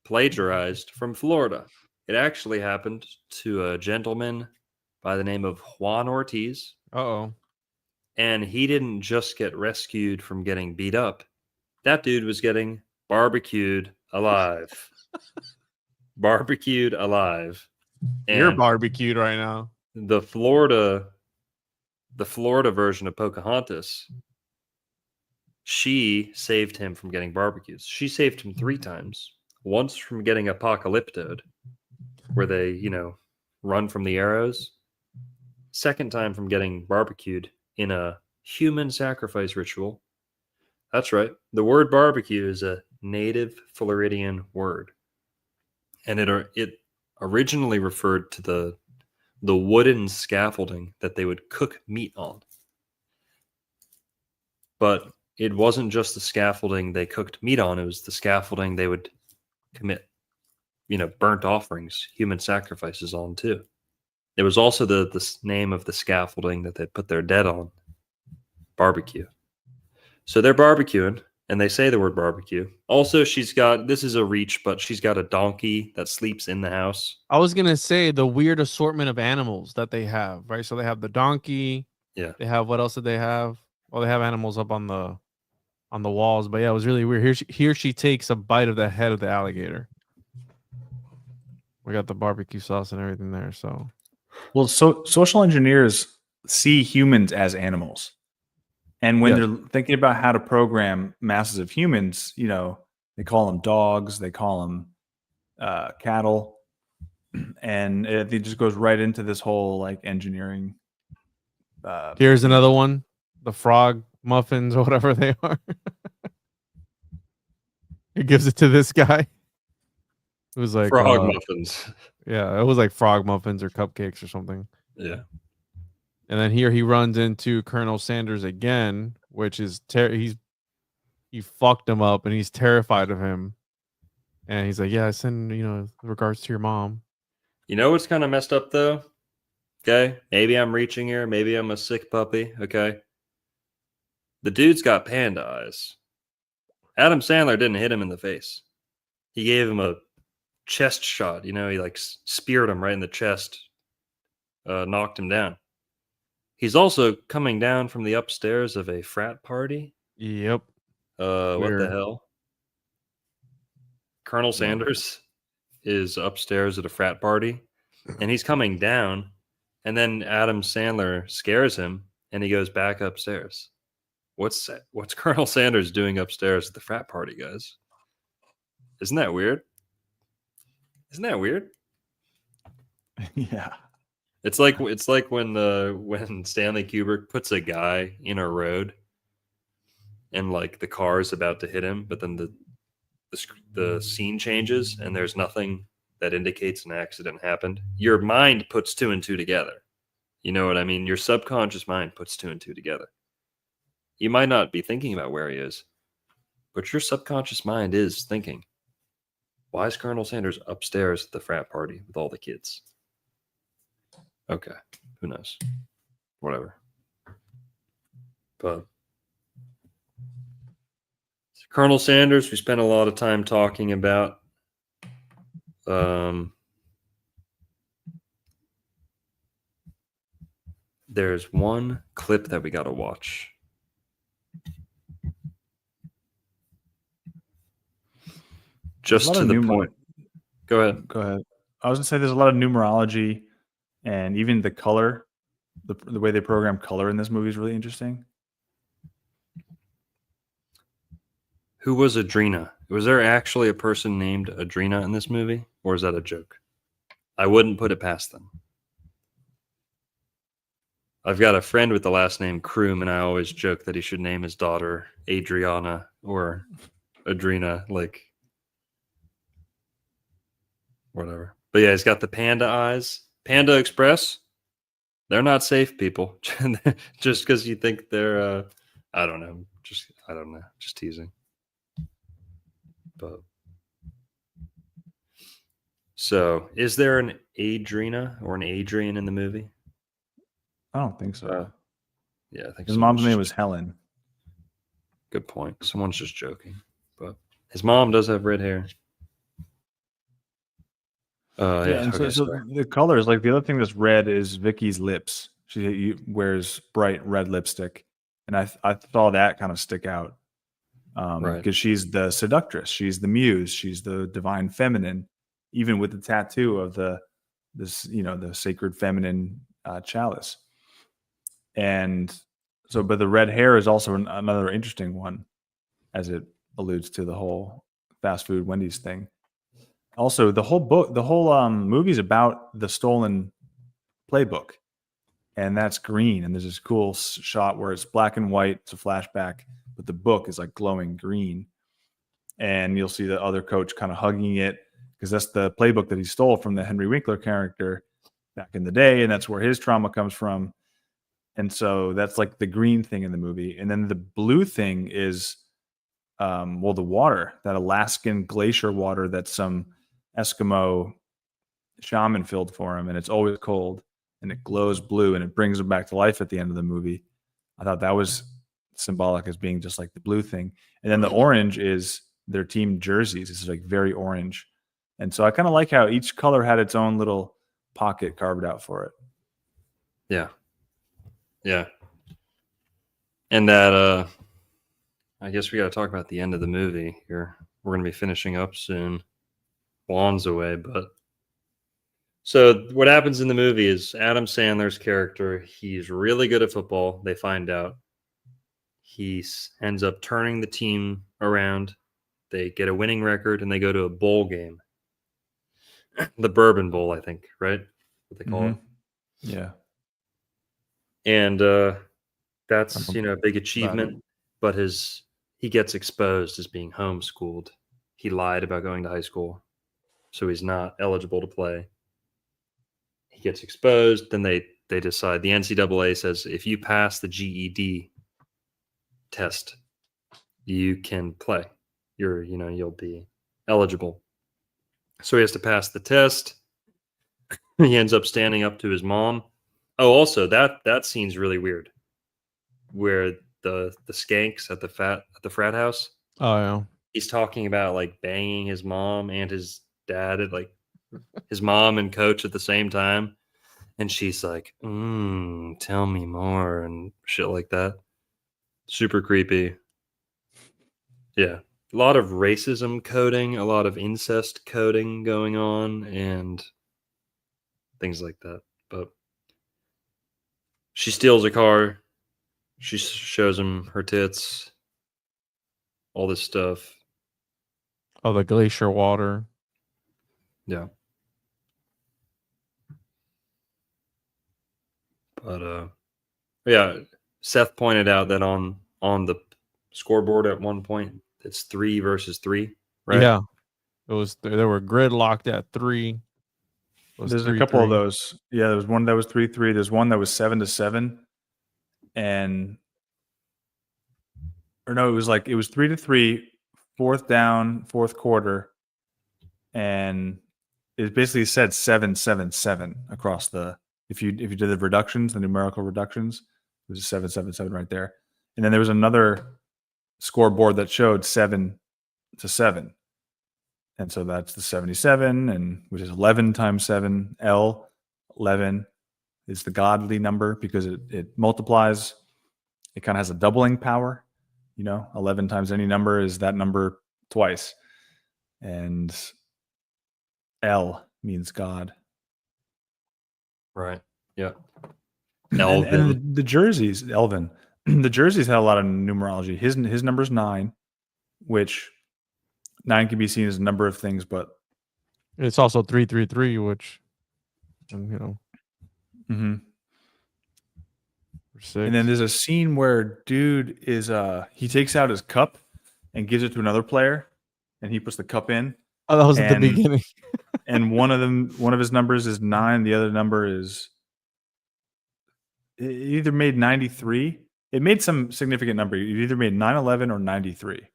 plagiarized from Florida. It actually happened to a gentleman by the name of Juan Ortiz, Uh-oh. and he didn't just get rescued from getting beat up. That dude was getting barbecued alive. Barbecued alive. You're And barbecued right now. the Florida version of Pocahontas, she saved him from getting barbecues. She saved him 3 times. Once from getting apocalyptoed, where they, run from the arrows. Second time from getting barbecued in a human sacrifice ritual. That's right. The word barbecue is a native Floridian word. And it originally referred to the wooden scaffolding that they would cook meat on. But it wasn't just the scaffolding they cooked meat on, it was the scaffolding they would commit, burnt offerings, human sacrifices on too. It was also the name of the scaffolding that they put their dead on. Barbecue. So they're barbecuing, and they say the word barbecue. Also, this is a reach, but she's got a donkey that sleeps in the house. I was gonna say the weird assortment of animals that they have, right? So they have the donkey. Yeah. They have, what else did they have? Well, they have animals up on the walls, but yeah, it was really weird. Here she takes a bite of the head of the alligator. We got the barbecue sauce and everything there. So Well, so social engineers see humans as animals. And when they're thinking about how to program masses of humans, they call them dogs, they call them cattle, and it just goes right into this whole like engineering. here's another one, the frog muffins or whatever they are. He gives it to this guy. It was like Frog muffins. Yeah, it was like frog muffins or cupcakes or something. Yeah. And then here he runs into Colonel Sanders again, which is he fucked him up and he's terrified of him. And he's like, yeah, send, regards to your mom. You know what's kind of messed up though? Okay. Maybe I'm reaching here. Maybe I'm a sick puppy. Okay. The dude's got panda eyes. Adam Sandler didn't hit him in the face. He gave him a chest shot. He like speared him right in the chest, knocked him down. He's also coming down from the upstairs of a frat party. Yep. What Weird. the hell? Colonel Sanders is upstairs at a frat party, and he's coming down, and then Adam Sandler scares him, and he goes back upstairs. What's Colonel Sanders doing upstairs at the frat party, guys? Isn't that weird? Isn't that weird? Yeah. It's like when Stanley Kubrick puts a guy in a road, and like the car is about to hit him, but then the scene changes and there's nothing that indicates an accident happened. Your mind puts two and two together. You know what I mean? Your subconscious mind puts two and two together. You might not be thinking about where he is, but your subconscious mind is thinking, why is Colonel Sanders upstairs at the frat party with all the kids? Okay, who knows? Whatever. But Colonel Sanders, we spent a lot of time talking about. There's one clip that we got to watch. Just to the point. Go ahead. Go ahead. I was gonna say there's a lot of numerology, and even the color, the way they program color in this movie is really interesting. Who was Adrena? Was there actually a person named Adrena in this movie, or is that a joke? I wouldn't put it past them. I've got a friend with the last name Kroom, and I always joke that he should name his daughter Adriana or Adrena, like whatever. But yeah, he's got the panda eyes. Panda Express, they're not safe, people. Just because you think they're, I don't know. Just teasing. But so, is there an Adrena or an Adrian in the movie? I don't think so. Yeah, I think His mom's name was Helen. Good point. Someone's just joking, but his mom does have red hair. And so the colors, like the other thing that's red is Vicky's lips. She wears bright red lipstick, and I saw that kind of stick out because she's the seductress, she's the muse, she's the divine feminine, even with the tattoo of the sacred feminine chalice. And so, but the red hair is also another interesting one, as it alludes to the whole fast food Wendy's thing. Also, the whole movie is about the stolen playbook, and that's green. And there's this cool shot where it's black and white, it's a flashback, but the book is like glowing green. And you'll see the other coach kind of hugging it because that's the playbook that he stole from the Henry Winkler character back in the day, and that's where his trauma comes from. And so that's like the green thing in the movie. And then the blue thing is, the water, that Alaskan glacier water that some Eskimo shaman filled for him. And it's always cold and it glows blue and it brings him back to life at the end of the movie. I thought that was symbolic as being just like the blue thing. And then the orange is their team jerseys. This is like very orange. And so I kind of like how each color had its own little pocket carved out for it. Yeah. Yeah. And that, I guess we got to talk about the end of the movie here. We're going to be finishing up soon. Juan's away, but so what happens in the movie is Adam Sandler's character, he's really good at football. They find out. He ends up turning the team around. They get a winning record and they go to a bowl game. The Bourbon Bowl, I think, right? What they call it. Yeah. And that's, a big achievement, but he gets exposed as being homeschooled. He lied about going to high school, so he's not eligible to play. He gets exposed, then they decide, the NCAA says, if you pass the GED test, you can play. You'll be eligible. So he has to pass the test. He ends up standing up to his mom. Oh, also that scene's really weird, where the skanks at the frat house. Oh yeah. He's talking about like banging his mom and his dad at like his mom and coach at the same time, And she's like, tell me more and shit like that. Super creepy. Yeah. A lot of racism coding, a lot of incest coding going on, and things like that. But she steals a car. She shows him her tits. All this stuff. Oh, the glacier water. Yeah. But yeah, Seth pointed out that on the scoreboard at one point it's 3 versus 3, right? Yeah, it was. They were gridlocked at 3. It was There's a 3-3. couple of those. Yeah, there was one that was 3-3. There's one that was 7-7, and or no, it was 3-3, fourth down, fourth quarter, and it basically said 7-7-7 across the. If you did the reductions, the numerical reductions, it was 7-7-7 right there. And then there was another scoreboard that showed 7-7, and so that's the 77, and which is 11 times 7. 11 is the godly number because it multiplies. It kind of has a doubling power. 11 times any number is that number twice, and L means God. Right. Yeah. And the jerseys, Elvin. The jerseys had a lot of numerology. His number's 9, which 9 can be seen as a number of things, but It's also 3-3-3, which, mm-hmm. 6. And then there's a scene where dude is he takes out his cup and gives it to another player, and he puts the cup in. Oh, that was at the beginning. And one of his numbers is 9. The other number is it either made 93. It made some significant number. It either made 911 or 93.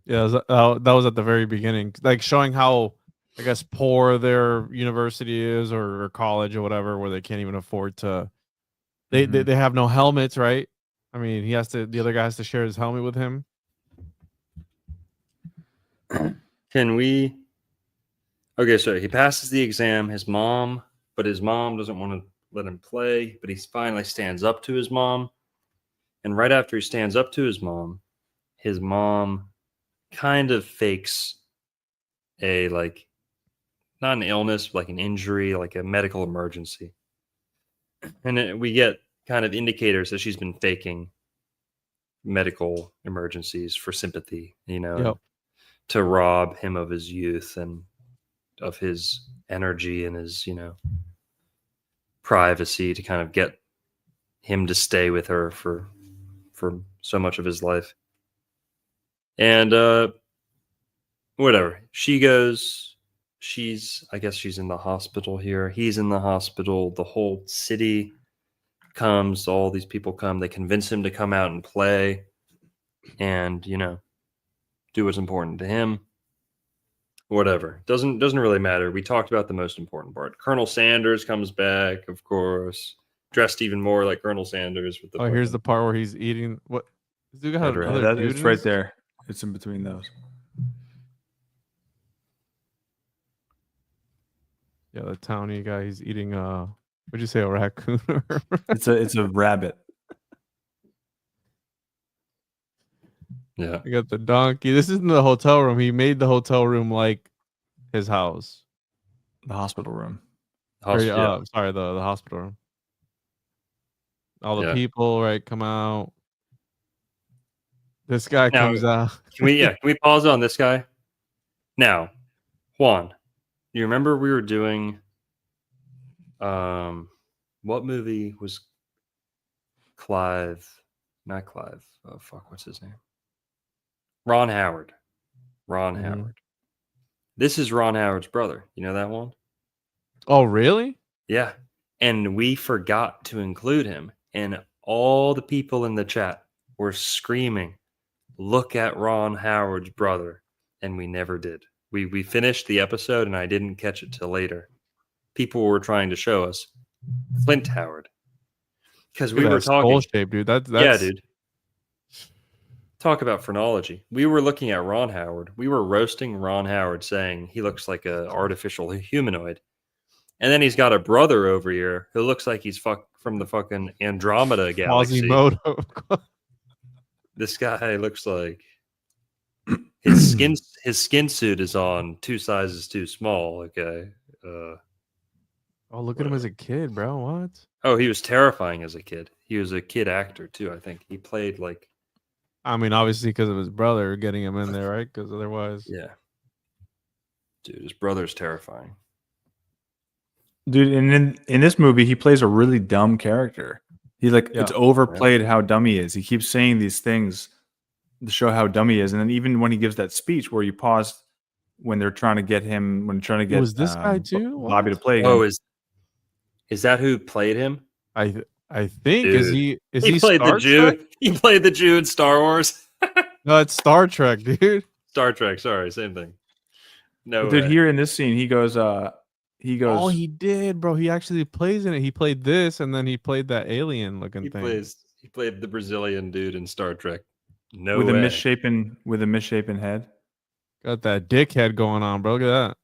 Yeah, that was at the very beginning, like showing how, I guess, poor their university is or college or whatever, where they can't even afford to. They have no helmets, right? I mean, the other guy has to share his helmet with him. Can we? Okay, so he passes the exam. His mom doesn't want to let him play, but he finally stands up to his mom. And right after he stands up to his mom kind of fakes a, like, not an illness, like an injury, like a medical emergency. And we get kind of indicators that she's been faking medical emergencies for sympathy, Yep. to rob him of his youth and of his energy and his, privacy, to kind of get him to stay with her for so much of his life. And whatever. She goes, I guess she's in the hospital here. He's in the hospital. The whole city comes, all these people come. They convince him to come out and play and, do what's important to him. Whatever. Doesn't really matter. We talked about the most important part. Colonel Sanders comes back, of course, dressed even more like Colonel Sanders with the here's the part where he's eating what? This dude got another dude it's in right his- there. It's in between those. Yeah, the townie guy. He's eating what'd you say, a raccoon? It's a rabbit. Yeah. You got the donkey. This isn't the hotel room. He made the hotel room like his house. The hospital room. Sorry, the hospital room. All the people, right, come out. This guy comes out. Can we pause on this guy? Now, Juan, you remember we were doing what movie was Clive? Not Clive. Oh fuck, what's his name? Ron Howard. Howard. This is Ron Howard's brother. You know that one? Oh, really? Yeah. And we forgot to include him. And all the people in the chat were screaming, "Look at Ron Howard's brother." And we never did. We finished the episode and I didn't catch it till later. People were trying to show us Flint Howard. Because we were talking. Shape, dude. That's Yeah, dude. Talk about phrenology. We were looking at Ron Howard. We were roasting Ron Howard, saying he looks like an artificial humanoid. And then he's got a brother over here who looks like he's from the fucking Andromeda galaxy. Quasimodo. This guy looks like his skin suit is on 2 sizes too small. Okay. Oh, look at him as a kid, bro. What? Oh, he was terrifying as a kid. He was a kid actor too. I think he played like. I mean, obviously because of his brother getting him in there, right? Because otherwise, Yeah. Dude, his brother's terrifying. Dude, and in this movie, he plays a really dumb character. It's overplayed how dumb he is. He keeps saying these things to show how dumb he is, and then even when he gives that speech where you pause when they're trying to get him, when they're trying to get was this guy too? Bobby to What? play him. Oh, is that who played him? I think Dude. is he played Star the Jew? Trek? He played the Jew in Star Wars. No, it's Star Trek, dude. Star Trek. Sorry, same thing. No, Dude, way. here in this scene, he goes. Oh, he did, bro. He actually plays in it. He played this, and then he played that alien looking thing. He played the Brazilian dude in Star Trek. No with way. a misshapen head. Got that dickhead going on, bro. Look at that.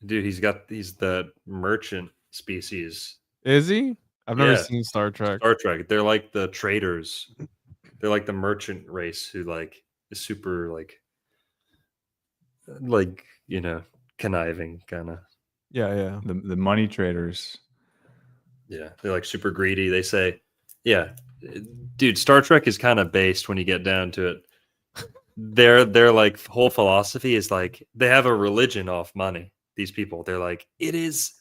Dude, he's the merchant species. Is he? I've never Yeah. seen Star Trek. Star Trek. They're like the traders. They're like the merchant race who like is super like conniving kind of. Yeah. The money traders. Yeah, they're like super greedy. They say, yeah, dude, Star Trek is kind of based when you get down to it. Their like whole philosophy is like they have a religion off money. These people, they're like, it is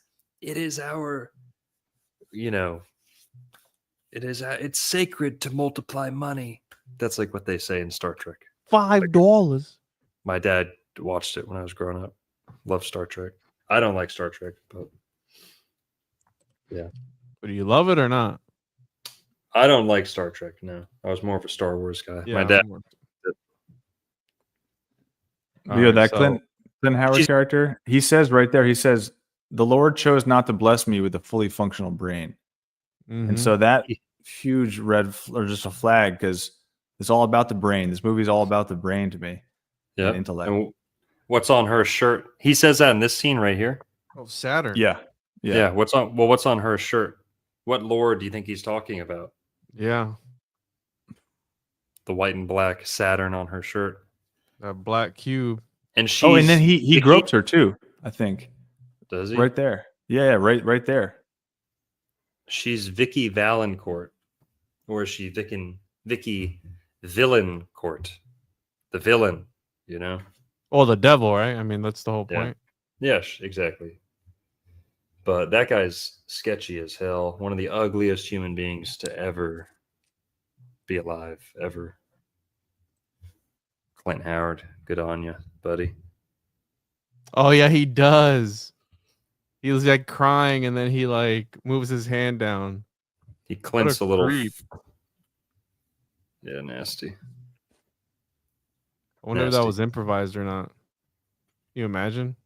our, it's sacred to multiply money. That's like what they say in Star Trek. $5. My dad watched it when I was growing up. Loved Star Trek. I don't like Star Trek, but yeah. But do you love it or not? I don't like Star Trek. No, I was more of a Star Wars guy. Yeah, My dad. That Clint Howard character, he says right there, he says, the Lord chose not to bless me with a fully functional brain. And so that huge or just a flag, because it's all about the brain. This movie is all about the brain to me. Yeah. Intellect. And what's on her shirt? He says that in this scene right here. Oh, Saturn. Yeah. What's on her shirt? What Lord do you think he's talking about? Yeah. The white and black Saturn on her shirt. That black cube. And she. And then he gropes her too, I think. Does he? Right there. Yeah, right there. She's Vicky Valancourt. Or is she Vicky Villancourt? The villain, Oh, the devil, right? I mean, that's the whole Yeah. point. Yes, exactly. But that guy's sketchy as hell. One of the ugliest human beings to ever be alive, ever. Clint Howard, good on you, buddy. Oh, yeah, he does. He was like crying, and then he like moves his hand down. He clenches a little. creep. Yeah, nasty. I wonder if that Nasty. was improvised or not. You imagine?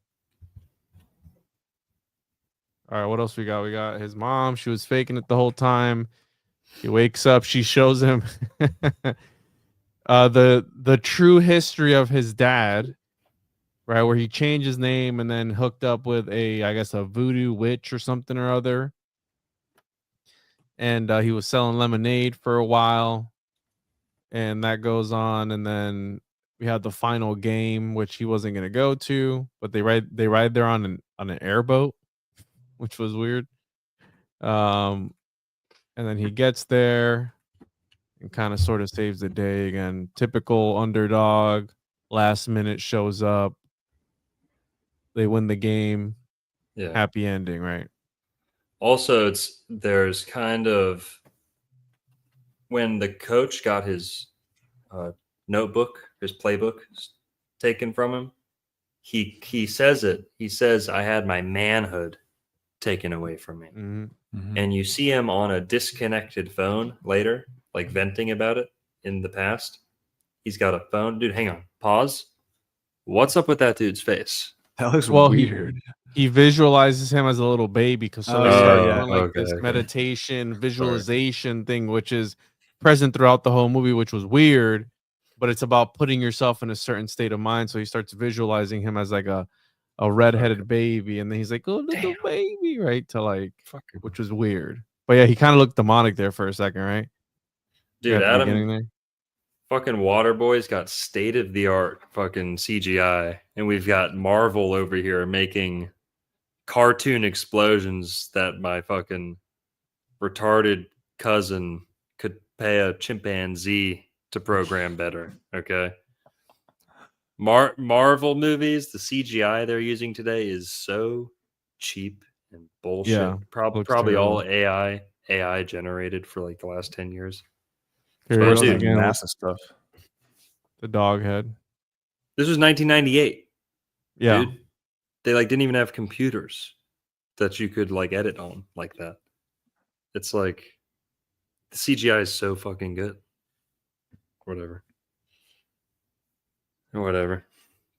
All right, what else we got? We got his mom. She was faking it the whole time. He wakes up. She shows him the true history of his dad, right? Where he changed his name and then hooked up with I guess a voodoo witch or something or other. And he was selling lemonade for a while, and that goes on. And then we had the final game, which he wasn't going to go to, but they ride there on an airboat, which was weird. And then he gets there and kind of sort of saves the day again. Typical underdog, last minute shows up. They win the game. Yeah. Happy ending, right? Also, there's kind of when the coach got his notebook, his playbook taken from him, he says it. He says, "I had my manhood taken away from me." Mm-hmm. And you see him on a disconnected phone later, like venting about it in the past. He's got a phone. Dude, hang on. Pause. What's up with that dude's face? That looks Well, weird. He visualizes him as a little baby because he starts doing this meditation visualization thing, which is present throughout the whole movie, which was weird, but it's about putting yourself in a certain state of mind. So he starts visualizing him as like a a redheaded baby, and then he's like, "Oh, little baby," right? To like, Fucking which was weird. But yeah, he kind of looked demonic there for a second, right? dude, At the beginning Adam. there. Fucking Waterboy's got state of the art fucking CGI, and we've got Marvel over here making cartoon explosions that my fucking retarded cousin could pay a chimpanzee to program better. Okay. Marvel movies, the CGI they're using today is so cheap and bullshit. Yeah, looks Probably all terrible. AI generated for like the last 10 years. Here So, he goes dude, again with NASA stuff. the dog head. This was 1998. Yeah, Dude. They like didn't even have computers that you could like edit on like that. It's like the CGI is so fucking good. Whatever.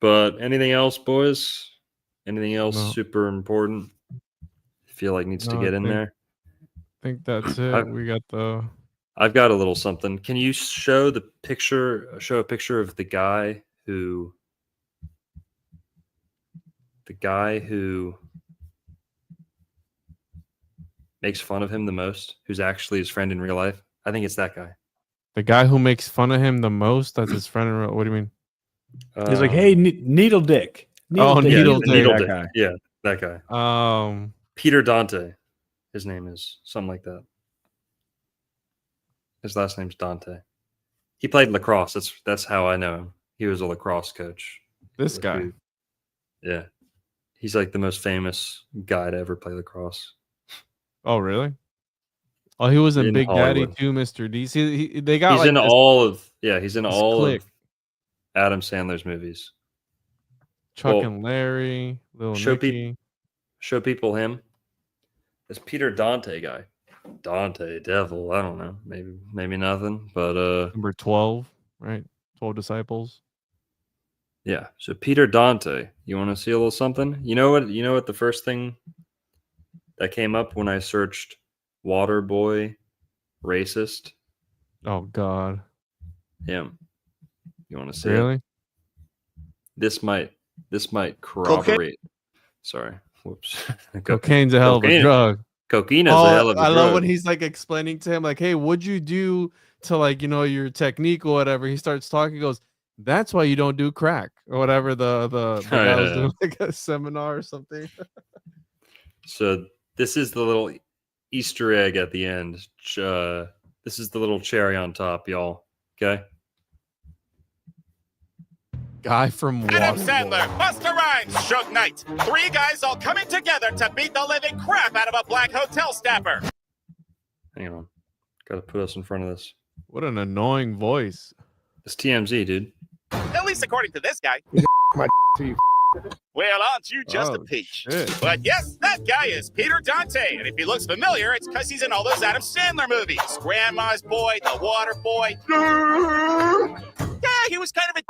But anything else, boys? Anything else No. super important? Feel like needs to No, get I in think- there. I think that's it. I've- We got the I've got a little something. Can you show a picture of the guy who makes fun of him the most, who's actually his friend in real life? I think it's that guy. guy who makes fun of him the most. That's his friend. What do you mean? He's like, "Hey, Needle Dick." Oh, Dick. Needle the Dick. Needle That Dick. guy. Yeah, that guy. Um, Peter Dante. His name is something like that. His last name's Dante. He played lacrosse. That's how I know him. He was a lacrosse coach. this guy. Yeah. He's like the most famous guy to ever play lacrosse. Oh, really? Oh, he was in In Big Daddy Hollywood. too, Mr. D. See, they got He's like in this he's in this all clique. of Adam Sandler's movies. Chuck well, and Larry, Little show Nicky. Show people him. This Peter Dante guy. Dante Devil. I don't know. Maybe nothing. But Number 12, right? 12 disciples. yeah. So Peter Dante. You want to see a little something? You know what the first thing that came up when I searched Waterboy racist? Oh God. Him. You want to see it? Really? This might corroborate. Sorry. Whoops. Cocaine's a hell of a Cocaine. drug. Cocaine is a hell of a I drug. love when he's like explaining to him, like, hey, what'd you do to like, your technique or whatever? He starts talking, he goes, that's why you don't do crack or whatever. The guy was doing like a seminar or something. So this is the little Easter egg at the end. This is the little cherry on top, y'all. Okay. Guy from Adam Waterboy. Sandler, Busta Rhymes, Suge Knight. Three guys all coming together to beat the living crap out of a black hotel staffer. Hang on. Got to put us in front of this. What an annoying voice. It's TMZ, dude. At least according to this guy. My to Well, aren't you just a Oh, peach? shit. But yes, that guy is Peter Dante. And if he looks familiar, it's because he's in all those Adam Sandler movies. Grandma's Boy, The Water Boy. Yeah, he was kind of a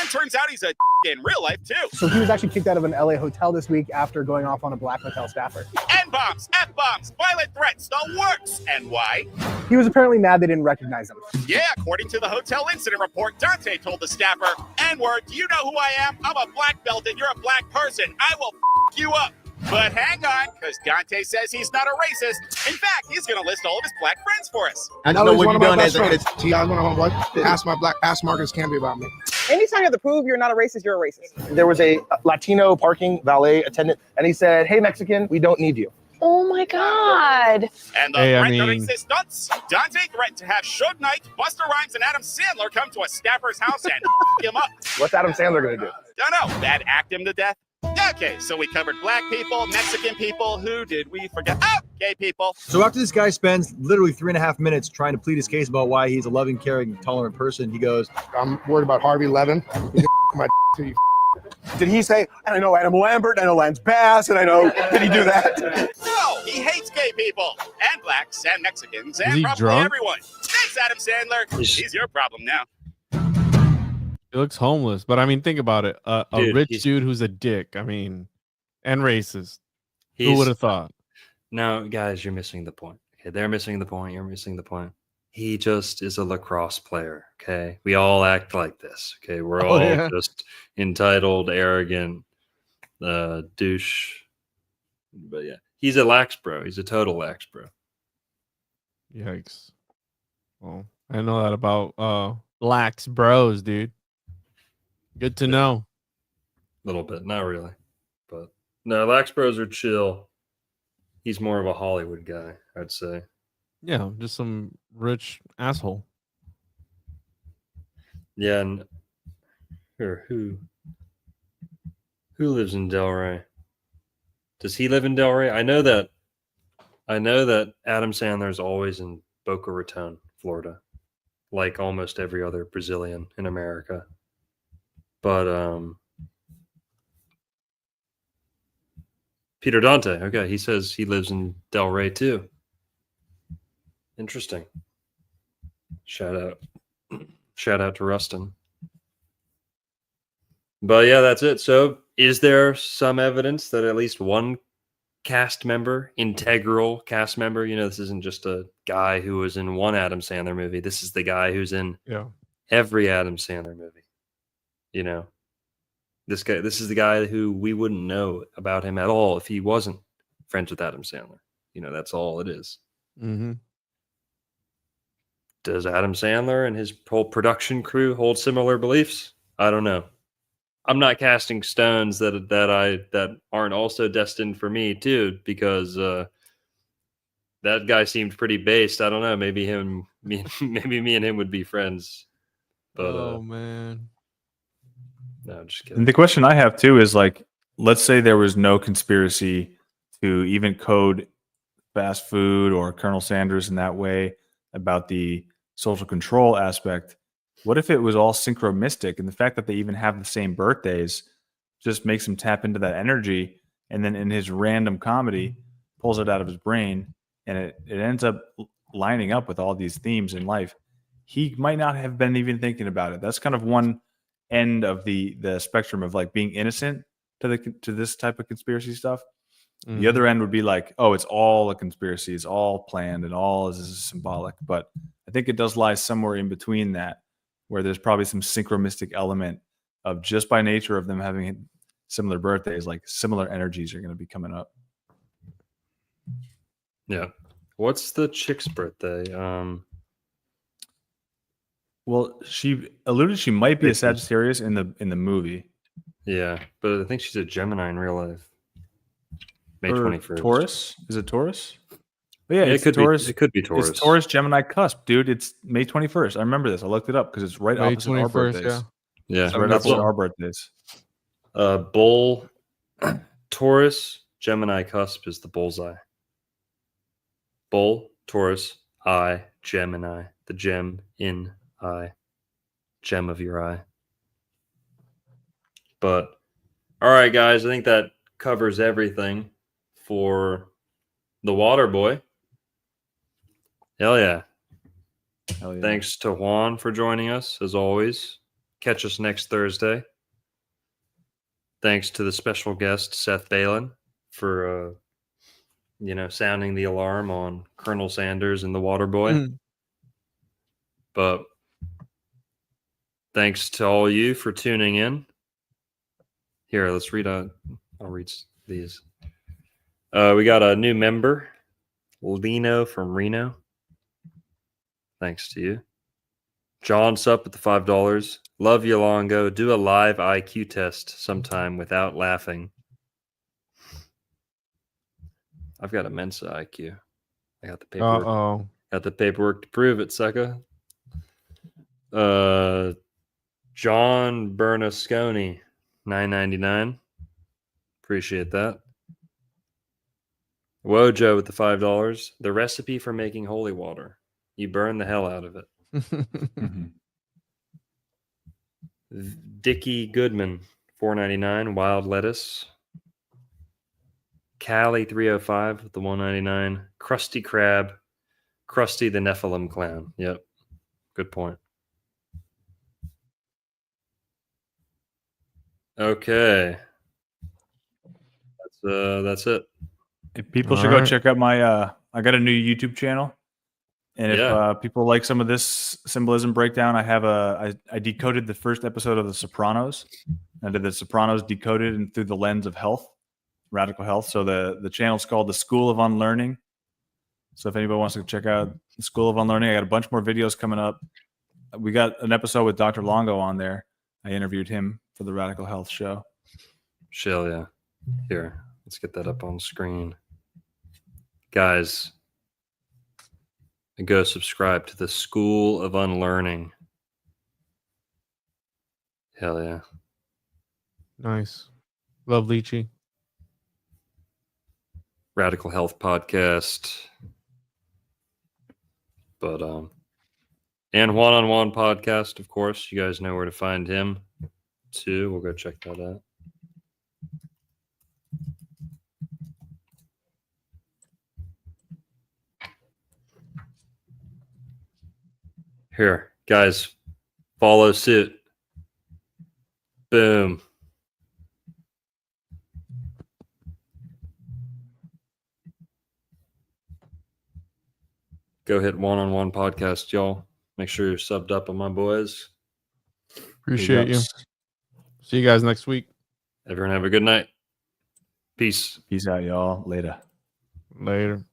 and turns out he's a in real life, too. So he was actually kicked out of an LA hotel this week after going off on a black hotel staffer. N-bombs, F-bombs, violent threats, the works. And why? He was apparently mad they didn't recognize him. Yeah, according to the hotel incident report, Dante told the staffer, N-word, do you know who I am? I'm a black belt and you're a black person. I will f you up. But hang on, because Dante says he's not a racist. In fact, he's going to list all of his black friends for us. I That know was what one you're of my doing best as T. I was one of my homeboys. Ask my black ass markers can be about me. Anytime you have to prove you're not a racist, you're a racist. There was a Latino parking valet attendant, and he said, "Hey, Mexican, we don't need you." Oh my God. And the Hey, I threat mean- to racist stunts, Dante threatened to have Suge Knight, Busta Rhymes, and Adam Sandler come to a staffer's house and him up. What's Adam Sandler gonna do? Don't know, that act him to death? Okay, so we covered black people, Mexican people, who did we forget? Oh, gay people. So after this guy spends literally 3.5 minutes trying to plead his case about why he's a loving, caring, tolerant person, he goes, I'm worried about Harvey Levin. My to you. Did he say, "And I know Adam Lambert, and I know Lance Bass, and I know"? Did he do that? No, he hates gay people, and blacks, and Mexicans, and he probably drunk? everyone. Thanks, Adam Sandler. He's your problem now. He looks homeless, but I mean, think about it. A Dude, rich he's- dude who's a dick. I mean, and racist. Who He's- would have thought? No, guys, you're missing the point. Okay, they're missing the point. You're missing the point. He just is a lacrosse player. Okay, we all act like this. Okay, we're Oh, all yeah. just entitled, arrogant, douche. But yeah, he's a lax bro. He's a total lax bro. Yikes. Well, I know that about lax bros, dude. Good to know. A little bit, not really, but no, lax bros are chill. He's more of a Hollywood guy, I'd say. Yeah, just some rich asshole. Yeah, and or who lives in Delray? Does he live in Delray? I know that Adam Sandler's always in Boca Raton, Florida, like almost every other Brazilian in America. But Peter Dante, okay, he says he lives in Delray too. Interesting. Shout out to Rustin. But yeah, that's it. So is there some evidence that at least one cast member, integral cast member, this isn't just a guy who was in one Adam Sandler movie. This is the guy who's in every Adam Sandler movie. This is the guy who we wouldn't know about him at all if he wasn't friends with Adam Sandler. That's all it is. Mm-hmm. Does Adam Sandler and his whole production crew hold similar beliefs? I don't know. I'm not casting stones that aren't also destined for me too, because that guy seemed pretty based. I don't know. Maybe me and him would be friends. But man, no, I'm just kidding. And the question I have too is like, let's say there was no conspiracy to even code fast food or Colonel Sanders in that way about the social control aspect. What if it was all synchromistic, and the fact that they even have the same birthdays just makes him tap into that energy, and then in his random comedy pulls it out of his brain, and it ends up lining up with all these themes in life. He might not have been even thinking about it. That's kind of one end of the spectrum of like being innocent to this type of conspiracy stuff. Mm-hmm. The other end would be like, oh, it's all a conspiracy, it's all planned, and all is symbolic. But I think it does lie somewhere in between that, where there's probably some synchromistic element of just by nature of them having similar birthdays, like similar energies are going to be coming up. Yeah. What's the chick's birthday? Well, she alluded she might be a Sagittarius in the movie. Yeah, but I think she's a Gemini in real life. May 21st. Taurus? Is it Taurus? But yeah, it could Taurus. It could be Taurus. It's Taurus Gemini cusp, dude. It's May 21st. I remember this. I looked it up because it's right May opposite 21st, our birthdays. Yeah. It's right opposite our birthdays. Bull, Taurus, Gemini cusp is the bullseye. Bull, Taurus, eye, Gemini. The gem in eye. Gem of your eye. But, all right, guys. I think that covers everything for the Waterboy. Hell yeah. Hell yeah. Thanks to Juan for joining us, as always. Catch us next Thursday. Thanks to the special guest, Seth Balin, for, sounding the alarm on Colonel Sanders and the Waterboy. Mm-hmm. But thanks to all you for tuning in. Here, let's read I'll read these. We got a new member, Lino from Reno. Thanks to you. John Sup at the $5. Love you, Longo. Do a live IQ test sometime without laughing. I've got a Mensa IQ. I got the paperwork. Got the paperwork to prove it, sucker. John Bernasconi, $9.99. Appreciate that. Wojo with the $5. The recipe for making holy water. You burn the hell out of it. Dickie Goodman, $4.99. Wild lettuce. Callie 305 with the $1.99. Krusty Krab. Krusty the Nephilim clown. Yep. Good point. Okay. That's it. People should go check out my I got a new YouTube channel. And if people like some of this symbolism breakdown, I have I decoded the first episode of The Sopranos. I did The Sopranos decoded and through the lens of health, radical health. So the channel's called The School of Unlearning. So if anybody wants to check out The School of Unlearning, I got a bunch more videos coming up. We got an episode with Dr. Longo on there. I interviewed him for the Radical Health show. Shell, yeah. Here, let's get that up on screen. Guys, go subscribe to The School of Unlearning. Hell yeah. Nice. Love lychee. Radical Health podcast. But and one-on-one podcast, of course. You guys know where to find him too. We'll go check that out. Here, guys, follow suit. Boom. Go hit one-on-one podcast, y'all. Make sure you're subbed up on my boys. Appreciate you. See you guys next week. Everyone have a good night. Peace. Peace out, y'all. Later. Later.